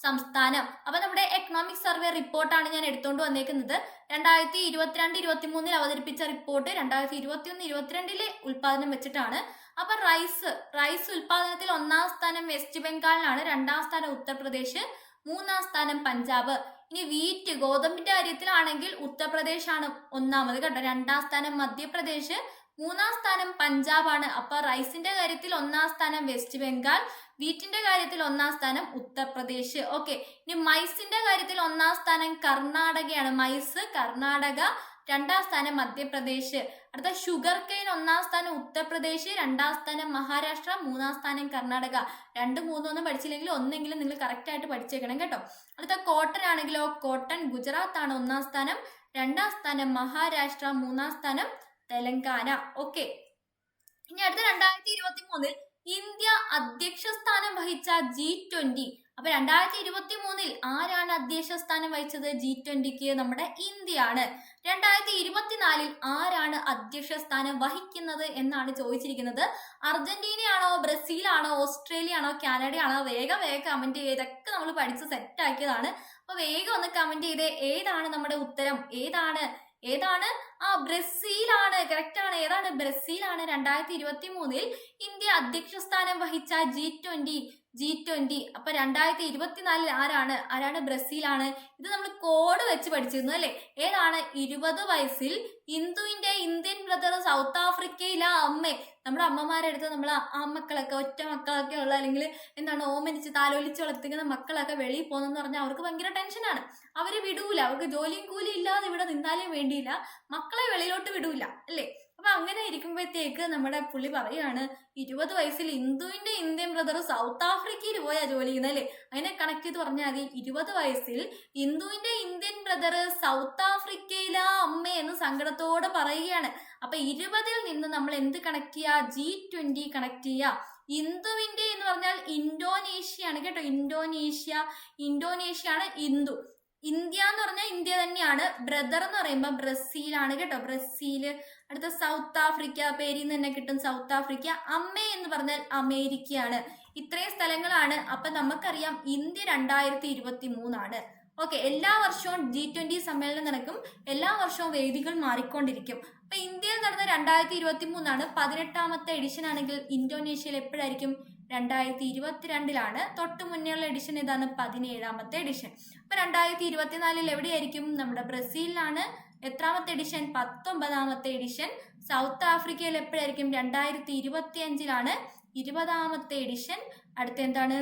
സംസ്ഥാനം. അപ്പൊ നമ്മുടെ എക്കണോമിക് സർവേ റിപ്പോർട്ടാണ് ഞാൻ എടുത്തുകൊണ്ട് വന്നേക്കുന്നത്. 2022-23 അവതരിപ്പിച്ച റിപ്പോർട്ട് 2021-22 ഉൽപാദനം വെച്ചിട്ടാണ്. അപ്പൊ റൈസ് ഉൽപാദനത്തിൽ 1-ാം സ്ഥാനം വെസ്റ്റ് ബംഗാളിനാണ്, 2-ാം സ്ഥാനം ഉത്തർപ്രദേശ്, 3-ാം സ്ഥാനം പഞ്ചാബ്. ഇനി വീറ്റ്, ഗോതമ്പിന്റെ കാര്യത്തിലാണെങ്കിൽ ഉത്തർപ്രദേശ് ആണ് 1-ാമത് കേട്ടോ. 2-ാം സ്ഥാനം മധ്യപ്രദേശ്, മൂന്നാം സ്ഥാനം പഞ്ചാബാണ്. അപ്പൊ റൈസിന്റെ കാര്യത്തിൽ ഒന്നാം സ്ഥാനം വെസ്റ്റ് ബംഗാൾ, വീറ്റിന്റെ കാര്യത്തിൽ ഒന്നാം സ്ഥാനം ഉത്തർപ്രദേശ്. ഓക്കെ, ഇനി മൈസിന്റെ കാര്യത്തിൽ ഒന്നാം സ്ഥാനം കർണാടകയാണ്. മൈസ് കർണാടക, രണ്ടാം സ്ഥാനം മധ്യപ്രദേശ്. അടുത്ത ഷുഗർ കെയിൻ ഒന്നാം സ്ഥാനം ഉത്തർപ്രദേശ്, രണ്ടാം സ്ഥാനം മഹാരാഷ്ട്ര, മൂന്നാം സ്ഥാനം കർണാടക. 2, 3 ഒന്നും പഠിച്ചില്ലെങ്കിൽ ഒന്നെങ്കിലും നിങ്ങൾ കറക്റ്റ് ആയിട്ട് പഠിച്ചേക്കണം കേട്ടോ. അടുത്ത കോട്ടൺ ആണെങ്കിലോ കോട്ടൺ ഗുജറാത്ത് ആണ് ഒന്നാം സ്ഥാനം, രണ്ടാം സ്ഥാനം മഹാരാഷ്ട്ര, മൂന്നാം സ്ഥാനം തെലങ്കാന. ഓക്കെ, ഇനി അടുത്ത 2023 ഇന്ത്യ അധ്യക്ഷ സ്ഥാനം വഹിച്ച G20. അപ്പൊ 2023 ആരാണ് അധ്യക്ഷ സ്ഥാനം വഹിച്ചത് G20ക്ക്? നമ്മുടെ ഇന്ത്യയാണ്. 2024 ആരാണ് അധ്യക്ഷ സ്ഥാനം വഹിക്കുന്നത് എന്നാണ് ചോദിച്ചിരിക്കുന്നത്. അർജന്റീനയാണോ, ബ്രസീലാണോ, ഓസ്ട്രേലിയ ആണോ, കാനഡയാണോ? വേഗം കമന്റ് ചെയ്ത്, ഇതൊക്കെ നമ്മൾ പഠിച്ച് സെറ്റ് ആക്കിയതാണ്. അപ്പൊ വേഗം ഒന്ന് കമന്റ് ചെയ്തേ, ഏതാണ് നമ്മുടെ ഉത്തരം? ഏതാണ്? ബ്രസീലാണ്. കറക്റ്റ് ആണ്. ഏതാണ്? ബ്രസീലാണ്. 2023 ഇന്ത്യ അധ്യക്ഷ സ്ഥാനം വഹിച്ച G20. അപ്പൊ 2024 ആരാണ്? ബ്രസീലാണ്. ഇത് നമ്മൾ കോഡ് വെച്ച് പഠിച്ചിരുന്നു അല്ലെ? ഏതാണ്? 20 വയസ്സിൽ ഇന്ദുവിന്റെ ഇന്ത്യൻ ബ്രദർ സൗത്ത് ആഫ്രിക്കയിലെ അമ്മേ. നമ്മുടെ അമ്മമാരെടുത്ത് നമ്മൾ ആ മക്കളൊക്കെ, ഒറ്റ മക്കളൊക്കെ ഉള്ള, അല്ലെങ്കിൽ ഓമനിച്ച് താലോലിച്ച് വളർത്തിക്കുന്ന മക്കളൊക്കെ വെളിയിൽ പോകുന്നെന്ന് പറഞ്ഞാൽ അവർക്ക് ഭയങ്കര ടെൻഷനാണ്. അവര് വിടൂല. അവർക്ക് ജോലിയും കൂലി ഇല്ലാതെ ഇവിടെ നിന്നാലും വേണ്ടിയില്ല, മക്കളെ വെളിയിലോട്ട് വിടൂല അല്ലേ? അപ്പൊ അങ്ങനെ ഇരിക്കുമ്പോഴത്തേക്ക് നമ്മുടെ പുള്ളി പറയാണ് 20 വയസ്സിൽ ഇന്ദുവിന്റെ ഇന്ത്യൻ ബ്രദർ സൗത്ത് ആഫ്രിക്കയിൽ പോയാ ജോലി ചെയ്യുന്നത് അല്ലേ? അതിനെ കണക്ട് ചെയ്ത് പറഞ്ഞാൽ മതി. 20 വയസ്സിൽ ഇന്ദുവിന്റെ ഇന്ത്യൻ ബ്രദർ സൗത്ത് ആഫ്രിക്കയിലെ അമ്മ എന്ന് സങ്കടത്തോടെ പറയുകയാണ്. അപ്പൊ 20 നിന്ന് നമ്മൾ എന്ത് കണക്ട് ചെയ്യുക? G20 കണക്ട് ചെയ്യുക. ഇന്ദുവിന്റെ എന്ന് പറഞ്ഞാൽ ഇന്തോനേഷ്യ ആണ് കേട്ടോ. ഇന്തോനേഷ്യ ആണ് ഇന്ദു. ഇന്ത്യ എന്ന് പറഞ്ഞാൽ ഇന്ത്യ തന്നെയാണ്. ബ്രദർ എന്ന് പറയുമ്പോൾ ബ്രസീലാണ് കേട്ടോ. ബ്രസീല്. അടുത്ത സൗത്ത് ആഫ്രിക്ക, പേരിൽ നിന്ന് തന്നെ കിട്ടും സൗത്ത് ആഫ്രിക്ക. അമ്മ എന്ന് പറഞ്ഞാൽ അമേരിക്കയാണ്. ഇത്രയും സ്ഥലങ്ങളാണ്. അപ്പൊ നമുക്കറിയാം ഇന്ത്യ 2023 ഓക്കെ. എല്ലാ വർഷവും G20 സമ്മേളനം നടക്കും. എല്ലാ വർഷവും വേദികൾ മാറിക്കൊണ്ടിരിക്കും. അപ്പൊ ഇന്ത്യയിൽ നടന്ന 2023 18ാമത്തെ എഡിഷൻ ആണെങ്കിൽ ഇന്തോനേഷ്യയിൽ എപ്പോഴായിരിക്കും? 2022 തൊട്ട് മുന്നേയുള്ള എഡിഷൻ ഏതാണ്? 17ാമത്തെ എഡിഷൻ. അപ്പൊ 2024 എവിടെയായിരിക്കും? നമ്മുടെ ബ്രസീലിലാണ്. എത്രാമത്തെ എഡിഷൻ? 19ാമത്തെ എഡിഷൻ. സൗത്ത് ആഫ്രിക്കയിൽ എപ്പോഴായിരിക്കും? 2025 20ാമത്തെ എഡിഷൻ. അടുത്ത എന്താണ്?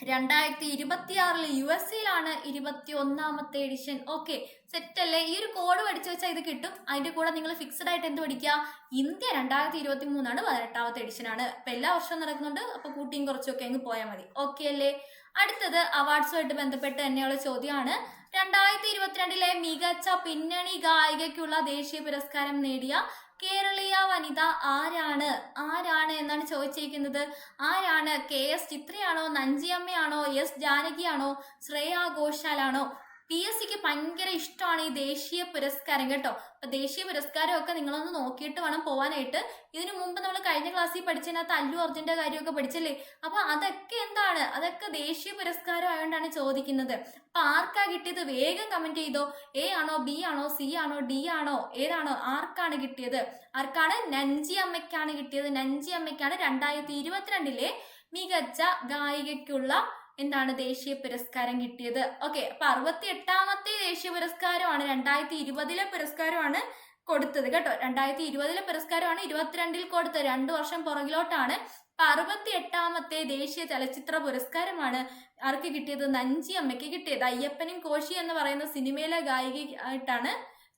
2026 USA 21ാമത്തെ എഡിഷൻ. ഓക്കെ, സെറ്റ് അല്ലേ? ഈ ഒരു കോഡ് പഠിച്ചു വെച്ചാൽ ഇത് കിട്ടും. അതിന്റെ കൂടെ നിങ്ങൾ ഫിക്സഡ് ആയിട്ട് എന്ത് പഠിക്കുക? ഇന്ത്യ 2023 18ാമത്തെ എഡിഷൻ ആണ്. അപ്പൊ എല്ലാ വർഷവും നടക്കുന്നുണ്ട്. അപ്പൊ കൂട്ടിയും കുറച്ചൊക്കെ അങ്ങ് പോയാൽ മതി. ഓക്കെ അല്ലേ? അടുത്തത് അവാർഡ്സുമായിട്ട് ബന്ധപ്പെട്ട് തന്നെയുള്ള ചോദ്യമാണ്. 2022 മികച്ച പിന്നണി ഗായികയ്ക്കുള്ള ദേശീയ പുരസ്കാരം നേടിയ കേരളീയ വനിത ആരാണ് എന്നാണ് ചോദിച്ചിരിക്കുന്നത്. ആരാണ്? KS ചിത്രയാണോ, നഞ്ചിയമ്മയാണോ, S ജാനകിയാണോ, Shreya ഘോഷാലാണോ? PSCക്ക് ഭയങ്കര ഇഷ്ടമാണ് ഈ ദേശീയ പുരസ്കാരം കേട്ടോ. അപ്പൊ ദേശീയ പുരസ്കാരം ഒക്കെ നിങ്ങളൊന്ന് നോക്കിയിട്ട് വേണം പോവാനായിട്ട്. ഇതിനു മുമ്പ് നമ്മൾ കഴിഞ്ഞ ക്ലാസ്സിൽ പഠിച്ചതിനകത്ത് അല്ലു അർജുന്റെ കാര്യമൊക്കെ പഠിച്ചല്ലേ? അപ്പൊ അതൊക്കെ എന്താണ്? അതൊക്കെ ദേശീയ പുരസ്കാരം ആയതുകൊണ്ടാണ് ചോദിക്കുന്നത്. അപ്പൊ ആർക്കാ കിട്ടിയത്? വേഗം കമന്റ് ചെയ്തോ. A ആണോ, B ആണോ, C ആണോ, D ആണോ, ഏതാണോ? ആർക്കാണ് കിട്ടിയത്? ആർക്കാണ്? നഞ്ചി അമ്മയ്ക്കാണ് കിട്ടിയത്. നഞ്ചി അമ്മയ്ക്കാണ് 2022 മികച്ച ഗായികയ്ക്കുള്ള ദേശീയ പുരസ്കാരം കിട്ടിയത്. ഓക്കെ, അപ്പൊ 68ാമത്തെ ദേശീയ പുരസ്കാരമാണ്. 2020 പുരസ്കാരമാണ് കൊടുത്തത് കേട്ടോ. 2020 പുരസ്കാരമാണ് 22 കൊടുത്തത്. 2 വർഷം പുറകിലോട്ടാണ്. 68ാമത്തെ ദേശീയ ചലച്ചിത്ര പുരസ്കാരമാണ് ആർക്ക് കിട്ടിയത്? നഞ്ചി അമ്മയ്ക്ക് കിട്ടിയത്. അയ്യപ്പനും കോശി എന്ന് പറയുന്ന സിനിമയിലെ ഗായികയായിട്ടാണ്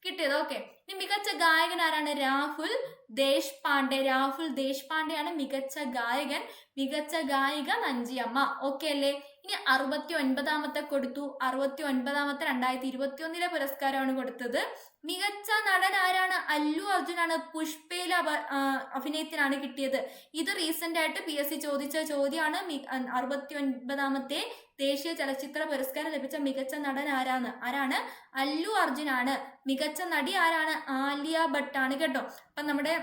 കിട്ടിയത്. ഓക്കെ, ഇനി മികച്ച ഗായകൻ ആരാണ്? രാഹുൽ ദേശ്പാണ്ഡെയാണ് മികച്ച ഗായകൻ. മികച്ച ഗായിക നഞ്ചിയമ്മ. ഓക്കെ അല്ലേ? ഇനി 69ാമത്തെ കൊടുത്തു. 69ാമത്തെ 2021 പുരസ്കാരമാണ് കൊടുത്തത്. മികച്ച നടൻ ആരാണ്? അല്ലു അർജുനാണ്. പുഷ്പയിലെ അഭിനയത്തിനാണ് കിട്ടിയത്. ഇത് റീസെന്റ് ആയിട്ട് PSC ചോദിച്ച ചോദ്യമാണ്. 69ാമത്തെ ദേശീയ ചലച്ചിത്ര പുരസ്കാരം ലഭിച്ച മികച്ച നടൻ ആരാണ്? അല്ലു അർജുനാണ്. മികച്ച നടി ആരാണ്? ആലിയ ഭട്ടാണ് കേട്ടോ. അപ്പൊ നമ്മുടെ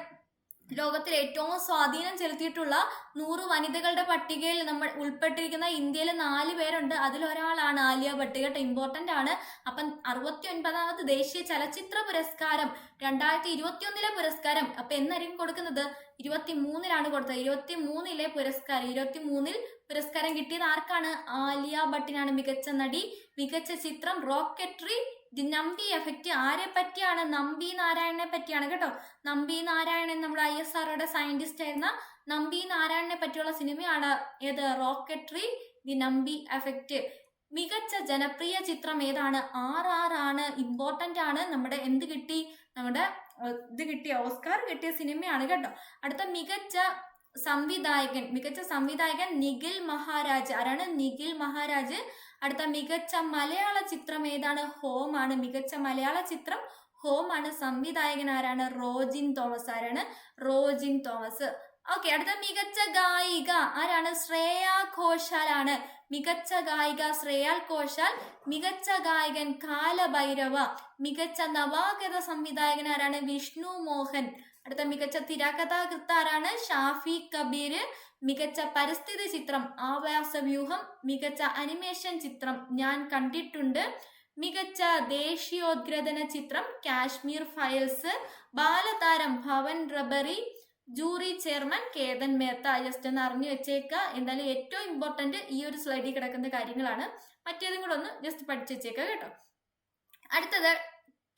ലോകത്തിൽ ഏറ്റവും സ്വാധീനം ചെലുത്തിയിട്ടുള്ള 100 വനിതകളുടെ പട്ടികയിൽ നമ്മൾ ഉൾപ്പെട്ടിരിക്കുന്ന ഇന്ത്യയിൽ 4 പേരുണ്ട്. അതിലൊരാളാണ് ആലിയ ഭട്ട് കേട്ടോ. ഇമ്പോർട്ടന്റ് ആണ്. അപ്പം 69ാമത് ദേശീയ ചലച്ചിത്ര പുരസ്കാരം 2021 പുരസ്കാരം അപ്പൊ എന്നായിരിക്കും കൊടുക്കുന്നത്? 23 കൊടുത്തത്. 23 പുരസ്കാരം. 23 പുരസ്കാരം കിട്ടിയത് ആർക്കാണ്? ആലിയ ഭട്ടിനാണ്. മികച്ച നടി, മികച്ച ചിത്രം റോക്കറ്ററി, ദി നമ്പി എഫക്റ്റ് ആരെ പറ്റിയാണ്? നമ്പി നാരായണനെ പറ്റിയാണ് കേട്ടോ. നമ്പി നാരായണൻ നമ്മുടെ ISROയുടെ സയന്റിസ്റ്റ് ആയിരുന്ന നമ്പി നാരായണനെ പറ്റിയുള്ള സിനിമയാണ് ഏത്? Rocketry the Nambi effect. മികച്ച ജനപ്രിയ ചിത്രം ഏതാണ്? RR ആണ്, ഇമ്പോർട്ടന്റ് ആണ്. നമ്മുടെ എന്ത് കിട്ടി? നമ്മുടെ ഇത് കിട്ടിയ ഓസ്കാർ കിട്ടിയ സിനിമയാണ് കേട്ടോ. അടുത്ത മികച്ച സംവിധായകൻ നിഖിൽ മഹാരാജ്. ആരാണ്? നിഖിൽ മഹാരാജ്. അടുത്ത മികച്ച മലയാള ചിത്രം ഏതാണ്? ഹോം ആണ്. മികച്ച മലയാള ചിത്രം ഹോം ആണ്. സംവിധായകൻ ആരാണ്? റോജിൻ തോമസ്. ആരാണ്? റോജിൻ തോമസ്. ഓക്കെ, അടുത്ത മികച്ച ഗായിക ആരാണ്? ശ്രേയ ഘോഷാൽ ആണ്. മികച്ച ഗായിക ശ്രേയ ഘോഷാൽ. മികച്ച ഗായകൻ കാലഭൈരവ. മികച്ച നവാഗത സംവിധായകൻ ആരാണ്? വിഷ്ണു മോഹൻ. അടുത്ത മികച്ച തിരക്കഥാകൃത്ത് ആരാണ്? ഷാഫി കബീർ. മികച്ച പരിസ്ഥിതി ചിത്രം ആവാസവ്യൂഹം. മികച്ച അനിമേഷൻ ചിത്രം ഞാൻ കണ്ടിട്ടുണ്ട്. മികച്ച ദേശീയോദ്ഗ്രഥന ചിത്രം കാശ്മീർ ഫയൽസ്. ബാലതാരം Bhavin Rabari. Jury chairman Ketan Mehta. Just ഒന്ന് അറിഞ്ഞു വെച്ചേക്ക. എന്തായാലും ഏറ്റവും ഇമ്പോർട്ടന്റ് ഈ ഒരു സ്ലൈഡിൽ കിടക്കുന്ന കാര്യങ്ങളാണ്. മറ്റേതും കൂടെ ഒന്ന് ജസ്റ്റ് പഠിച്ചു വെച്ചേക്ക കേട്ടോ. അടുത്തത്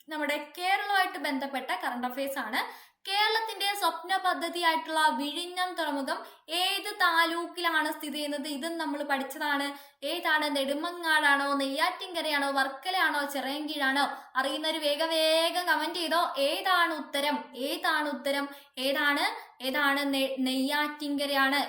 നമ്മുടെ കേരളവുമായിട്ട് ബന്ധപ്പെട്ട കറണ്ട് അഫയേഴ്സ് ആണ്. കേരളത്തിന്റെ സ്വപ്ന പദ്ധതിയായിട്ടുള്ള വിഴിഞ്ഞം തുറമുഖം ഏത് താലൂക്കിലാണ് സ്ഥിതി ചെയ്യുന്നത്? ഇതും നമ്മൾ പഠിച്ചതാണ്. ഏതാണ്? നെടുമങ്ങാടാണോ, നെയ്യാറ്റിൻകരയാണോ, വർക്കലയാണോ, ചിറയൻകീഴാണോ? അറിയുന്നവര് വേഗം കമന്റ് ചെയ്തോ. ഏതാണ് ഉത്തരം? നെയ്യാറ്റിൻകരയാണ്.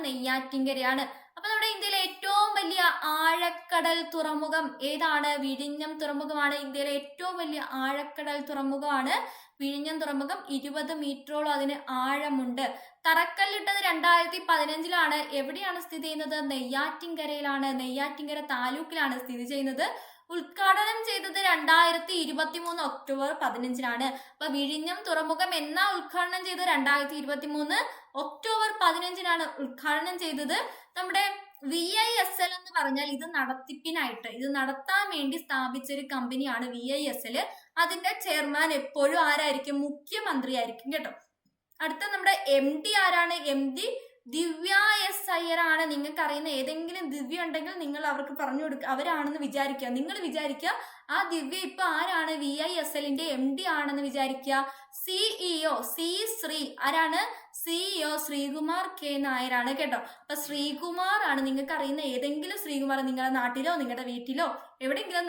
നെയ്യാറ്റിൻകരയാണ്. അപ്പൊ നമ്മുടെ ഇന്ത്യയിലെ ഏറ്റവും വലിയ ആഴക്കടൽ തുറമുഖം ഏതാണ്? വിഴിഞ്ഞം തുറമുഖമാണ്. ഇന്ത്യയിലെ ഏറ്റവും വലിയ ആഴക്കടൽ തുറമുഖമാണ് വിഴിഞ്ഞം തുറമുഖം. 20 മീറ്ററോളം അതിന് ആഴമുണ്ട്. തറക്കല്ലിട്ടത് 2015 എവിടെയാണ് സ്ഥിതി ചെയ്യുന്നത്? നെയ്യാറ്റിൻകരയിലാണ്. നെയ്യാറ്റിൻകര താലൂക്കിലാണ് സ്ഥിതി ചെയ്യുന്നത്. ഉദ്ഘാടനം ചെയ്തത് 2023 ഒക്ടോബർ 15 അപ്പൊ വിഴിഞ്ഞം തുറമുഖം എന്നാ ഉദ്ഘാടനം ചെയ്തത്? 2023 ഒക്ടോബർ 15 ഉദ്ഘാടനം ചെയ്തത്. നമ്മുടെ VISL എന്ന് പറഞ്ഞാൽ ഇത് നടത്താൻ വേണ്ടി സ്ഥാപിച്ച ഒരു കമ്പനിയാണ് VISL. അതിന്റെ ചെയർമാൻ എപ്പോഴും ആരായിരിക്കും? മുഖ്യമന്ത്രി ആയിരിക്കും കേട്ടോ. അടുത്ത നമ്മുടെ MD ആരാണ്? MD ദിവ്യ S അയ്യർ ആണ്. നിങ്ങൾക്ക് അറിയുന്ന ഏതെങ്കിലും ദിവ്യ ഉണ്ടെങ്കിൽ നിങ്ങൾ അവർക്ക് പറഞ്ഞു കൊടുക്കുക, അവരാണെന്ന് വിചാരിക്കുക. നിങ്ങൾ വിചാരിക്കുക ആ ദിവ്യ ഇപ്പൊ ആരാണ്? VISLന്റെ MD ആണെന്ന് വിചാരിക്കുക. CEO ശ്രീ ആരാണ്? CEO ശ്രീകുമാർ K നായരാണ് കേട്ടോ. അപ്പൊ ശ്രീകുമാർ ആണ്. നിങ്ങൾക്ക് അറിയുന്ന ഏതെങ്കിലും ശ്രീകുമാർ നിങ്ങളുടെ നാട്ടിലോ നിങ്ങളുടെ വീട്ടിലോ എവിടെയെങ്കിലും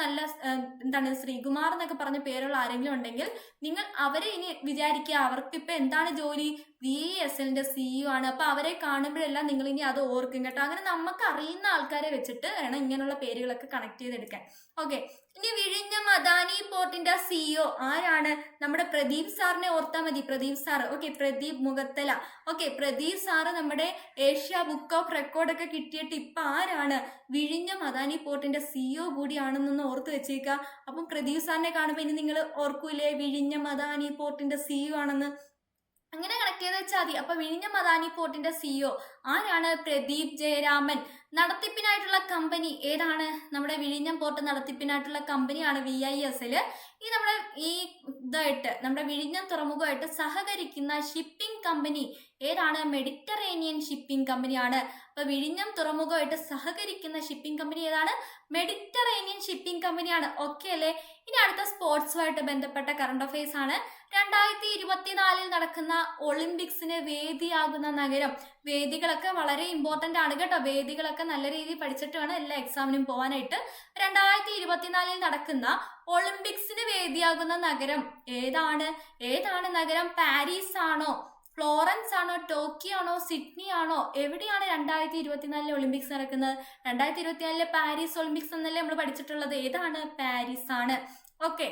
നല്ല ശ്രീകുമാർ എന്നൊക്കെ പറഞ്ഞ പേരുള്ള ആരെങ്കിലും ഉണ്ടെങ്കിൽ നിങ്ങൾ അവരെ ഇനി വിചാരിക്കുക അവർക്ക് ഇപ്പൊ എന്താണ് ജോലി? VISLന്റെ CEO ആണ്. അപ്പൊ അവരെ കാണുമ്പോഴെല്ലാം നിങ്ങൾ ഇനി അത് ഓർക്കും കേട്ടോ. അങ്ങനെ നമുക്ക് അറിയുന്ന ആൾക്കാരെ വെച്ചിട്ട് വേണം ഇങ്ങനെയുള്ള പേരുകളൊക്കെ കണക്ട് ചെയ്തെടുക്കാൻ. ഓക്കെ, ഇനി വിഴിഞ്ഞം അദാനി പോർട്ടിന്റെ CEO ആരാണ്? നമ്മുടെ പ്രദീപ് സാറിനെ ഓർത്താൽ മതി. Pradeep sir. Okay, Pradeep Mukhathala. Okay, Pradeep sir നമ്മുടെ ഏഷ്യ ബുക്ക് ഓഫ് റെക്കോർഡ് ഒക്കെ കിട്ടിയിട്ട് ഇപ്പൊ ആരാണ്? വിഴിഞ്ഞം അദാനി പോർട്ടിന്റെ CEO കൂടിയാണെന്നൊന്ന് ഓർത്ത് വെച്ചേക്കുക. അപ്പം പ്രദീപ് സാറിനെ കാണുമ്പോൾ ഇനി നിങ്ങൾ ഓർക്കൂലേ വിഴിഞ്ഞം അദാനി പോർട്ടിന്റെ CEO ആണെന്ന്? അങ്ങനെ കണക്ട് ചെയ്ത് വെച്ചാൽ മതി. അപ്പൊ വിഴിഞ്ഞം അദാനി പോർട്ടിന്റെ CEO ആരാണ്? പ്രദീപ് ജയരാമൻ. നടത്തിപ്പിനായിട്ടുള്ള കമ്പനി ഏതാണ്? നമ്മുടെ വിഴിഞ്ഞം പോർട്ട് നടത്തിപ്പിനായിട്ടുള്ള കമ്പനിയാണ് VISL. നമ്മുടെ വിഴിഞ്ഞം തുറമുഖമായിട്ട് സഹകരിക്കുന്ന ഷിപ്പിംഗ് കമ്പനി ഏതാണ്? മെഡിറ്ററേനിയൻ ഷിപ്പിംഗ് കമ്പനിയാണ്. അപ്പൊ വിഴിഞ്ഞം തുറമുഖമായിട്ട് സഹകരിക്കുന്ന ഷിപ്പിംഗ് കമ്പനി ഏതാണ്? മെഡിറ്ററേനിയൻ ഷിപ്പിംഗ് കമ്പനിയാണ്. ഓക്കെ അല്ലേ? ഇനി അടുത്ത സ്പോർട്സുമായിട്ട് ബന്ധപ്പെട്ട കറണ്ട് അഫയേഴ്സ് ആണ്. 2024 നടക്കുന്ന ഒളിമ്പിക്സിന് വേദിയാകുന്ന നഗരം. വേദികളൊക്കെ വളരെ ഇമ്പോർട്ടന്റ് ആണ് കേട്ടോ. വേദികളൊക്കെ നല്ല രീതിയിൽ പഠിച്ചിട്ട് വേണം എല്ലാ എക്സാമിനും പോകാനായിട്ട്. 2024 നടക്കുന്ന ഒളിമ്പിക്സിന് വേദിയാകുന്ന നഗരം ഏതാണ് നഗരം? പാരീസ് ആണോ, ഫ്ലോറൻസ് ആണോ, ടോക്കിയോ ആണോ, സിഡ്നി ആണോ? എവിടെയാണ് 2024 ഒളിമ്പിക്സ് നടക്കുന്നത്? 2024 പാരീസ് ഒളിമ്പിക്സ് എന്നല്ലേ നമ്മൾ പഠിച്ചിട്ടുള്ളത്. ഏതാണ്? പാരീസ് ആണ്. ഓക്കെ,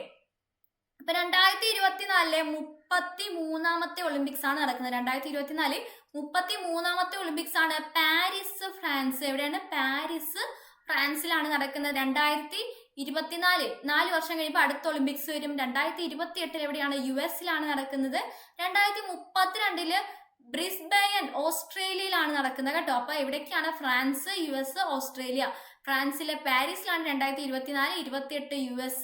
അപ്പൊ 2024 33ാമത്തെ ഒളിമ്പിക്സ് ആണ് നടക്കുന്നത്. 2024 33ാമത്തെ ഒളിമ്പിക്സ് ആണ്. Paris, France. എവിടെയാണ്? പാരീസ്, ഫ്രാൻസിലാണ് നടക്കുന്നത്. 2024 4 വർഷം കഴിയുമ്പോൾ അടുത്ത ഒളിമ്പിക്സ് വരും. 2028 എവിടെയാണ്? US നടക്കുന്നത്. 2032 ബ്രിസ്ബെയിൻ, ഓസ്ട്രേലിയയിലാണ് നടക്കുന്നത് കേട്ടോ. അപ്പൊ എവിടേക്കാണ്? France, US, Australia. ഫ്രാൻസിലെ പാരീസിലാണ് 2024, 28 US,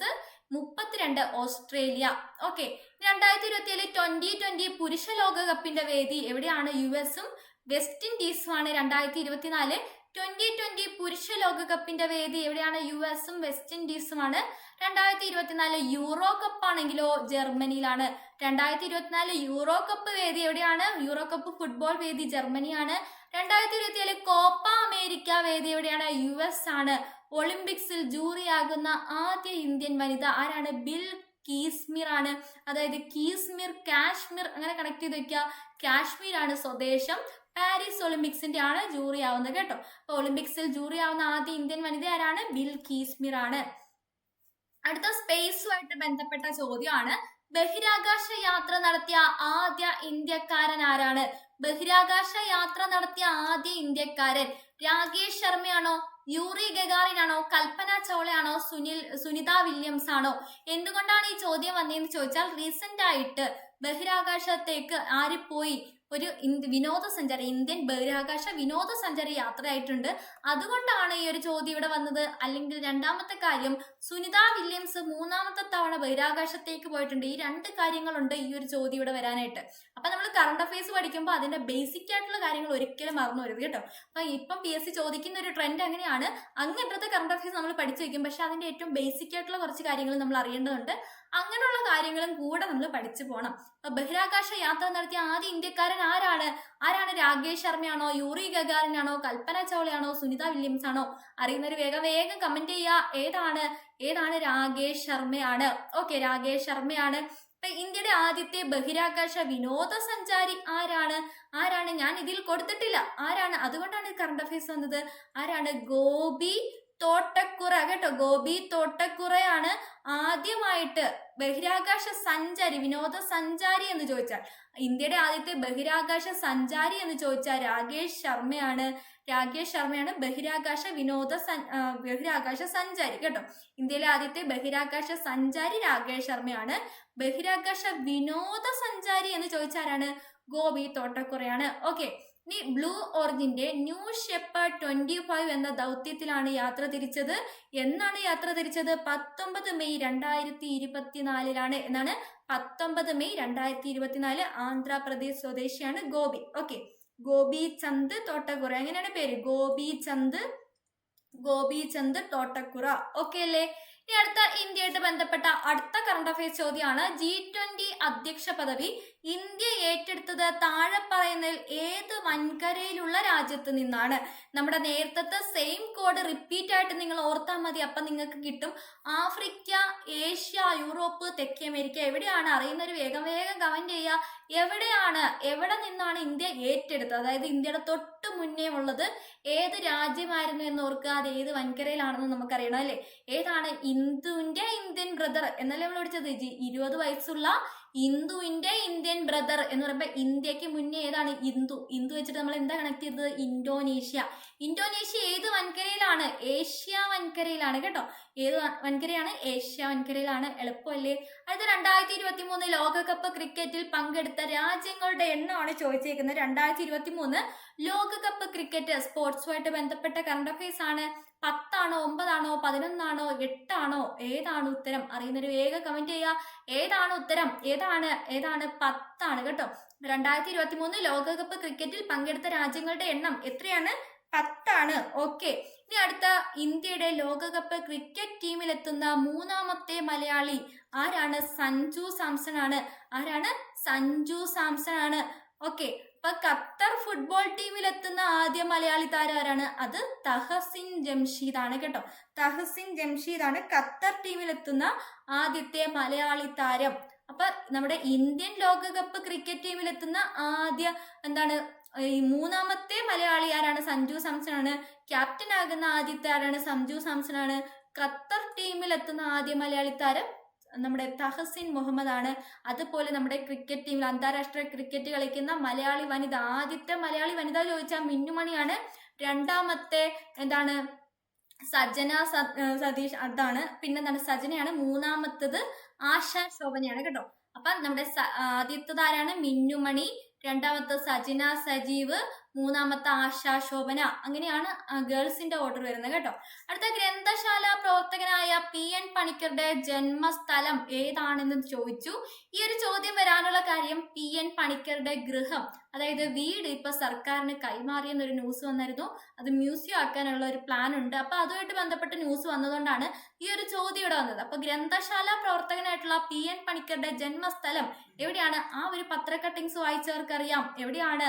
32 ഓസ്ട്രേലിയ. ഓക്കെ, 2027 2020 പുരുഷ ലോകകപ്പിന്റെ വേദി എവിടെയാണ്? US-ഉം വെസ്റ്റ് ഇൻഡീസുമാണ്. 2024 2020 പുരുഷ ലോകകപ്പിന്റെ വേദി എവിടെയാണ്? US-ഉം വെസ്റ്റ് ഇൻഡീസുമാണ്. 2024 യൂറോ കപ്പ് ആണെങ്കിലോ ജർമ്മനിയിലാണ്. 2024 യൂറോ കപ്പ് വേദി എവിടെയാണ്? യൂറോ കപ്പ് ഫുട്ബോൾ വേദി ജർമ്മനിയാണ്. 2027 കോപ്പ അമേരിക്ക വേദി എവിടെയാണ്? US ആണ്. ഒളിമ്പിക്സിൽ ജൂറിയാകുന്ന ആദ്യ ഇന്ത്യൻ വനിത ആരാണ്? ബിൽ കീസ്മിർ ആണ്. അതായത് കീസ്മിർ, കാശ്മീർ അങ്ങനെ കണക്ട് ചെയ്ത് വെക്കുക. കാശ്മീർ ആണ് സ്വദേശം. പാരീസ് ഒളിമ്പിക്സിന്റെ ആണ് ജൂറി ആവുന്നത് കേട്ടോ. അപ്പൊ ഒളിമ്പിക്സിൽ ജൂറി ആവുന്ന ആദ്യ ഇന്ത്യൻ വനിത ആരാണ്? ബിൽ കീസ്മിർ ആണ്. അടുത്ത സ്പേസുമായിട്ട് ബന്ധപ്പെട്ട ചോദ്യമാണ്. ബഹിരാകാശ യാത്ര നടത്തിയ ആദ്യ ഇന്ത്യക്കാരൻ ആരാണ്? ബഹിരാകാശ യാത്ര നടത്തിയ ആദ്യ ഇന്ത്യക്കാരൻ രാകേഷ് ശർമ്മയാണോ? യൂറി ഗഗാറിൻ ആണോ? കൽപ്പന ചൗളയാണോ? സുനിത വില്യംസ് ആണോ? എന്തുകൊണ്ടാണ് ഈ ചോദ്യം വന്നതെന്ന് ചോദിച്ചാൽ റീസെന്റ് ആയിട്ട് ബഹിരാകാശത്തേക്ക് ആര് പോയി? ഒരു വിനോദസഞ്ചാരി, ഇന്ത്യൻ ബഹിരാകാശ വിനോദസഞ്ചാരി യാത്രയായിട്ടുണ്ട്. അതുകൊണ്ടാണ് ഈ ഒരു ചോദ്യം ഇവിടെ വന്നത്. അല്ലെങ്കിൽ രണ്ടാമത്തെ കാര്യം, സുനിത വില്യംസ് 3ാമത്തെ തവണ ബഹിരാകാശത്തേക്ക് പോയിട്ടുണ്ട്. ഈ 2 കാര്യങ്ങളുണ്ട് ഈ ഒരു ചോദ്യം ഇവിടെ വരാനായിട്ട്. അപ്പൊ നമ്മൾ കറണ്ട് അഫയേഴ്സ് പഠിക്കുമ്പോൾ അതിന്റെ ബേസിക് ആയിട്ടുള്ള കാര്യങ്ങൾ ഒരിക്കലും മറന്നു വരരുത് കേട്ടോ. അപ്പൊ ഇപ്പം PSC ചോദിക്കുന്ന ഒരു ട്രെൻഡ് അങ്ങനെയാണ്, അങ്ങനത്തെ കറണ്ട് അഫയേഴ്സ് നമ്മൾ പഠിച്ചു വെക്കും. പക്ഷെ അതിന്റെ ഏറ്റവും ബേസിക് ആയിട്ടുള്ള കുറച്ച് കാര്യങ്ങൾ നമ്മൾ അറിയേണ്ടതുണ്ട്. അങ്ങനെയുള്ള കാര്യങ്ങളും കൂടെ നമ്മൾ പഠിച്ചു പോകണം. അപ്പൊ ബഹിരാകാശ യാത്ര നടത്തിയ ആദ്യ ഇന്ത്യക്കാരൻ ആരാണ്? രാകേഷ് ശർമ്മയാണോ? യൂറി ഗഗാറിൻ ആണോ? കൽപ്പന ചൗളയാണോ? സുനിത വില്യംസ് ആണോ? അറിയുന്നവർ വേഗം കമന്റ് ചെയ്യുക. ഏതാണ്? രാകേഷ് ശർമ്മയാണ്. ഓക്കെ, രാകേഷ് ശർമ്മയാണ്. ഇന്ത്യയുടെ ആദ്യത്തെ ബഹിരാകാശ വിനോദസഞ്ചാരി ആരാണ്? ഞാൻ ഇതിൽ കൊടുത്തിട്ടില്ല ആരാണ്, അതുകൊണ്ടാണ് കറണ്ട് അഫയേഴ്സ് വന്നത്. ആരാണ്? ഗോപി തോട്ടക്കുറ കേട്ടോ. ഗോപി തോട്ടക്കുറയാണ് ആദ്യമായിട്ട് ബഹിരാകാശ സഞ്ചാരി, വിനോദസഞ്ചാരി എന്ന് ചോദിച്ചാൽ, ഇന്ത്യയുടെ ആദ്യത്തെ ബഹിരാകാശ സഞ്ചാരി എന്ന് ചോദിച്ചാൽ രാകേഷ് ശർമ്മയാണ്. ബഹിരാകാശ സഞ്ചാരി കേട്ടോ. ഇന്ത്യയിലെ ആദ്യത്തെ ബഹിരാകാശ സഞ്ചാരി രാകേഷ് ശർമ്മയാണ്. ബഹിരാകാശ വിനോദസഞ്ചാരി എന്ന് ചോദിച്ചാലാണ്? ഗോപി തോട്ടക്കുറയാണ്. ഓക്കെ, ഇനി ബ്ലൂ ഓറിജിന്റെ ന്യൂ ഷെപ്പേർഡ് 25 എന്ന ദൗത്യത്തിലാണ് യാത്ര തിരിച്ചത്. എന്നാണ് യാത്ര തിരിച്ചത്? 19 മെയ് 2024 എന്നാണ്. 19 മെയ് 2024. ആന്ധ്രാപ്രദേശ് സ്വദേശിയാണ് ഗോപി. ഓക്കെ, ഗോപി ചന്ദ് തോട്ടക്കുറ, എങ്ങനെയാണ് പേര്? ഗോപി ചന്ദ് തോട്ടക്കുറ. ഓക്കെ അല്ലേ? ഇനി അടുത്ത ഇന്ത്യയായിട്ട് ബന്ധപ്പെട്ട അടുത്ത കറണ്ട് അഫയേഴ്സ് ചോദ്യമാണ്. G20 അധ്യക്ഷ പദവി ഇന്ത്യ ഏറ്റെടുത്തത് താഴെ പറയുന്നതിൽ ഏത് വൻകരയിലുള്ള രാജ്യത്ത് നിന്നാണ്? നമ്മുടെ നേരത്തെ സെയിം കോഡ് റിപ്പീറ്റ് ആയിട്ട് നിങ്ങൾ ഓർത്താൽ മതി, അപ്പൊ നിങ്ങൾക്ക് കിട്ടും. ആഫ്രിക്ക, ഏഷ്യ, യൂറോപ്പ്, തെക്കേ അമേരിക്ക. എവിടെയാണ്? അറിയുന്നൊരു വേഗം കമന്റ് ചെയ്യുക. എവിടെ നിന്നാണ് ഇന്ത്യ ഏറ്റെടുത്തത്? അതായത് ഇന്ത്യയുടെ തൊട്ട് മുന്നേ ഉള്ളത് ഏത് രാജ്യമായിരുന്നു എന്ന് ഓർക്കുക. അത് ഏത് വൻകരയിലാണെന്ന് നമുക്കറിയണം അല്ലെ? ഏതാണ്? ഇന്ത്യൻ ബ്രദർ എന്നല്ലേ നമ്മൾ പഠിച്ചത്. 20 വയസ്സുള്ള ഇന്ദുവിന്റെ ഇന്ത്യൻ ബ്രദർ എന്ന് പറയുമ്പോൾ ഇന്ത്യക്ക് മുന്നേ ഏതാണ്? ഇന്ദു വെച്ചിട്ട് നമ്മൾ എന്താ കണക്ട് ചെയ്തത്? ഇന്തോനേഷ്യ ഏത് വൻകരയിലാണ്? ഏഷ്യ വൻകരയിലാണ് കേട്ടോ. ഏത് വൻകരയാണ്? ഏഷ്യ വൻകരയിലാണ്. എളുപ്പമല്ലേ? അടുത്ത 2023 ലോകകപ്പ് ക്രിക്കറ്റിൽ പങ്കെടുത്ത രാജ്യങ്ങളുടെ എണ്ണമാണ് ചോദിച്ചേക്കുന്നത്. 2023 ലോകകപ്പ് ക്രിക്കറ്റ് സ്പോർട്സുമായിട്ട് ബന്ധപ്പെട്ട കറണ്ട് അഫയേഴ്സ് ആണ്. 10 ആണോ 9 ആണോ 11 ആണോ 8 ആണോ? ഏതാണ് ഉത്തരം? അറിയുന്നൊരു വേഗം കമന്റ് ചെയ്യുക. ഏതാണ് ഉത്തരം? ഏതാണ്? 10 ആണ് കേട്ടോ. 2023 ലോകകപ്പ് ക്രിക്കറ്റിൽ പങ്കെടുത്ത രാജ്യങ്ങളുടെ എണ്ണം എത്രയാണ്? 10 ആണ്. ഓക്കെ, ഇനി അടുത്ത ഇന്ത്യയുടെ ലോകകപ്പ് ക്രിക്കറ്റ് ടീമിലെത്തുന്ന 3ാമത്തെ മലയാളി ആരാണ്? സഞ്ജു സാംസൺ ആണ്. ഓക്കെ, അപ്പൊ ഖത്തർ ഫുട്ബോൾ ടീമിലെത്തുന്ന ആദ്യ മലയാളി താരം ആരാണ്? അത് തഹസിൻ ജംഷീദ് ആണ് കേട്ടോ. തഹസിൻ ജംഷീദ് ആണ് ഖത്തർ ടീമിലെത്തുന്ന ആദ്യത്തെ മലയാളി താരം. അപ്പൊ നമ്മുടെ ഇന്ത്യൻ ലോകകപ്പ് ക്രിക്കറ്റ് ടീമിലെത്തുന്ന ആദ്യ ഈ 3ാമത്തെ മലയാളി ആരാണ്? സഞ്ജു സാംസൺ ആണ്. ക്യാപ്റ്റൻ ആകുന്ന ആദ്യത്തെ ആരാണ്? സഞ്ജു സാംസൺ ആണ്. ഖത്തർ ടീമിലെത്തുന്ന ആദ്യ മലയാളി താരം നമ്മുടെ തഹസിൻ മുഹമ്മദ് ആണ്. അതുപോലെ നമ്മുടെ ക്രിക്കറ്റ് ടീമിൽ അന്താരാഷ്ട്ര ക്രിക്കറ്റ് കളിക്കുന്ന മലയാളി വനിത, ആദ്യത്തെ മലയാളി വനിത ചോദിച്ചാൽ മിന്നുമണിയാണ്. രണ്ടാമത്തെ സജന സതീഷ് അതാണ്. പിന്നെ സജനയാണ്. 3ാമത്തത് ആശ ശോഭനയാണ് കേട്ടോ. അപ്പൊ നമ്മുടെ ആദ്യത്തേത് ആരാണ്? മിന്നുമണി. രണ്ടാമത്തെ സജന സജീവ്. മൂന്നാമത്തെ ആശ, ശോഭന, അങ്ങനെയാണ് ഗേൾസിന്റെ ഓർഡർ വരുന്നത് കേട്ടോ. അടുത്ത ഗ്രന്ഥശാല പ്രവർത്തകനായ PN പണിക്കരുടെ ജന്മസ്ഥലം ഏതാണെന്ന് ചോദിച്ചു. ഈ ഒരു ചോദ്യം വരാനുള്ള കാര്യം PN പണിക്കരുടെ ഗൃഹം, അതായത് വീട് ഇപ്പൊ സർക്കാരിന് കൈമാറിയെന്നൊരു ന്യൂസ് വന്നിരുന്നു. അത് മ്യൂസിയം ആക്കാനുള്ള ഒരു പ്ലാൻ ഉണ്ട്. അപ്പൊ അതുമായിട്ട് ബന്ധപ്പെട്ട ന്യൂസ് വന്നതുകൊണ്ടാണ് ഈ ഒരു ചോദ്യം ഇവിടെ വന്നത്. അപ്പൊ ഗ്രന്ഥശാല പ്രവർത്തകനായിട്ടുള്ള PN പണിക്കരുടെ ജന്മസ്ഥലം എവിടെയാണ്? ആ ഒരു പത്ര കട്ടിങ്സ് വായിച്ചവർക്കറിയാം എവിടെയാണ്?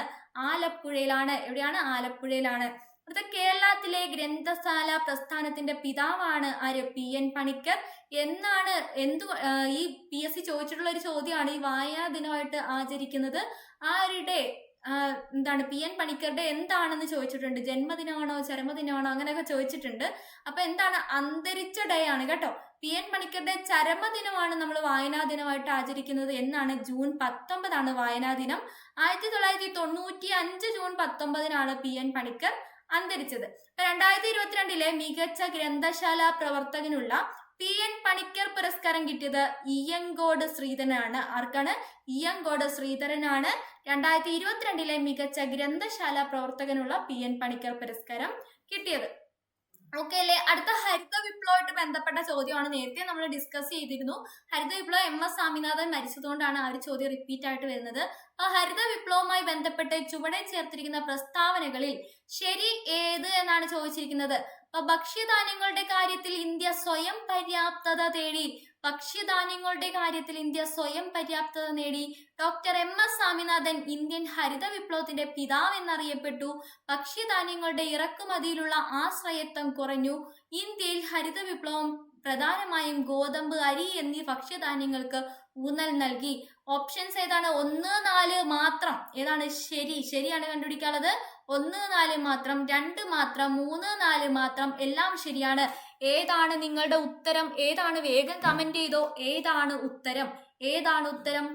ആലപ്പുഴയിലാണ്. എവിടെയാണ്? ആലപ്പുഴയിലാണ്. അടുത്ത കേരളത്തിലെ ഗ്രന്ഥശാല പ്രസ്ഥാനത്തിന്റെ പിതാവാണ് ആര്? PN പണിക്കർ. എന്നാണ് ഈ PSC ചോദിച്ചിട്ടുള്ള ഒരു ചോദ്യമാണ് ഈ വായനാ ദിനമായിട്ട് ആചരിക്കുന്നത്. ആരുടെ എന്താണ് PN പണിക്കരുടെ എന്താണെന്ന് ചോദിച്ചിട്ടുണ്ട്. ജന്മദിനമാണോ ചരമദിനമാണോ അങ്ങനെയൊക്കെ ചോദിച്ചിട്ടുണ്ട്. അപ്പൊ എന്താണ്? അന്തരിച്ച ഡേ ആണ് കേട്ടോ. PN പണിക്കരുടെ ചരമദിനമാണ് നമ്മൾ വായനാ ദിനമായിട്ട് ആചരിക്കുന്നത്. എന്നാണ്? ജൂൺ 19 വായനാ ദിനം. 1995 ജൂൺ 19 PN പണിക്കർ അന്തരിച്ചത്. 2022 മികച്ച ഗ്രന്ഥശാല പ്രവർത്തകനുള്ള PN പണിക്കർ പുരസ്കാരം കിട്ടിയത് ഇയങ്കോട് ശ്രീധരനാണ്. ആർക്കാണ്? ഇയങ്കോട് ശ്രീധരനാണ് 2022 മികച്ച ഗ്രന്ഥശാല പ്രവർത്തകനുള്ള PN പണിക്കർ പുരസ്കാരം കിട്ടിയത്. ഓക്കെ അല്ലേ? അടുത്ത ഹരിത വിപ്ലവമായിട്ട് ബന്ധപ്പെട്ട ചോദ്യമാണ്. നേരത്തെ നമ്മൾ ഡിസ്കസ് ചെയ്തിരുന്നു. ഹരിത വിപ്ലവം MS സ്വാമിനാഥൻ മരിച്ചതുകൊണ്ടാണ് ആ ഒരു ചോദ്യം റിപ്പീറ്റ് ആയിട്ട് വരുന്നത്. അപ്പൊ ഹരിത വിപ്ലവവുമായി ബന്ധപ്പെട്ട് ചുവടെ ചേർത്തിരിക്കുന്ന പ്രസ്താവനകളിൽ ശരി ഏത് എന്നാണ് ചോദിച്ചിരിക്കുന്നത്. അപ്പൊ ഭക്ഷ്യധാന്യങ്ങളുടെ കാര്യത്തിൽ ഇന്ത്യ സ്വയം പര്യാപ്തത തേടി. ഭക്ഷ്യധാന്യങ്ങളുടെ കാര്യത്തിൽ ഇന്ത്യ സ്വയം പര്യാപ്തത നേടി. ഡോക്ടർ MS സ്വാമിനാഥൻ ഇന്ത്യൻ ഹരിത വിപ്ലവത്തിന്റെ പിതാവ് എന്നറിയപ്പെട്ടു. ഭക്ഷ്യധാന്യങ്ങളുടെ ഇറക്കുമതിയിലുള്ള ആശ്രയത്വം കുറഞ്ഞു. ഇന്ത്യയിൽ ഹരിത വിപ്ലവം പ്രധാനമായും ഗോതമ്പ്, അരി എന്നീ ഭക്ഷ്യധാന്യങ്ങൾക്ക് ഊന്നൽ നൽകി. ഓപ്ഷൻസ് ഏതാണ്? 1, 4 മാത്രം. ഏതാണ് ശരി? ശരിയാണ് കണ്ടുപിടിക്കാനുള്ളത്. 1, 4 മാത്രം, 2 മാത്രം, 3, 4 മാത്രം, എല്ലാം ശരിയാണ്. ഏതാണ് നിങ്ങളുടെ ഉത്തരം? ഏതാണ്? വേഗം കമന്റ് ചെയ്തോ. ഏതാണ് ഉത്തരം? ഏതാണ് ഉത്തരം?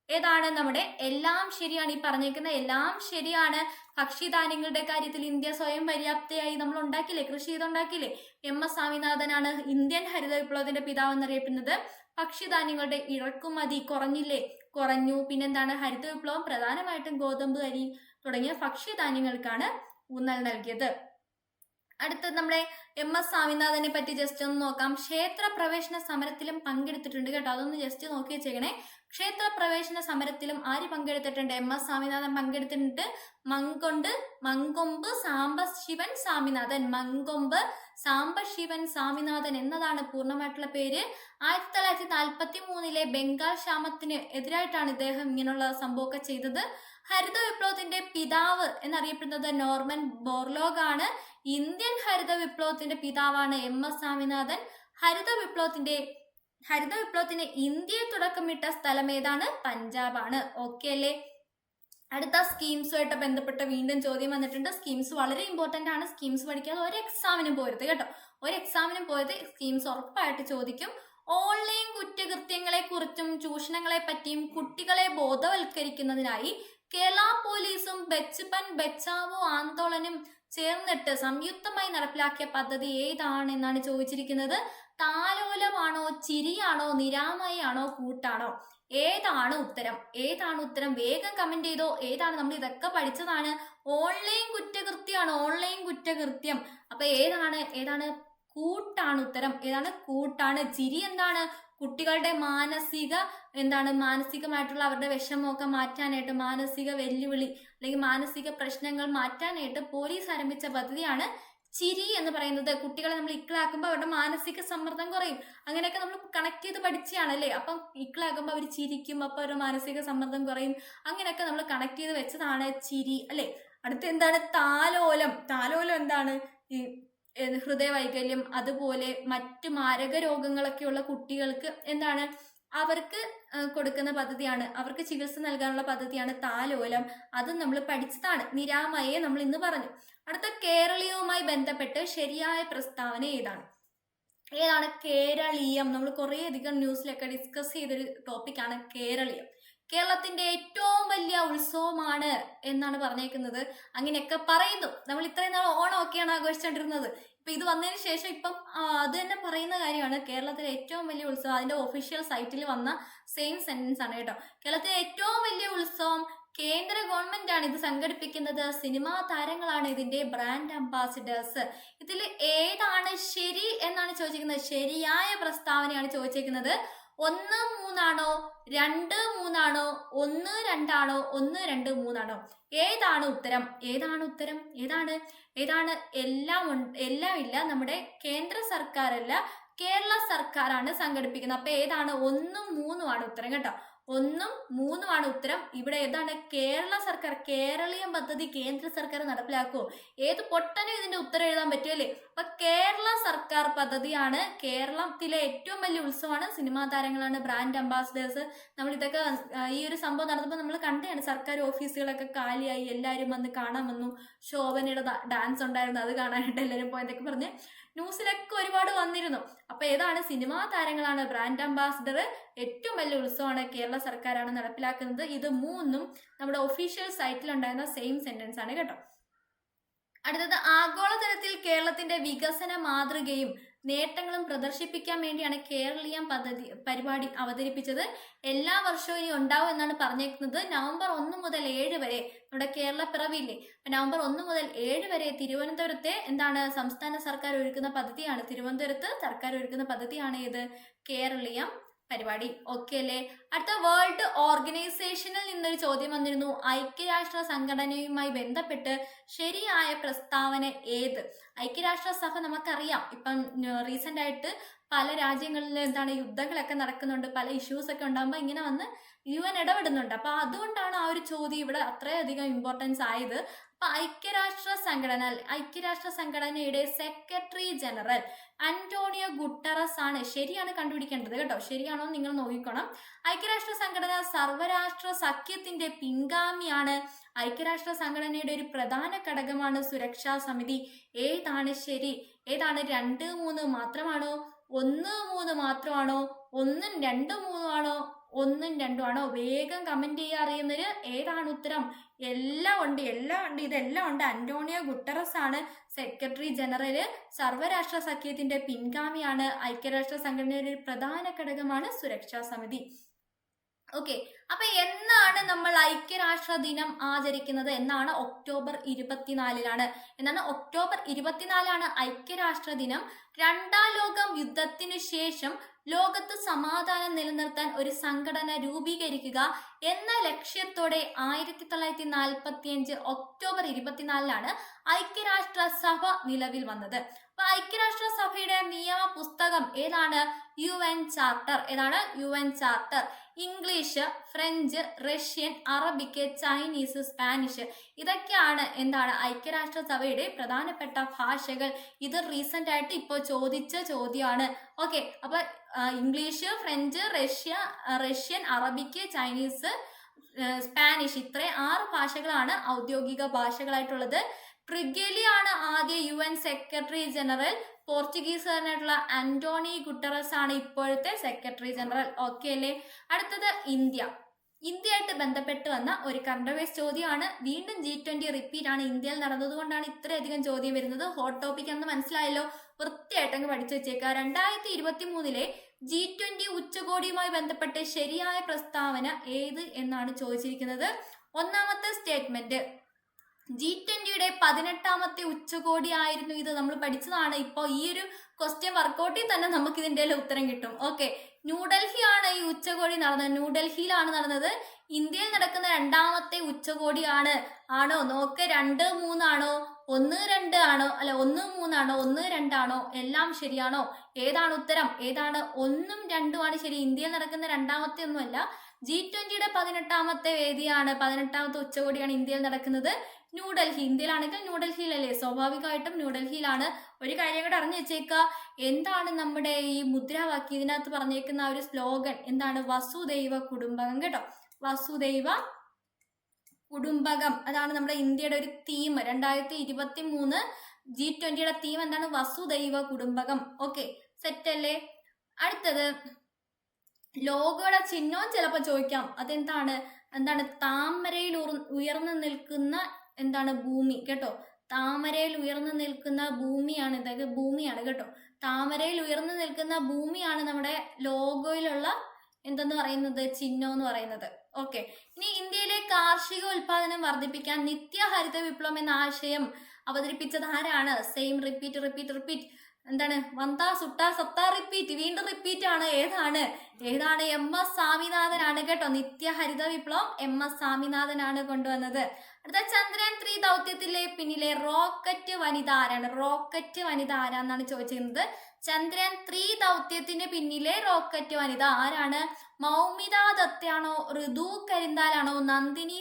ഏതാണ്? നമ്മുടെ എല്ലാം ശരിയാണ്. ഈ പറഞ്ഞേക്കുന്ന എല്ലാം ശരിയാണ്. ഭക്ഷ്യധാന്യങ്ങളുടെ കാര്യത്തിൽ ഇന്ത്യ സ്വയം പര്യാപ്തയായി നമ്മൾ ഉണ്ടാക്കില്ലേ, കൃഷി ചെയ്തുണ്ടാക്കില്ലേ. MS സ്വാമിനാഥനാണ് ഇന്ത്യൻ ഹരിത വിപ്ലവത്തിന്റെ പിതാവ് എന്നറിയപ്പെടുന്നത്. ഭക്ഷ്യധാന്യങ്ങളുടെ ഇറക്കുമതി കുറഞ്ഞില്ലേ? കുറഞ്ഞു. പിന്നെന്താണ്? ഹരിത വിപ്ലവം പ്രധാനമായിട്ടും ഗോതമ്പ്, അരി തുടങ്ങിയ ഭക്ഷ്യധാന്യങ്ങൾക്കാണ് ഊന്നൽ നൽകിയത്. അടുത്തത് നമ്മുടെ MS സ്വാമിനാഥനെ പറ്റി ജസ്റ്റ് ഒന്ന് നോക്കാം. ക്ഷേത്ര പ്രവേശന സമരത്തിലും പങ്കെടുത്തിട്ടുണ്ട് കേട്ടോ. അതൊന്ന് ജസ്റ്റ് നോക്കി വെച്ചേക്കണേ. ക്ഷേത്ര പ്രവേശന സമരത്തിലും ആര് പങ്കെടുത്തിട്ടുണ്ട്? MS സ്വാമിനാഥൻ പങ്കെടുത്തിട്ടുണ്ട്. മങ്കൊമ്പ് സാംബശിവൻ സ്വാമിനാഥൻ. മങ്കൊമ്പ് സാംബശിവൻ സ്വാമിനാഥൻ എന്നതാണ് പൂർണ്ണമായിട്ടുള്ള പേര്. 1943 ബംഗാൾ ക്ഷാമത്തിന് എതിരായിട്ടാണ് ഇദ്ദേഹം ഇങ്ങനെയുള്ള സംഭവമൊക്കെ ചെയ്തത്. ഹരിത വിപ്ലവത്തിന്റെ പിതാവ് എന്നറിയപ്പെടുന്നത് നോർമൻ ബോർലോഗ് ആണ്. ഇന്ത്യൻ ഹരിത വിപ്ലവത്തിന്റെ പിതാവാണ് MS സ്വാമിനാഥൻ. ഹരിത വിപ്ലവത്തിന് ഇന്ത്യയിൽ തുടക്കമിട്ട സ്ഥലം ഏതാണ്? പഞ്ചാബാണ്. ഓക്കെ അല്ലേ? അടുത്ത സ്കീംസുമായിട്ട് ബന്ധപ്പെട്ട് വീണ്ടും ചോദ്യം വന്നിട്ടുണ്ട്. സ്കീംസ് വളരെ ഇമ്പോർട്ടന്റ് ആണ്. സ്കീംസ് പഠിക്കാതെ ഒരു എക്സാമിനും പോരുത് കേട്ടോ. ഒരു എക്സാമിനും പോയത് സ്കീംസ് ഉറപ്പായിട്ട് ചോദിക്കും. ഓൺലൈൻ കുറ്റകൃത്യങ്ങളെ കുറിച്ചും ചൂഷണങ്ങളെ പറ്റിയും കുട്ടികളെ ബോധവൽക്കരിക്കുന്നതിനായി കേരള പോലീസും ബച്പൻ ബച്ചാവോ ആന്തോളനും ചേർന്നിട്ട് സംയുക്തമായി നടപ്പിലാക്കിയ പദ്ധതി ഏതാണെന്നാണ് ചോദിച്ചിരിക്കുന്നത്. താലോലമാണോ, ചിരിയാണോ, നിരാമയാണോ, കൂട്ടാണോ? ഏതാണ് ഉത്തരം? ഏതാണ് ഉത്തരം? വേഗം കമന്റ് ചെയ്തോ. ഏതാണ്? നമ്മൾ ഇതൊക്കെ പഠിച്ചതാണ്. ഓൺലൈൻ കുറ്റകൃത്യമാണ്. ഓൺലൈൻ കുറ്റകൃത്യം. അപ്പൊ ഏതാണ്? കൂട്ടാണ് ഉത്തരം. ഏതാണ്? കൂട്ടാണ്. ചിരി എന്താണ്? കുട്ടികളുടെ മാനസികമായിട്ടുള്ള അവരുടെ വിഷമമൊക്കെ മാറ്റാനായിട്ട്, മാനസിക വെല്ലുവിളി അല്ലെങ്കിൽ മാനസിക പ്രശ്നങ്ങൾ മാറ്റാനായിട്ട് പോലീസ് ആരംഭിച്ച പദ്ധതിയാണ് ചിരി എന്ന് പറയുന്നത്. കുട്ടികളെ നമ്മൾ ഇക്കളാക്കുമ്പോൾ അവരുടെ മാനസിക സമ്മർദ്ദം കുറയും. അങ്ങനെയൊക്കെ നമ്മൾ കണക്ട് ചെയ്ത് പഠിച്ചാണല്ലേ. അപ്പം ഇക്കളാക്കുമ്പോൾ അവർ ചിരിക്കും, അപ്പൊ അവരുടെ മാനസിക സമ്മർദ്ദം കുറയും. അങ്ങനെയൊക്കെ നമ്മൾ കണക്ട് ചെയ്ത് വെച്ചതാണ് ചിരി അല്ലെ. അടുത്ത എന്താണ്? താലോലം. താലോലം എന്താണ്? ഈ ഹൃദയവൈകല്യം അതുപോലെ മറ്റു മാരക രോഗങ്ങളൊക്കെയുള്ള കുട്ടികൾക്ക് എന്താണ് അവർക്ക് കൊടുക്കുന്ന പദ്ധതിയാണ്, അവർക്ക് ചികിത്സ നൽകാനുള്ള പദ്ധതിയാണ് താലോലം. അതും നമ്മൾ പഠിച്ചതാണ്. നിരാമയെ നമ്മൾ ഇന്ന് പറഞ്ഞു. അടുത്ത കേരളീയവുമായി ബന്ധപ്പെട്ട് ശരിയായ പ്രസ്താവന ഏതാണ്? കേരളീയം. നമ്മൾ കുറേ അധികം ന്യൂസിലൊക്കെ ഡിസ്കസ് ചെയ്തൊരു ടോപ്പിക്കാണ് കേരളീയം. കേരളത്തിന്റെ ഏറ്റവും വലിയ ഉത്സവമാണ് എന്നാണ് പറഞ്ഞേക്കുന്നത്. അങ്ങനെയൊക്കെ പറയുന്നു. നമ്മൾ ഇത്രയും നാൾ ഓണമൊക്കെയാണ് ആഘോഷിച്ചുകൊണ്ടിരുന്നത്. ഇപ്പൊ ഇത് വന്നതിന് ശേഷം ഇപ്പം അത് തന്നെ പറയുന്ന കാര്യമാണ്. കേരളത്തിലെ ഏറ്റവും വലിയ ഉത്സവം, അതിന്റെ ഒഫീഷ്യൽ സൈറ്റിൽ വന്ന സെയിം സെന്റൻസ് ആണ് കേട്ടോ. കേരളത്തിലെ ഏറ്റവും വലിയ ഉത്സവം കേന്ദ്ര ഗവൺമെന്റ് ആണ് ഇത് സംഘടിപ്പിക്കുന്നത്. സിനിമാ താരങ്ങളാണ് ഇതിന്റെ ബ്രാൻഡ് അംബാസിഡേഴ്സ്. ഇതിൽ ഏതാണ് ശരി എന്നാണ് ചോദിച്ചിരിക്കുന്നത്? ശരിയായ പ്രസ്താവനയാണ് ചോദിച്ചിരിക്കുന്നത്. 1, 3 ആണോ, 2, 3 ആണോ, 1, 2 ആണോ, 1, 2, 3 ആണോ? ഏതാണ് ഉത്തരം? ഏതാണ്? എല്ലാം ഇല്ല. നമ്മുടെ കേന്ദ്ര സർക്കാരല്ല, കേരള സർക്കാരാണ് സംഘടിപ്പിക്കുന്നത്. അപ്പൊ ഏതാണ്? 1, 3 ആണ് ഉത്തരം കേട്ടോ. 1, 3 ആണ് ഉത്തരം. ഇവിടെ ഏതാണ്? കേരള സർക്കാർ. കേരളീയം പദ്ധതി കേന്ദ്ര സർക്കാർ നടപ്പിലാക്കുമോ? ഏത് പൊട്ടനും ഇതിന്റെ ഉത്തരം എഴുതാൻ പറ്റുമല്ലേ? അപ്പൊ കേരള സർക്കാർ പദ്ധതിയാണ്. കേരളത്തിലെ ഏറ്റവും വലിയ ഉത്സവമാണ്. സിനിമാ താരങ്ങളാണ് ബ്രാൻഡ് അംബാസിഡേഴ്സ്. നമ്മൾ ഇതൊക്കെ ഈ ഒരു സംഭവം നടന്നപ്പോൾ നമ്മൾ കണ്ടാണ്. സർക്കാർ ഓഫീസുകളൊക്കെ കാലിയായി, എല്ലാവരും വന്ന് കാണാൻ വന്നു. ശോഭനയുടെ ഡാൻസ് ഉണ്ടായിരുന്നു, അത് കാണാനായിട്ട് എല്ലാവരും പോയതൊക്കെ പറഞ്ഞ് ന്യൂസിലൊക്കെ ഒരുപാട് വന്നിരുന്നു. അപ്പൊ ഏതാണ്? സിനിമാ താരങ്ങളാണ് ബ്രാൻഡ് അംബാസിഡർ. ഏറ്റവും വലിയ ഉത്സവമാണ്. കേരള സർക്കാരാണ് നടപ്പിലാക്കുന്നത്. ഇത് 3ഉം നമ്മുടെ ഒഫീഷ്യൽ സൈറ്റിൽ ഉണ്ടായിരുന്ന സെയിം സെന്റൻസ് ആണ് കേട്ടോ. അടുത്തത്, ആഗോളതലത്തിൽ കേരളത്തിന്റെ വികസന മാതൃകയും നേട്ടങ്ങളും പ്രദർശിപ്പിക്കാൻ വേണ്ടിയാണ് കേരളീയം പരിപാടി അവതരിപ്പിച്ചത്. എല്ലാ വർഷവും ഇനി ഉണ്ടാവും എന്നാണ് പറഞ്ഞേക്കുന്നത്. നവംബർ 1 മുതൽ 7 വരെ നമ്മുടെ കേരള പിറവിയില്ലേ, നവംബർ 1 മുതൽ 7 വരെ തിരുവനന്തപുരത്തെ സംസ്ഥാന സർക്കാർ ഒരുക്കുന്ന പദ്ധതിയാണ്. തിരുവനന്തപുരത്ത് സർക്കാർ ഒരുക്കുന്ന പദ്ധതിയാണ് ഇത് കേരളീയം പരിപാടി. ഓക്കെ അല്ലേ? അടുത്ത, വേൾഡ് ഓർഗനൈസേഷനിൽ നിന്നൊരു ചോദ്യം വന്നിരുന്നു. ഐക്യരാഷ്ട്ര സംഘടനയുമായി ബന്ധപ്പെട്ട് ശരിയായ പ്രസ്താവന ഏത്? ഐക്യരാഷ്ട്രസഭ നമുക്കറിയാം, ഇപ്പം റീസെന്റ് ആയിട്ട് പല രാജ്യങ്ങളിൽ യുദ്ധങ്ങളൊക്കെ നടക്കുന്നുണ്ട്. പല ഇഷ്യൂസ് ഒക്കെ ഉണ്ടാകുമ്പോൾ ഇങ്ങനെ വന്ന് UN ഇടപെടുന്നുണ്ട്. അപ്പൊ അതുകൊണ്ടാണ് ആ ഒരു ചോദ്യം ഇവിടെ അത്രയധികം ഇമ്പോർട്ടൻസ് ആയത്. അപ്പൊ ഐക്യരാഷ്ട്ര സംഘടനയുടെ സെക്രട്ടറി ജനറൽ അന്റോണിയോ ഗുട്ടറസ് ആണ്. ശരിയാണ് കണ്ടുപിടിക്കേണ്ടത് കേട്ടോ. ശരിയാണോ നിങ്ങൾ നോക്കിക്കോണം. ഐക്യരാഷ്ട്ര സംഘടന സർവരാഷ്ട്ര സഖ്യത്തിന്റെ പിൻഗാമിയാണ്. ഐക്യരാഷ്ട്ര സംഘടനയുടെ ഒരു പ്രധാന ഘടകമാണ് സുരക്ഷാ സമിതി. ഏതാണ് ശരി? ഏതാണ്? 2, 3 മാത്രമാണോ, 1, 3 മാത്രമാണോ, 1, 2, 3 ആണോ, 1, 2 ആണോ? വേഗം കമന്റ് ചെയ്യാൻ അറിയുന്നവര് ഏതാണ് ഉത്തരം? എല്ലാം ഉണ്ട്. ഇതെല്ലാം ഉണ്ട്. അന്റോണിയോ ഗുട്ടറസ് ആണ് സെക്രട്ടറി ജനറല്. സർവരാഷ്ട്ര സഖ്യത്തിന്റെ പിൻഗാമിയാണ്. ഐക്യരാഷ്ട്ര സംഘടനയുടെ ഒരു പ്രധാന ഘടകമാണ് സുരക്ഷാ സമിതി. ഓക്കെ, അപ്പൊ എന്നാണ് നമ്മൾ ഐക്യരാഷ്ട്ര ദിനം ആചരിക്കുന്നത്? എന്നാണ്? ഒക്ടോബർ 24 എന്നാണ്. ഒക്ടോബർ 24 ഐക്യരാഷ്ട്ര ദിനം. 2ാം ലോക യുദ്ധത്തിനു ശേഷം ലോകത്ത് സമാധാനം നിലനിർത്താൻ ഒരു സംഘടന രൂപീകരിക്കുക എന്ന ലക്ഷ്യത്തോടെ 1945 ഒക്ടോബർ 24 ഐക്യരാഷ്ട്ര സഭ നിലവിൽ വന്നത്. അപ്പൊ ഐക്യരാഷ്ട്ര സഭയുടെ നിയമ പുസ്തകം ഏതാണ്? UN charter. ഏതാണ്? UN charter. English, French, Russian, Arabic, Chinese, Spanish ഇതൊക്കെയാണ് ഐക്യരാഷ്ട്ര സഭയുടെ പ്രധാനപ്പെട്ട ഭാഷകൾ. ഇത് റീസെന്റ് ആയിട്ട് ഇപ്പോൾ ചോദിച്ച ചോദ്യമാണ്. ഓക്കെ, അപ്പൊ English, French, Russian, Arabic, Chinese, Spanish ഇത്രേ 6 ഭാഷകളാണ് ഔദ്യോഗിക ഭാഷകളായിട്ടുള്ളത്. ട്രിഗലിയാണ് ആദ്യ UN സെക്രട്ടറി ജനറൽ. പോർച്ചുഗീസുകാരനായിട്ടുള്ള അന്റോണിയോ ഗുട്ടറസ് ആണ് ഇപ്പോഴത്തെ സെക്രട്ടറി ജനറൽ. ഓക്കെ അല്ലേ? അടുത്തത്, ഇന്ത്യയായിട്ട് ബന്ധപ്പെട്ട് വന്ന ഒരു കറണ്ട് അഫയേഴ്സ് ചോദ്യമാണ്. വീണ്ടും G20 റിപ്പീറ്റ് ആണ്. ഇന്ത്യയിൽ നടന്നതുകൊണ്ടാണ് ഇത്രയധികം ചോദ്യം വരുന്നത്. ഹോട്ട് ടോപ്പിക് എന്ന് മനസ്സിലായല്ലോ. വൃത്തിയായിട്ടങ്ങ് പഠിച്ചു വെച്ചേക്കുക. 2023 G20 ഉച്ചകോടിയുമായി ബന്ധപ്പെട്ട് ശരിയായ പ്രസ്താവന ഏത് എന്നാണ് ചോദിച്ചിരിക്കുന്നത്. ഒന്നാമത്തെ സ്റ്റേറ്റ്മെന്റ്, G20 18ാമത്തെ ഉച്ചകോടി ആയിരുന്നു ഇത്. നമ്മൾ പഠിച്ചതാണ്. ഇപ്പോൾ ഈ ഒരു ക്വസ്റ്റ്യൻ വർക്കൗട്ടിൽ തന്നെ നമുക്ക് ഇതിന്റെ ഉത്തരം കിട്ടും. ഓക്കെ, ന്യൂഡൽഹിയാണ് ഈ ഉച്ചകോടി നടന്നത്. ന്യൂഡൽഹിയിലാണ് നടന്നത്. ഇന്ത്യയിൽ നടക്കുന്ന 2ാമത്തെ ഉച്ചകോടിയാണ്. ആണോ? നോക്ക്, 2, 3 ആണോ, 1, 2 ആണോ, അല്ല 1, 3 ആണോ, 1, 2 ആണോ? എല്ലാം ശരിയാണോ? ഏതാണ് ഉത്തരം? ഏതാണ്? 1ഉം 2ഉം ആണ് ശരി. ഇന്ത്യയിൽ നടക്കുന്ന 2ാമത്തെ ഒന്നുമല്ല. G20 18ാമത്തെ വേദിയാണ്. 18ാമത്തെ ഉച്ചകോടിയാണ് ഇന്ത്യയിൽ നടക്കുന്നത്. ന്യൂഡൽഹി. ഇന്ത്യയിലാണെങ്കിൽ ന്യൂഡൽഹിയിലല്ലേ? സ്വാഭാവികമായിട്ടും ന്യൂഡൽഹിയിലാണ്. ഒരു കാര്യം കൂടെ അറിഞ്ഞു വെച്ചേക്കുക. എന്താണ് നമ്മുടെ ഈ മുദ്രാവാക്യം? ഇതിനകത്ത് പറഞ്ഞേക്കുന്ന ഒരു സ്ലോഗൻ എന്താണ്? വസുദൈവ കുടുംബകം കേട്ടോ. വസുദൈവ കുടുംബകം അതാണ് നമ്മുടെ ഇന്ത്യയുടെ ഒരു തീം. 2023 G20 തീം എന്താണ്? വസുദൈവ കുടുംബകം. ഓക്കെ, സെറ്റ് അല്ലേ? അടുത്തത്, ലോഗോയുടെ ചിഹ്നവും ചിലപ്പോൾ ചോദിക്കാം. അതെന്താണ്? താമരയിൽ ഉയർന്നു നിൽക്കുന്ന ഭൂമി കേട്ടോ. താമരയിൽ ഉയർന്നു നിൽക്കുന്ന ഭൂമിയാണ്. ഇതൊക്കെ ഭൂമിയാണ് കേട്ടോ. താമരയിൽ ഉയർന്നു നിൽക്കുന്ന ഭൂമിയാണ് നമ്മുടെ ലോഗോയിലുള്ള എന്തെന്ന് പറയുന്നത്? ചിഹ്നം എന്ന് പറയുന്നത്. ഓക്കെ. ഇനി ഇന്ത്യയിലെ കാർഷിക ഉൽപാദനം വർദ്ധിപ്പിക്കാൻ നിത്യഹരിത വിപ്ലവം എന്ന ആശയം അവതരിപ്പിച്ചത് ആരാണ്? സെയിം റിപ്പീറ്റ് എന്താണ്? വന്താ സുട്ടാ സത്താ റിപ്പീറ്റ്, വീണ്ടും റിപ്പീറ്റ് ആണ്. ഏതാണ്? MS സ്വാമിനാഥനാണ് കേട്ടോ. നിത്യഹരിത വിപ്ലവം MS സ്വാമിനാഥനാണ് കൊണ്ടുവന്നത്. അടുത്ത ചന്ദ്രയാൻ 3 ദൗത്യത്തിലെ പിന്നിലെ റോക്കറ്റ് വനിത ആരാണ്? റോക്കറ്റ് വനിത ആരാന്നാണ് ചോദിച്ചിരുന്നത്. ചന്ദ്രയാൻ 3 ദൗത്യത്തിന് പിന്നിലെ റോക്കറ്റ് വനിത ആരാണ്? മൗമിത ദത്തയാണോ? ഋതു കരിന്താലാണോ? നന്ദിനി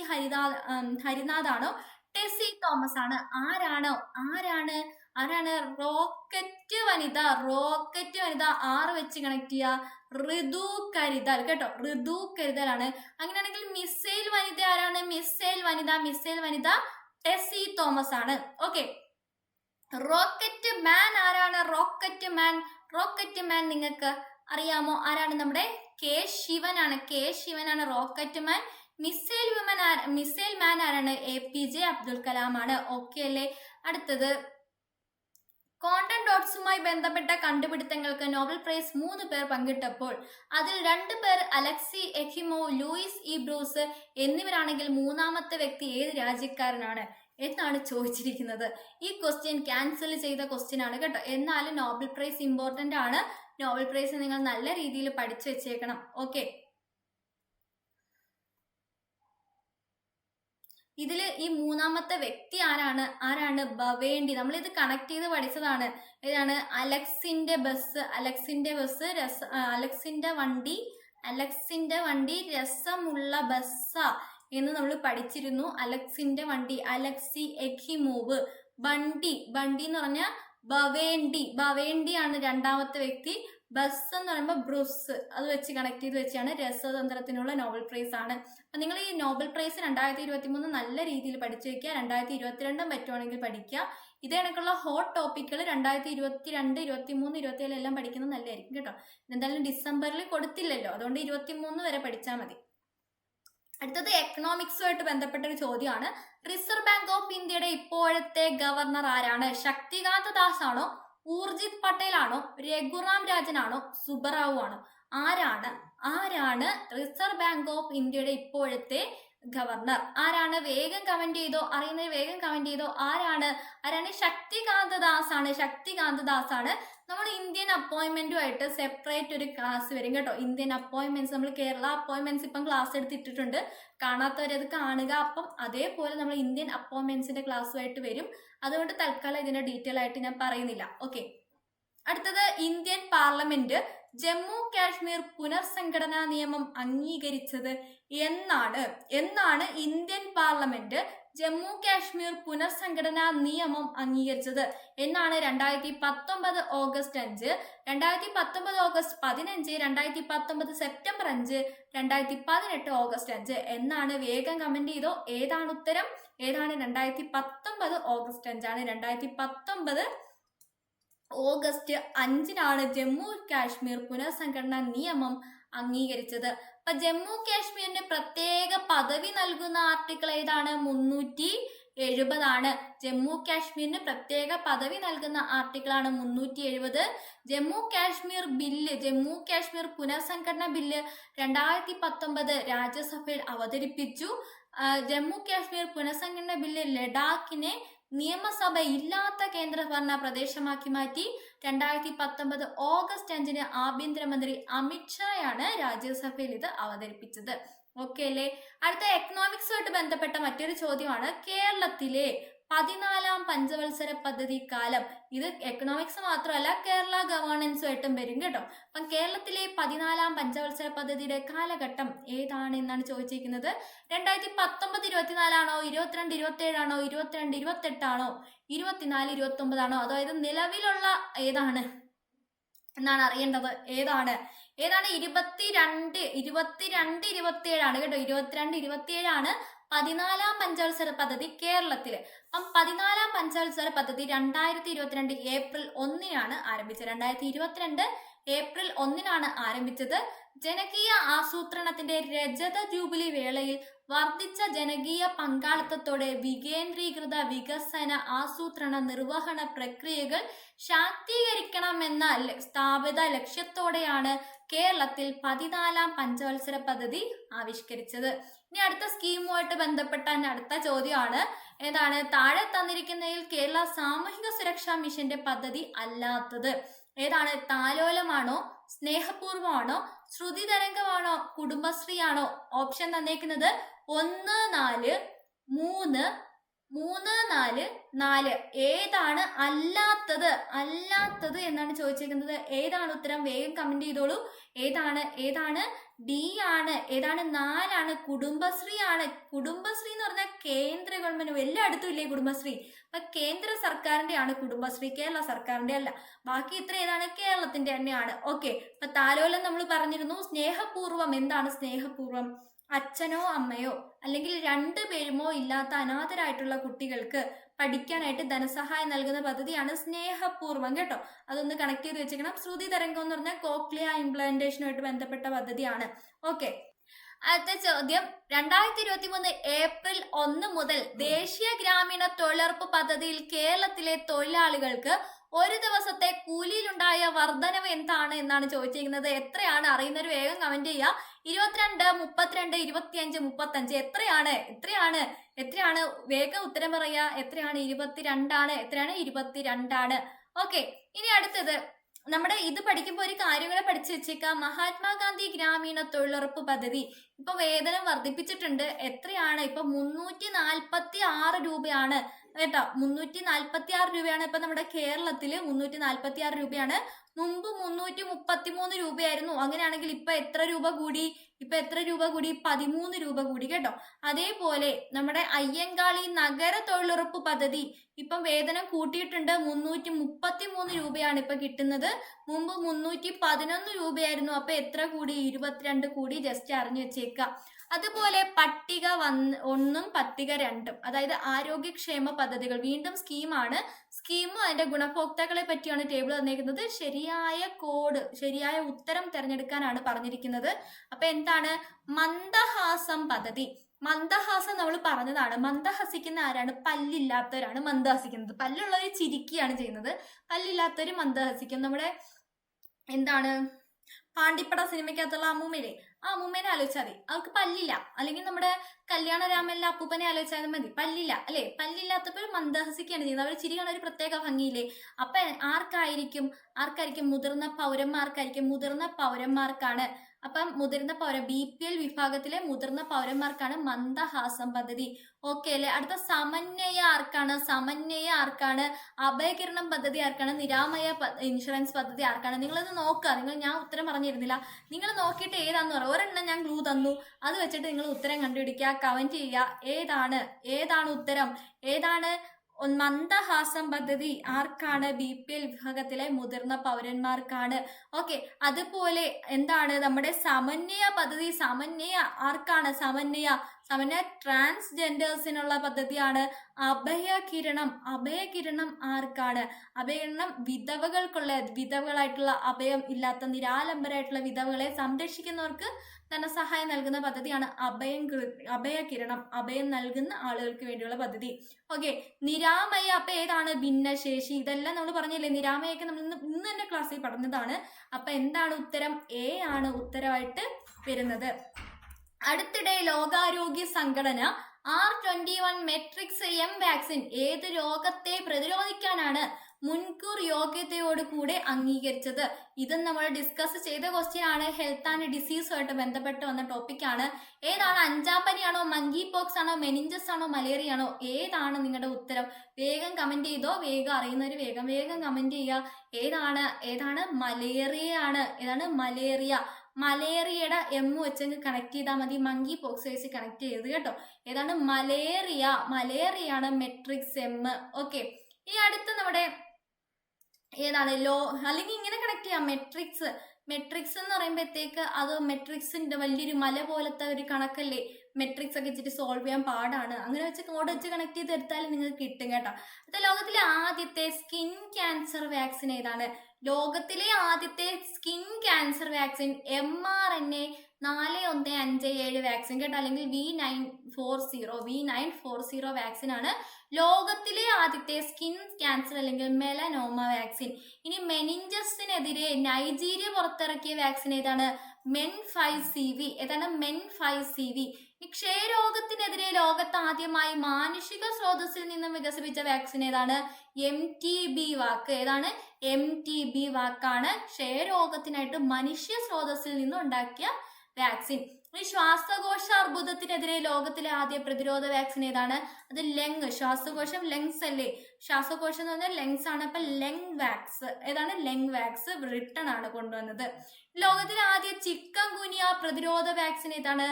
ഹരിനാഥാണോ? ടെസി തോമസ് ആണ്. ആരാണ് റോക്കറ്റ് വനിത? റോക്കറ്റ് വനിത 6 വെച്ച് കണക്ട് ചെയ്യുക. ഋതു കരിതാൽ കേട്ടോ. ഋതു കരിതാലാണ്. അങ്ങനെയാണെങ്കിൽ മിസൈൽ വനിത ആരാണ്? മിസൈൽ വനിത ടെസി തോമസ് ആണ്. ഓക്കെ. റോക്കറ്റ് മാൻ ആരാണ്? റോക്കറ്റ് മാൻ നിങ്ങൾക്ക് അറിയാമോ? ആരാണ്? നമ്മുടെ കെ ശിവനാണ് റോക്കറ്റ് മാൻ. മിസൈൽ മാൻ ആരാണ്? APJ അബ്ദുൽ കലാം ആണ്. ഓക്കെ അല്ലേ? അടുത്തത് ക്വാണ്ടം ഡോട്ട്സുമായി ബന്ധപ്പെട്ട കണ്ടുപിടുത്തങ്ങൾക്ക് നോബൽ പ്രൈസ് 3 പേർ പങ്കിട്ടപ്പോൾ അതിൽ 2 പേർ അലക്സി എഖിമോവ്, ലൂയിസ് ഇ ബ്രൂസ് എന്നിവരാണെങ്കിൽ മൂന്നാമത്തെ വ്യക്തി ഏത് രാജ്യക്കാരനാണ് എന്നാണ് ചോദിച്ചിരിക്കുന്നത്. ഈ ക്വസ്റ്റ്യൻ ക്യാൻസൽ ചെയ്ത ക്വസ്റ്റ്യൻ ആണ് കേട്ടോ. എന്നാലും നോബൽ പ്രൈസ് ഇമ്പോർട്ടന്റ് ആണ്. നോബൽ പ്രൈസ് നിങ്ങൾ നല്ല രീതിയിൽ പഠിച്ചു വെച്ചേക്കണം. ഓക്കെ. ഇതില് ഈ മൂന്നാമത്തെ വ്യക്തി ആരാണ്? ബവേണ്ടി. നമ്മളിത് കണക്ട് ചെയ്ത് പഠിച്ചതാണ്. ഏതാണ്? അലക്സിന്റെ വണ്ടി രസമുള്ള ബസ്സ എന്ന് നമ്മൾ പഠിച്ചിരുന്നു. അലക്സിന്റെ വണ്ടി, അലക്സി എഖിമോവ്. ബണ്ടി എന്ന് പറഞ്ഞാൽ ബവേണ്ടിയാണ് രണ്ടാമത്തെ വ്യക്തി. ബസ് എന്ന് പറയുമ്പോൾ ബ്രൂസ്, അത് വെച്ച് കണക്ട് ചെയ്ത് വെച്ചാണ് രസതന്ത്രത്തിനുള്ള നോബൽ പ്രൈസ് ആണ്. അപ്പൊ നിങ്ങൾ ഈ നോബൽ പ്രൈസ് 2023 നല്ല രീതിയിൽ പഠിച്ചു വെക്കുക. 2022 പറ്റുവാണെങ്കിൽ പഠിക്കുക. ഇതേ കണക്കുള്ള ഹോട്ട് ടോപ്പിക്കുകൾ 2022, 23, 27 എല്ലാം പഠിക്കുന്നത് നല്ലതായിരിക്കും കേട്ടോ. എന്തായാലും ഡിസംബറിൽ കൊടുത്തില്ലല്ലോ, അതുകൊണ്ട് 23 വരെ പഠിച്ചാൽ മതി. അടുത്തത് എക്കണോമിക്സുമായിട്ട് ബന്ധപ്പെട്ട ഒരു ചോദ്യമാണ്. റിസർവ് ബാങ്ക് ഓഫ് ഇന്ത്യയുടെ ഇപ്പോഴത്തെ ഗവർണർ ആരാണ്? ശക്തികാന്ത ദാസ് ആണോ? ഊർജിത് പട്ടേൽ ആണോ? രഘുറാം രാജനാണോ? സുബ്ബറാവു ആണോ? ആരാണ് റിസർവ് ബാങ്ക് ഓഫ് ഇന്ത്യയുടെ ഇപ്പോഴത്തെ ഗവർണർ? ആരാണ്? വേഗം കമന്റ് ചെയ്തോ. അറിയുന്നവർ വേഗം കമന്റ് ചെയ്തോ. ആരാണ്? ശക്തികാന്ത ദാസ് ആണ്. നമ്മൾ ഇന്ത്യൻ അപ്പോയിന്റ്മെന്റുമായിട്ട് സെപ്പറേറ്റ് ഒരു ക്ലാസ് വരും കേട്ടോ. ഇന്ത്യൻ അപ്പോയിന്റ്മെന്റ്സ്, നമ്മൾ കേരള അപ്പോയിന്റ്മെന്റ്സ് ഇപ്പം ക്ലാസ് എടുത്തിട്ടുണ്ട്. കാണാത്തവരത് കാണുക. അപ്പം അതേപോലെ നമ്മൾ ഇന്ത്യൻ അപ്പോയിന്റ്മെന്റ്സിന്റെ ക്ലാസ്സുമായിട്ട് വരും. അതുകൊണ്ട് തൽക്കാലം ഇതിന്റെ ഡീറ്റെയിൽ ആയിട്ട് ഞാൻ പറയുന്നില്ല. ഓക്കെ. അടുത്തത് ഇന്ത്യൻ പാർലമെന്റ് ജമ്മു കാശ്മീർ പുനർസംഘടനാ നിയമം അംഗീകരിച്ചത് എന്നാണ് ഇന്ത്യൻ പാർലമെന്റ് ജമ്മു കാശ്മീർ പുനർസംഘടനാ നിയമം അംഗീകരിച്ചത് എന്നാണ്? 2019 ഓഗസ്റ്റ് 5, 2019 ഓഗസ്റ്റ് 15, 2019 സെപ്റ്റംബർ 5, 2018 ഓഗസ്റ്റ് 5 എന്നാണ്? വേഗം കമന്റ് ചെയ്തോ. ഏതാണ് ഉത്തരം? 2019 ഓഗസ്റ്റ് 5 ആണ്. 2019 ഓഗസ്റ്റ് 5 ജമ്മു കാശ്മീർ പുനർസംഘടനാ നിയമം അംഗീകരിച്ചത്. അപ്പൊ ജമ്മു കാശ്മീരിന് പ്രത്യേക പദവി നൽകുന്ന ആർട്ടിക്കിൾ ഏതാണ്? 370 ആണ്. ജമ്മു കാശ്മീരിന് പ്രത്യേക പദവി നൽകുന്ന ആർട്ടിക്കിൾ ആണ് 370. ജമ്മു കാശ്മീർ പുനർസംഘടന ബില്ല് 2019 രാജ്യസഭയിൽ അവതരിപ്പിച്ചു. ജമ്മു കാശ്മീർ പുനർസംഘടന ബില്ല് ലഡാക്കിനെ നിയമസഭ ഇല്ലാത്ത കേന്ദ്രഭരണ പ്രദേശമാക്കി മാറ്റി. 2019 ഓഗസ്റ്റ് 5 ആഭ്യന്തരമന്ത്രി അമിത്ഷായാണ് രാജ്യസഭയിൽ ഇത് അവതരിപ്പിച്ചത്. ഓക്കെ അല്ലേ? അടുത്ത എക്കണോമിക്സുമായിട്ട് ബന്ധപ്പെട്ട മറ്റൊരു ചോദ്യമാണ്. കേരളത്തിലെ 14ാം പഞ്ചവത്സര പദ്ധതി കാലം. ഇത് എക്കണോമിക്സ് മാത്രമല്ല, കേരള ഗവേണൻസുമായിട്ടും വരും കേട്ടോ. അപ്പം കേരളത്തിലെ 14ാം പഞ്ചവത്സര പദ്ധതിയുടെ കാലഘട്ടം ഏതാണ് എന്നാണ് ചോദിച്ചിരിക്കുന്നത്. 2019-24 ആണോ? 22-27 ആണോ? 22-28 ആണോ? 24-29 ആണോ? അതായത് നിലവിലുള്ള ഏതാണ് എന്നാണ് അറിയേണ്ടത്. ഏതാണ്? 22-27 ആണ് കേട്ടോ. 22-27 ആണ് 14ാം പഞ്ചവത്സര പദ്ധതി കേരളത്തില്. അപ്പം 14ാം പഞ്ചവത്സര പദ്ധതി 2022 ഏപ്രിൽ 1 ആരംഭിച്ചത്. 2022 ഏപ്രിൽ 1 ആരംഭിച്ചത്. ജനകീയ ആസൂത്രണത്തിന്റെ രജത ജൂബിലി വേളയിൽ വർദ്ധിച്ച ജനകീയ പങ്കാളിത്തത്തോടെ വികേന്ദ്രീകൃത വികസന ആസൂത്രണ നിർവഹണ പ്രക്രിയകൾ ശാക്തീകരിക്കണം സംരക്ഷിക്കണമെന്ന സ്ഥാപിത ലക്ഷ്യത്തോടെയാണ് കേരളത്തിൽ 14ാം പഞ്ചവത്സര പദ്ധതി ആവിഷ്കരിച്ചത്. ഇനി അടുത്ത സ്കീമുമായിട്ട് ബന്ധപ്പെട്ട അടുത്ത ചോദ്യമാണ് ഏതാണ്? താഴെ തന്നിരിക്കുന്നതിൽ കേരള സാമൂഹിക സുരക്ഷാ മിഷന്റെ പദ്ധതി അല്ലാത്തത് ഏതാണ്? താലോലമാണോ, സ്നേഹപൂർവമാണോ, ശ്രുതി തരംഗമാണോ, കുടുംബശ്രീ ആണോ? ഓപ്ഷൻ തന്നേക്കുന്നത് 1, 4, 3, 3, 4. ഏതാണ് അല്ലാത്തത്? അല്ലാത്തത് എന്നാണ് ചോദിച്ചിരിക്കുന്നത്. ഏതാണ് ഉത്തരം? വേഗം കമന്റ് ചെയ്തോളൂ. ഏതാണ്? ഡി ആണ്. ഏതാണ്? 4 ആണ്. കുടുംബശ്രീ ആണ്. കുടുംബശ്രീ എന്ന് പറഞ്ഞാൽ കേന്ദ്ര ഗവൺമെന്റ് എല്ലായിടത്തും ഇല്ലേ കുടുംബശ്രീ? അപ്പൊ കേന്ദ്ര സർക്കാരിന്റെ ആണ് കുടുംബശ്രീ, കേരള സർക്കാരിന്റെ അല്ല. ബാക്കി ഇത്ര ഏതാണ്? കേരളത്തിന്റെ തന്നെയാണ്. ഓക്കെ. അപ്പൊ താലോലം നമ്മൾ പറഞ്ഞിരുന്നു. സ്നേഹപൂർവം എന്താണ് സ്നേഹപൂർവം? അച്ഛനോ അമ്മയോ അല്ലെങ്കിൽ 2 പേരുമോ ഇല്ലാത്ത അനാഥരായിട്ടുള്ള കുട്ടികൾക്ക് പഠിക്കാനായിട്ട് ധനസഹായം നൽകുന്ന പദ്ധതിയാണ് സ്നേഹപൂർവം കേട്ടോ. അതൊന്ന് കണക്ട് ചെയ്ത് വെച്ചേക്കണം. ശ്രുതി തരംഗം എന്ന് പറഞ്ഞാൽ കോക്ലിയ ഇംപ്ലാന്റേഷനുമായിട്ട് ബന്ധപ്പെട്ട പദ്ധതിയാണ്. ഓക്കെ. അടുത്ത ചോദ്യം, 2023 ഏപ്രിൽ 1 മുതൽ ദേശീയ ഗ്രാമീണ തൊഴിലുറപ്പ് പദ്ധതിയിൽ കേരളത്തിലെ തൊഴിലാളികൾക്ക് ഒരു ദിവസത്തെ കൂലിയിലുണ്ടായ വർധനവ് എന്താണ് എന്നാണ് ചോദിച്ചിരിക്കുന്നത്. എത്രയാണ്? അറിയുന്നവർ വേഗം കമന്റ് ചെയ്യുക. 22, 32, 25, 35. എത്രയാണ്? വേഗം ഉത്തരം പറയുക. എത്രയാണ്? 22 ആണ്. എത്രയാണ്? 22 ആണ്. ഓക്കെ. ഇനി അടുത്തത് നമ്മുടെ ഇത് പഠിക്കുമ്പോൾ ഒരു കാര്യങ്ങളെ പഠിച്ചു വെച്ചേക്കാം. മഹാത്മാഗാന്ധി ഗ്രാമീണ തൊഴിലുറപ്പ് പദ്ധതി ഇപ്പൊ വേതനം വർദ്ധിപ്പിച്ചിട്ടുണ്ട്. എത്രയാണ്? ഇപ്പൊ 346 രൂപയാണ് കേട്ടോ. 346 രൂപയാണ് ഇപ്പൊ നമ്മുടെ കേരളത്തില്. 346 രൂപയാണ്. മുമ്പ് 333 രൂപയായിരുന്നു. അങ്ങനെയാണെങ്കിൽ ഇപ്പൊ എത്ര രൂപ കൂടി? 13 രൂപ കൂടി കേട്ടോ. അതേപോലെ നമ്മുടെ അയ്യങ്കാളി നഗര തൊഴിലുറപ്പ് പദ്ധതി ഇപ്പം വേതനം കൂട്ടിയിട്ടുണ്ട്. 333 രൂപയാണ് ഇപ്പൊ കിട്ടുന്നത്. മുമ്പ് 311 രൂപയായിരുന്നു. അപ്പൊ എത്ര കൂടി? 22 കൂടി. ജസ്റ്റ് അറിഞ്ഞു വെച്ചേക്ക. അതുപോലെ പട്ടിക 1ഉം പട്ടിക 2ഉം അതായത് ആരോഗ്യക്ഷേമ പദ്ധതികൾ വീണ്ടും സ്കീമാണ്. സ്കീമും അതിന്റെ ഗുണഭോക്താക്കളെ പറ്റിയാണ് ടേബിൾ തന്നിരിക്കുന്നത്. ശരിയായ ഉത്തരം തിരഞ്ഞെടുക്കാനാണ് പറഞ്ഞിരിക്കുന്നത്. അപ്പൊ എന്താണ്? മന്ദഹാസം പദ്ധതി. മന്ദഹാസം നമ്മൾ പറഞ്ഞതാണ്. മന്ദഹസിക്കുന്ന ആരാണ്? പല്ലില്ലാത്തവരാണ് മന്ദഹസിക്കുന്നത്. പല്ലുള്ളവർ ചിരിക്കുകയാണ് ചെയ്യുന്നത്. പല്ലില്ലാത്തവര് മന്ദഹസിക്കും. നമ്മുടെ എന്താണ് പാണ്ടിപ്പട സിനിമയ്ക്കകത്തുള്ള അമ്മൂമ്മയിലെ ആ അമ്മൂമ്മേനെ ആലോചിച്ചാൽ മതി. അവർക്ക് പല്ലില്ല. അല്ലെങ്കിൽ നമ്മുടെ കല്യാണരാമനിലെ അപ്പൂപ്പനെ ആലോചിച്ചാൽ മതി. പല്ലില്ല അല്ലെ? പല്ലില്ലാത്തപ്പോൾ മന്ദഹസിക്കുകയാണ് ചെയ്യുന്നത്. അവർ ചിരിയാണ് ഒരു പ്രത്യേക ഭംഗിയില്ലേ. അപ്പൊ ആർക്കായിരിക്കും? മുതിർന്ന പൗരന്മാർക്കാണ്. അപ്പം മുതിർന്ന BPL വിഭാഗത്തിലെ മുതിർന്ന പൗരന്മാർക്കാണ് മന്ദഹാസം പദ്ധതി. ഓക്കെ അല്ലെ? അടുത്ത സമന്വയ ആർക്കാണ്? അഭയകിരണം പദ്ധതി ആർക്കാണ്? നിരാമയ ഇൻഷുറൻസ് പദ്ധതി ആർക്കാണ്? നിങ്ങളത് നോക്കുക. ഞാൻ ഉത്തരം പറഞ്ഞിരുന്നില്ല. നിങ്ങൾ നോക്കിയിട്ട് ഏതാന്ന് പറയുക. ഒരെണ്ണം ഞാൻ ക്ലൂ തന്നു. അത് വെച്ചിട്ട് നിങ്ങൾ ഉത്തരം കണ്ടുപിടിക്കുക. കമന്റ് ചെയ്യുക. ഏതാണ് ഉത്തരം? മന്ദഹാസം പദ്ധതി ആർക്കാണ്? BPL വിഭാഗത്തിലെ മുതിർന്ന പൗരന്മാർക്കാണ്. ഓക്കെ. അതുപോലെ എന്താണ് നമ്മുടെ സമന്വയ പദ്ധതി? സമന്വയ ആർക്കാണ്? സമന്വയ ട്രാൻസ്ജെൻഡേഴ്സിനുള്ള പദ്ധതിയാണ്. അഭയകിരണം ആർക്കാണ്? അഭയകിരണം വിധവകളായിട്ടുള്ള അഭയം ഇല്ലാത്ത നിരാലംബരായിട്ടുള്ള വിധവകളെ സംരക്ഷിക്കുന്നവർക്ക് ധനസഹായം നൽകുന്ന പദ്ധതിയാണ് അഭയകിരണം. അഭയം നൽകുന്ന ആളുകൾക്ക് വേണ്ടിയുള്ള പദ്ധതി. ഓക്കെ. നിരാമയ അപ്പൊ ഏതാണ്? ഭിന്നശേഷി. ഇതെല്ലാം നമ്മൾ പറഞ്ഞില്ലേ. നിരാമയൊക്കെ നമ്മൾ ഇന്ന് തന്നെ ക്ലാസ്സിൽ പഠിച്ചതാണ്. അപ്പൊ എന്താണ് ഉത്തരം? A ആണ് ഉത്തരമായിട്ട് വരുന്നത്. അടുത്തിടെ ലോകാരോഗ്യ സംഘടന R21 മെട്രിക്സ് M വാക്സിൻ ഏത് രോഗത്തെ പ്രതിരോധിക്കാനാണ് മുൻകൂർ യോഗ്യതയോട് കൂടെ അംഗീകരിച്ചത്? ഇതും നമ്മൾ ഡിസ്കസ് ചെയ്ത ക്വസ്റ്റ്യൻ ആണ്. ഹെൽത്ത് ആൻഡ് ഡിസീസുമായിട്ട് ബന്ധപ്പെട്ട് വന്ന ടോപ്പിക്കാണ്. ഏതാണ്? 5ാം പനിയാണോ, മങ്കി പോക്സ് ആണോ, മെനിഞ്ചസ് ആണോ, മലേറിയ ആണോ? ഏതാണ് നിങ്ങളുടെ ഉത്തരം? വേഗം കമന്റ് ചെയ്തോ. വേഗം അറിയുന്നവര് വേഗം കമന്റ് ചെയ്യുക. ഏതാണ്? മലേറിയ ആണ്. മലേറിയയുടെ M വെച്ച് കണക്ട് ചെയ്താൽ മതി. മങ്കി പോക്സ് വെച്ച് കണക്ട് ചെയ്ത് കേട്ടോ. ഏതാണ്? മലേറിയാണ് മെട്രിക്സ് M. ഓക്കെ. ഈ അടുത്ത് നമ്മുടെ ഏതാണ്? അല്ലെങ്കിൽ ഇങ്ങനെ കണക്ട് ചെയ്യാം. മെട്രിക്സ് എന്ന് പറയുമ്പോഴത്തേക്ക് അത് മെട്രിക്സിന്റെ വലിയൊരു മല പോലത്തെ ഒരു കണക്കല്ലേ. മെട്രിക്സ് ഒക്കെ ഇച്ചിരി സോൾവ് ചെയ്യാൻ പാടാണ്. അങ്ങനെ വെച്ച് കോഡ് വെച്ച് കണക്ട് ചെയ്ത് എടുത്താൽ നിങ്ങൾക്ക് കിട്ടും കേട്ടോ. അത് ലോകത്തിലെ ആദ്യത്തെ സ്കിൻ ക്യാൻസർ വാക്സിൻ ഏതാണ്? ലോകത്തിലെ ആദ്യത്തെ skin cancer vaccine mRNA 4157 vaccine കേട്ടോ. അല്ലെങ്കിൽ V940 വാക്സിൻ ആണ് ലോകത്തിലെ ആദ്യത്തെ സ്കിൻ ക്യാൻസർ അല്ലെങ്കിൽ മെലനോമ വാക്സിൻ. ഇനി മെനിഞ്ചസിനെതിരെ നൈജീരിയ പുറത്തിറക്കിയ വാക്സിൻ ഏതാണ്? MEN5CV. ഏതാണ്? MEN5CV. ക്ഷയരോഗത്തിനെതിരെ ലോകത്ത് ആദ്യമായി മാനുഷിക സ്രോതസ്സിൽ നിന്നും വികസിപ്പിച്ച വാക്സിൻ ഏതാണ്? MTB വാക്ക്. ഏതാണ്? MTB വാക്കാണ് ക്ഷയരോഗത്തിനായിട്ട് മനുഷ്യ സ്രോതസ്സിൽ നിന്നും ഉണ്ടാക്കിയ വാക്സിൻ. ഈ ശ്വാസകോശ അർബുദത്തിനെതിരെ ലോകത്തിലെ ആദ്യ പ്രതിരോധ വാക്സിൻ ഏതാണ്? അത് ലങ്. ശ്വാസകോശം ലങ്സ് അല്ലേ? ശ്വാസകോശം എന്ന് പറഞ്ഞാൽ ലങ്സ് ആണ്. അപ്പൊ ലങ് വാക്സ്. ഏതാണ്? LungVax. ബ്രിട്ടൻ ആണ് കൊണ്ടുവന്നത്. ലോകത്തിലെ ആദ്യ ചിക്കൻ ഗുനിയ പ്രതിരോധ വാക്സിൻ ഏതാണ്?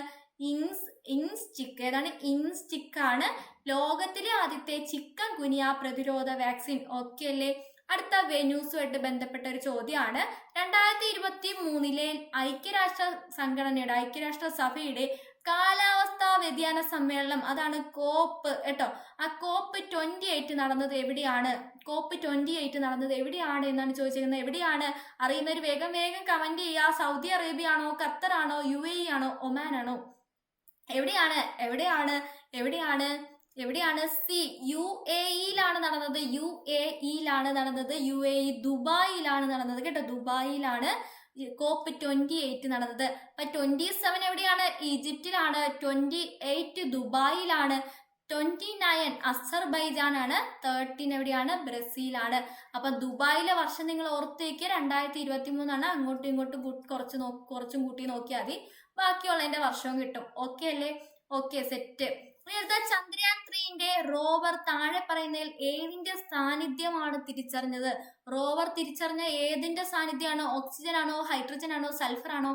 ഇൻസ്റ്റിക്. ഏതാണ്? ഇൻസ്റ്റിക് ആണ് ലോകത്തിലെ ആദ്യത്തെ ചിക്കൻ ഗുനിയ പ്രതിരോധ വാക്സിൻ. ഓക്കെ അല്ലേ? അടുത്ത വെനൂസുമായിട്ട് ബന്ധപ്പെട്ട ഒരു ചോദ്യമാണ്. 2023 ഐക്യരാഷ്ട്ര സംഘടനയുടെ ഐക്യരാഷ്ട്രസഭയുടെ കാലാവസ്ഥാ വ്യതിയാന സമ്മേളനം, അതാണ് കോപ്പ് കേട്ടോ. ആ കോപ്പ് 28 നടന്നത് എവിടെയാണ്? കോപ്പ് 28 നടന്നത് എവിടെയാണ് എന്നാണ് ചോദിച്ചിരിക്കുന്നത്. എവിടെയാണ് അറിയുന്നവർ വേഗം വേഗം കമന്റ് ചെയ്യുക. സൗദി അറേബ്യ ആണോ, ഖത്തർ ആണോ, UAE ആണോ, ഒമാൻ ആണോ? എവിടെയാണ്? എവിടെയാണ്? എവിടെയാണ്? എവിടെയാണ്? UAE-യിലാണ് നടന്നത്. UAE-യിലാണ് നടന്നത്. UAE ദുബായിലാണ് നടന്നത് കേട്ടോ. ദുബായിലാണ് കോപ്പ് 28 നടന്നത്. അപ്പൊ 27 എവിടെയാണ്? ഈജിപ്തിലാണ്. 28 ദുബായിലാണ്. 29 അസർബൈജാൻ ആണ്. 13 എവിടെയാണ്? ബ്രസീലാണ്. അപ്പൊ ദുബായിലെ വർഷം നിങ്ങൾ ഓർത്ത് വയ്ക്കുക. 2023 ആണ്. അങ്ങോട്ടും ഇങ്ങോട്ടും കുറച്ചും കൂട്ടി നോക്കിയാൽ മതി. ബാക്കിയുള്ളതിന്റെ വർഷവും കിട്ടും. ഓക്കെ അല്ലേ? Okay, set. ചന്ദ്രയാൻ 3ന്റെ റോവർ താഴെ പറയുന്നതിൽ ഏതിന്റെ സാന്നിധ്യമാണ് തിരിച്ചറിഞ്ഞത്? റോവർ തിരിച്ചറിഞ്ഞ ഏതിന്റെ സാന്നിധ്യമാണോ? ഓക്സിജൻ ആണോ, ഹൈഡ്രജൻ ആണോ, സൾഫർ ആണോ?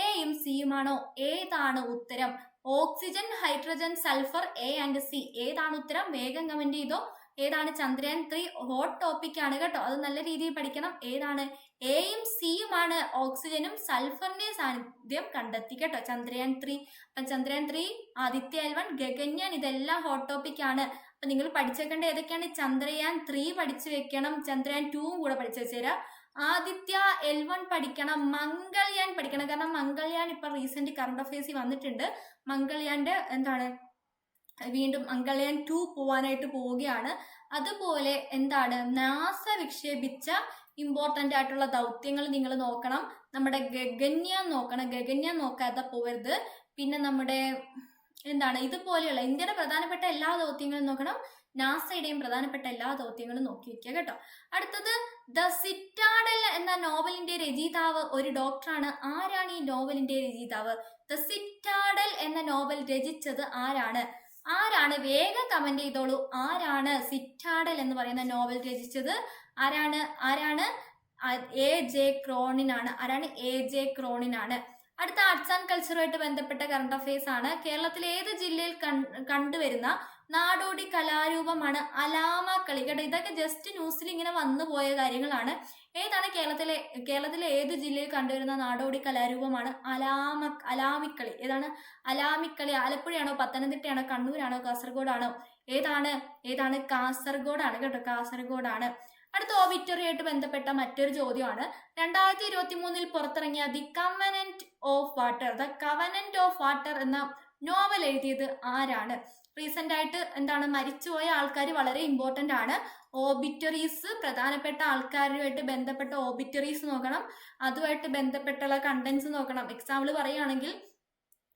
എയും സിയും ആണോ? ഏതാണ് ഉത്തരം? Oxygen, hydrogen, sulphur, A and C. ഏതാണ് ഉത്തരം? വേഗം കമന്റ് ചെയ്തോ. ഏതാണ്? ചന്ദ്രയാൻ 3 ഹോട്ട് ടോപ്പിക് ആണ് കേട്ടോ. അത് നല്ല രീതിയിൽ പഠിക്കണം. ഏതാണ്? എയും സിയുമാണ്. ഓക്സിജനും സൾഫറിന്റെയും സാന്നിധ്യം കണ്ടെത്തി കേട്ടോ. ചന്ദ്രയാൻ 3. അപ്പൊ ചന്ദ്രയാൻ 3, ആദിത്യ L1, ഗഗൻയാൻ, ഇതെല്ലാം ഹോട്ട് ടോപ്പിക് ആണ്. അപ്പൊ നിങ്ങൾ പഠിച്ചേക്കേണ്ട ഏതൊക്കെയാണ്? ചന്ദ്രയാൻ 3 പഠിച്ചു വെക്കണം. ചന്ദ്രയാൻ 2 കൂടെ പഠിച്ചു വെച്ചേരാ. ആദിത്യ L1 പഠിക്കണം. മംഗൾയാൻ പഠിക്കണം. കാരണം മംഗൾയാൻ ഇപ്പൊ റീസെന്റ് കറണ്ട് അഫയേഴ്സിൽ വന്നിട്ടുണ്ട്. മംഗൾയാന്റെ എന്താണ് വീണ്ടും മംഗൾയാൻ 2 പോവാനായിട്ട് പോവുകയാണ്. അതുപോലെ എന്താണ് നാസ വിക്ഷേപിച്ച ഇമ്പോർട്ടന്റ് ആയിട്ടുള്ള ദൗത്യങ്ങൾ നിങ്ങൾ നോക്കണം. നമ്മുടെ ഗഗൻയാൻ നോക്കണം. ഗഗൻയാൻ നോക്കാതെ പോകരുത്. പിന്നെ നമ്മുടെ എന്താണ് ഇതുപോലെയുള്ള ഇന്ത്യയുടെ പ്രധാനപ്പെട്ട എല്ലാ ദൗത്യങ്ങളും നോക്കണം. നാസയുടെയും പ്രധാനപ്പെട്ട എല്ലാ ദൗത്യങ്ങളും നോക്കി വെക്കുക കേട്ടോ. അടുത്തത് ദ സിറ്റാഡൽ എന്ന നോവലിന്റെ രചയിതാവ് ഒരു ഡോക്ടറാണ്. ആരാണ് ഈ നോവലിന്റെ രചയിതാവ്? ദ സിറ്റാഡൽ എന്ന നോവൽ രചിച്ചത് ആരാണ്? ആരാണ്? വേഗം കമന്റ് ചെയ്തോളൂ. ആരാണ് സിറ്റാഡൽ എന്ന് പറയുന്ന നോവൽ രചിച്ചത്? ആരാണ്? ആരാണ്? AJ ക്രോണിൻ ആണ്. ആരാണ്? AJ ക്രോണിൻ ആണ്. അടുത്ത ആർട്സ് ആൻഡ് കൾച്ചറുമായിട്ട് ബന്ധപ്പെട്ട കറണ്ട് അഫയേഴ്സ് ആണ്. കേരളത്തിലെ ഏത് ജില്ലയിൽ കണ്ടുവരുന്ന നാടോടി കലാരൂപമാണ് അലാമ കളി? കേട്ടോ, ഇതൊക്കെ ജസ്റ്റ് ന്യൂസിൽ ഇങ്ങനെ വന്നു പോയ കാര്യങ്ങളാണ്. ഏതാണ് കേരളത്തിലെ ഏത് ജില്ലയിൽ കണ്ടുവരുന്ന നാടോടി കലാരൂപമാണ് അലാമിക്കളി? ഏതാണ്? അലാമിക്കളി. ആലപ്പുഴയാണോ, പത്തനംതിട്ടയാണോ, കണ്ണൂരാണോ, കാസർഗോഡാണോ? ഏതാണ്? കാസർഗോഡാണ് കേട്ടോ. കാസർഗോഡാണ്. അടുത്ത ഓബിറ്ററി ആയിട്ട് ബന്ധപ്പെട്ട മറ്റൊരു ചോദ്യമാണ്. 2023 പുറത്തിറങ്ങിയ ദ കവനന്റ് ഓഫ് വാട്ടർ എന്ന നോവൽ എഴുതിയത് ആരാണ്? റീസെന്റ് ആയിട്ട് എന്താണ് മരിച്ചുപോയ ആൾക്കാർ വളരെ ഇമ്പോർട്ടന്റ് ആണ്. ഓബിറ്ററീസ്, പ്രധാനപ്പെട്ട ആൾക്കാരുമായിട്ട് ബന്ധപ്പെട്ട ഓബിറ്ററീസ് നോക്കണം. അതുമായിട്ട് ബന്ധപ്പെട്ടുള്ള കണ്ടന്റ്സ് നോക്കണം. എക്സാമ്പിൾ പറയുകയാണെങ്കിൽ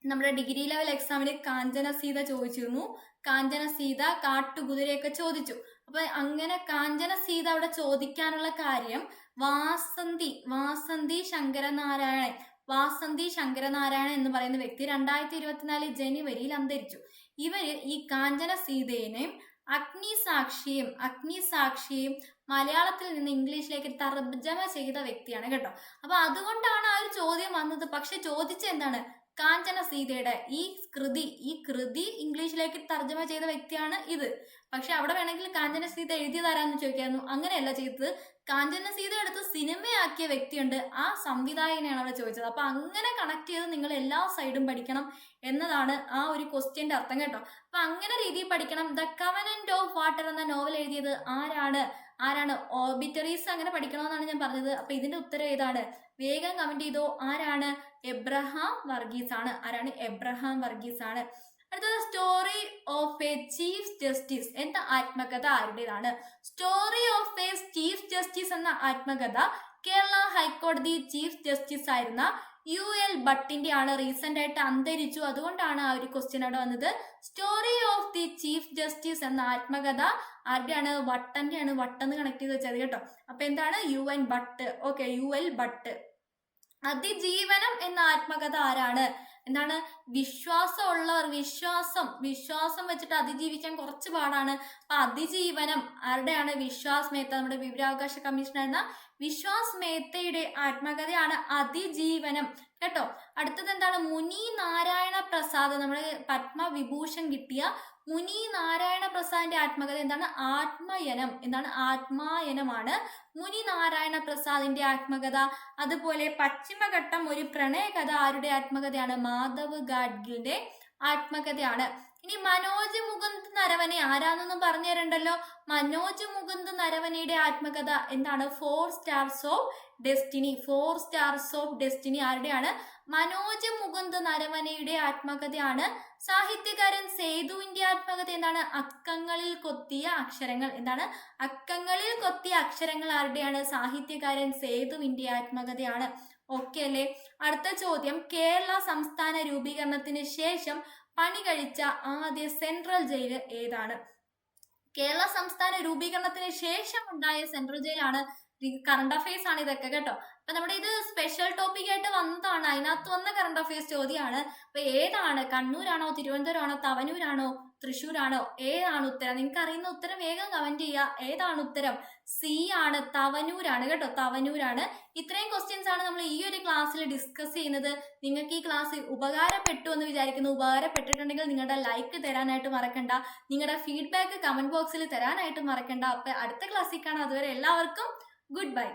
നമ്മുടെ ഡിഗ്രി ലെവൽ എക്സാമിന് കാഞ്ചന സീത ചോദിച്ചിരുന്നു. കാഞ്ചന സീത കാട്ടുകുതിരയൊക്കെ ചോദിച്ചു. അപ്പൊ അങ്ങനെ കാഞ്ചന സീത അവിടെ ചോദിക്കാനുള്ള കാര്യം വാസന്തി ശങ്കരനാരായണൻ എന്ന് പറയുന്ന വ്യക്തി 2024 ജനുവരിയിൽ അന്തരിച്ചു. ഇവര് ഈ കാഞ്ചന സീതയെയും അഗ്നിസാക്ഷിയും മലയാളത്തിൽ നിന്ന് ഇംഗ്ലീഷിലേക്ക് തർജ്ജമ ചെയ്ത വ്യക്തിയാണ് കേട്ടോ. അപ്പൊ അതുകൊണ്ടാണ് ആ ഒരു ചോദ്യം വന്നത്. പക്ഷെ ചോദിച്ച എന്താണ്? കാഞ്ചന സീതയുടെ ഈ കൃതി ഇംഗ്ലീഷിലേക്ക് തർജ്ജമ ചെയ്ത വ്യക്തിയാണ് ഇത്. പക്ഷെ അവിടെ വേണമെങ്കിൽ കാഞ്ചന സീത എഴുതിയതാരാന്ന് ചോദിക്കായിരുന്നു. അങ്ങനെയല്ല ചെയ്തത്. കാഞ്ചന സീത എടുത്ത് സിനിമയാക്കിയ വ്യക്തിയുണ്ട്. ആ സംവിധായകനെയാണ് അവിടെ ചോദിച്ചത്. അപ്പൊ അങ്ങനെ കണക്ട് ചെയ്ത് നിങ്ങൾ എല്ലാ സൈഡും പഠിക്കണം എന്നതാണ് ആ ഒരു ക്വസ്റ്റ്യന്റെ അർത്ഥം കേട്ടോ. അപ്പൊ അങ്ങനെ രീതിയിൽ പഠിക്കണം. ദ കവനന്റ് ഓഫ് വാട്ടർ എന്ന നോവൽ എഴുതിയത് ആരാണ്? ഓബിറ്ററീസ് അങ്ങനെ പഠിക്കണമെന്നാണ് ഞാൻ പറഞ്ഞത്. അപ്പൊ ഇതിന്റെ ഉത്തരം ഏതാണ്? വേഗം കമന്റ് ചെയ്തോ. ആരാണ്? എബ്രഹാം വർഗീസ് ആണ്. ആരാണ്? എബ്രഹാം വർഗീസ് ആണ്. അടുത്തത് story of A chief justice എന്ന ആത്മകഥ ആരുടേതാണ്? Story of A chief justice എന്ന ആത്മകഥ കേരള ഹൈക്കോടതി ചീഫ് ജസ്റ്റിസ് ആയിരുന്ന UL ഭട്ടിന്റെ ആണ്. റീസെന്റ് ആയിട്ട് അന്തരിച്ചു, അതുകൊണ്ടാണ് ആ ഒരു ക്വസ്റ്റ്യൻ അവിടെ വന്നത്. Story of the chief justice എന്ന ആത്മകഥ ആരുടെയാണ്? വട്ടന്റെയാണ്. വട്ടെന്ന് കണക്ട് ചെയ്ത് വെച്ചത് കേട്ടോ. അപ്പൊ എന്താണ്? UN Bhatt. Okay, UL Bhatt. അതിജീവനം എന്ന ആത്മകഥ ആരാണ്? എന്താണ്? വിശ്വാസമുള്ളവർ. വിശ്വാസം വെച്ചിട്ട് അതിജീവിക്കാൻ കുറച്ച് പാടാണ്. അപ്പൊ അതിജീവനം ആരുടെയാണ്? വിശ്വാസ് മേത്ത. നമ്മുടെ വിവരാവകാശ കമ്മീഷൻ എന്ന വിശ്വാസ് മേത്തയുടെ ആത്മകഥയാണ് അതിജീവനം കേട്ടോ. അടുത്തത് എന്താണ്? മുനി നാരായണ പ്രസാദ്, നമ്മുടെ പത്മവിഭൂഷൺ കിട്ടിയ മുനി നാരായണ പ്രസാദിന്റെ ആത്മകഥ എന്താണ്? ആത്മയനം. എന്താണ്? ആത്മായനമാണ് മുനി നാരായണ പ്രസാദിന്റെ ആത്മകഥ. അതുപോലെ പശ്ചിമഘട്ടം ഒരു പ്രണയകഥ ആരുടെ ആത്മകഥയാണ്? മാധവ് ഗാഡ്ഗിലിന്റെ ആത്മകഥയാണ്. ഇനി മനോജ് മുകുന്ദ് നരവനെ ആരാന്നൊന്നും പറഞ്ഞു തരണ്ടല്ലോ. മനോജ് മുകുന്ദ് നരവനയുടെ ആത്മകഥ എന്താണ്? 4 stars of destiny. 4 stars of destiny ആരുടെയാണ്? മനോജ് മുകുന്ദ് നരവനയുടെ ആത്മകഥയാണ്. സാഹിത്യകാരൻ സേതുവിന്റെ ആത്മകഥ എന്താണ്? അക്കങ്ങളിൽ കൊത്തിയ അക്ഷരങ്ങൾ. എന്താണ്? അക്കങ്ങളിൽ കൊത്തിയ അക്ഷരങ്ങൾ ആരുടെയാണ്? സാഹിത്യകാരൻ സേതുവിന്റെ ആത്മകഥയാണ്. ഓക്കെ അല്ലേ? അടുത്ത ചോദ്യം, കേരള സംസ്ഥാന രൂപീകരണത്തിന് ശേഷം പണി കഴിച്ച ആദ്യ സെൻട്രൽ ജയില് ഏതാണ്? കേരള സംസ്ഥാന രൂപീകരണത്തിന് ശേഷം ഉണ്ടായ സെൻട്രൽ ജയിലാണ്. കറണ്ട് അഫയേഴ്സ് ആണ് ഇതൊക്കെ കേട്ടോ. അപ്പൊ നമ്മുടെ ഇത് സ്പെഷ്യൽ ടോപ്പിക് ആയിട്ട് വന്നതാണ്. അതിനകത്ത് വന്ന കറണ്ട് അഫയേഴ്സ് ചോദ്യമാണ്. അപ്പൊ ഏതാണ്? കണ്ണൂരാണോ, തിരുവനന്തപുരമാണോ, തവനൂരാണോ, തൃശ്ശൂരാണോ? ഏതാണ് ഉത്തരം? നിങ്ങൾക്ക് അറിയുന്ന ഉത്തരം വേഗം കമന്റ് ചെയ്യുക. ഏതാണ് ഉത്തരം? C ആണ്, തവനൂരാണ് കേട്ടോ. തവനൂരാണ്. ഇത്രയും ക്വസ്റ്റ്യൻസ് ആണ് നമ്മൾ ഈ ഒരു ക്ലാസ്സിൽ ഡിസ്കസ് ചെയ്യുന്നത്. നിങ്ങൾക്ക് ഈ ക്ലാസ് ഉപകാരപ്പെട്ടു എന്ന് വിചാരിക്കുന്നു. ഉപകാരപ്പെട്ടിട്ടുണ്ടെങ്കിൽ നിങ്ങളുടെ ലൈക്ക് തരാനായിട്ട് മറക്കണ്ട. നിങ്ങളുടെ ഫീഡ്ബാക്ക് കമന്റ് ബോക്സിൽ തരാനായിട്ട് മറക്കണ്ട. അപ്പൊ അടുത്ത ക്ലാസ്സിൽ കാണാം. അതുവരെ എല്ലാവർക്കും ഗുഡ് ബൈ.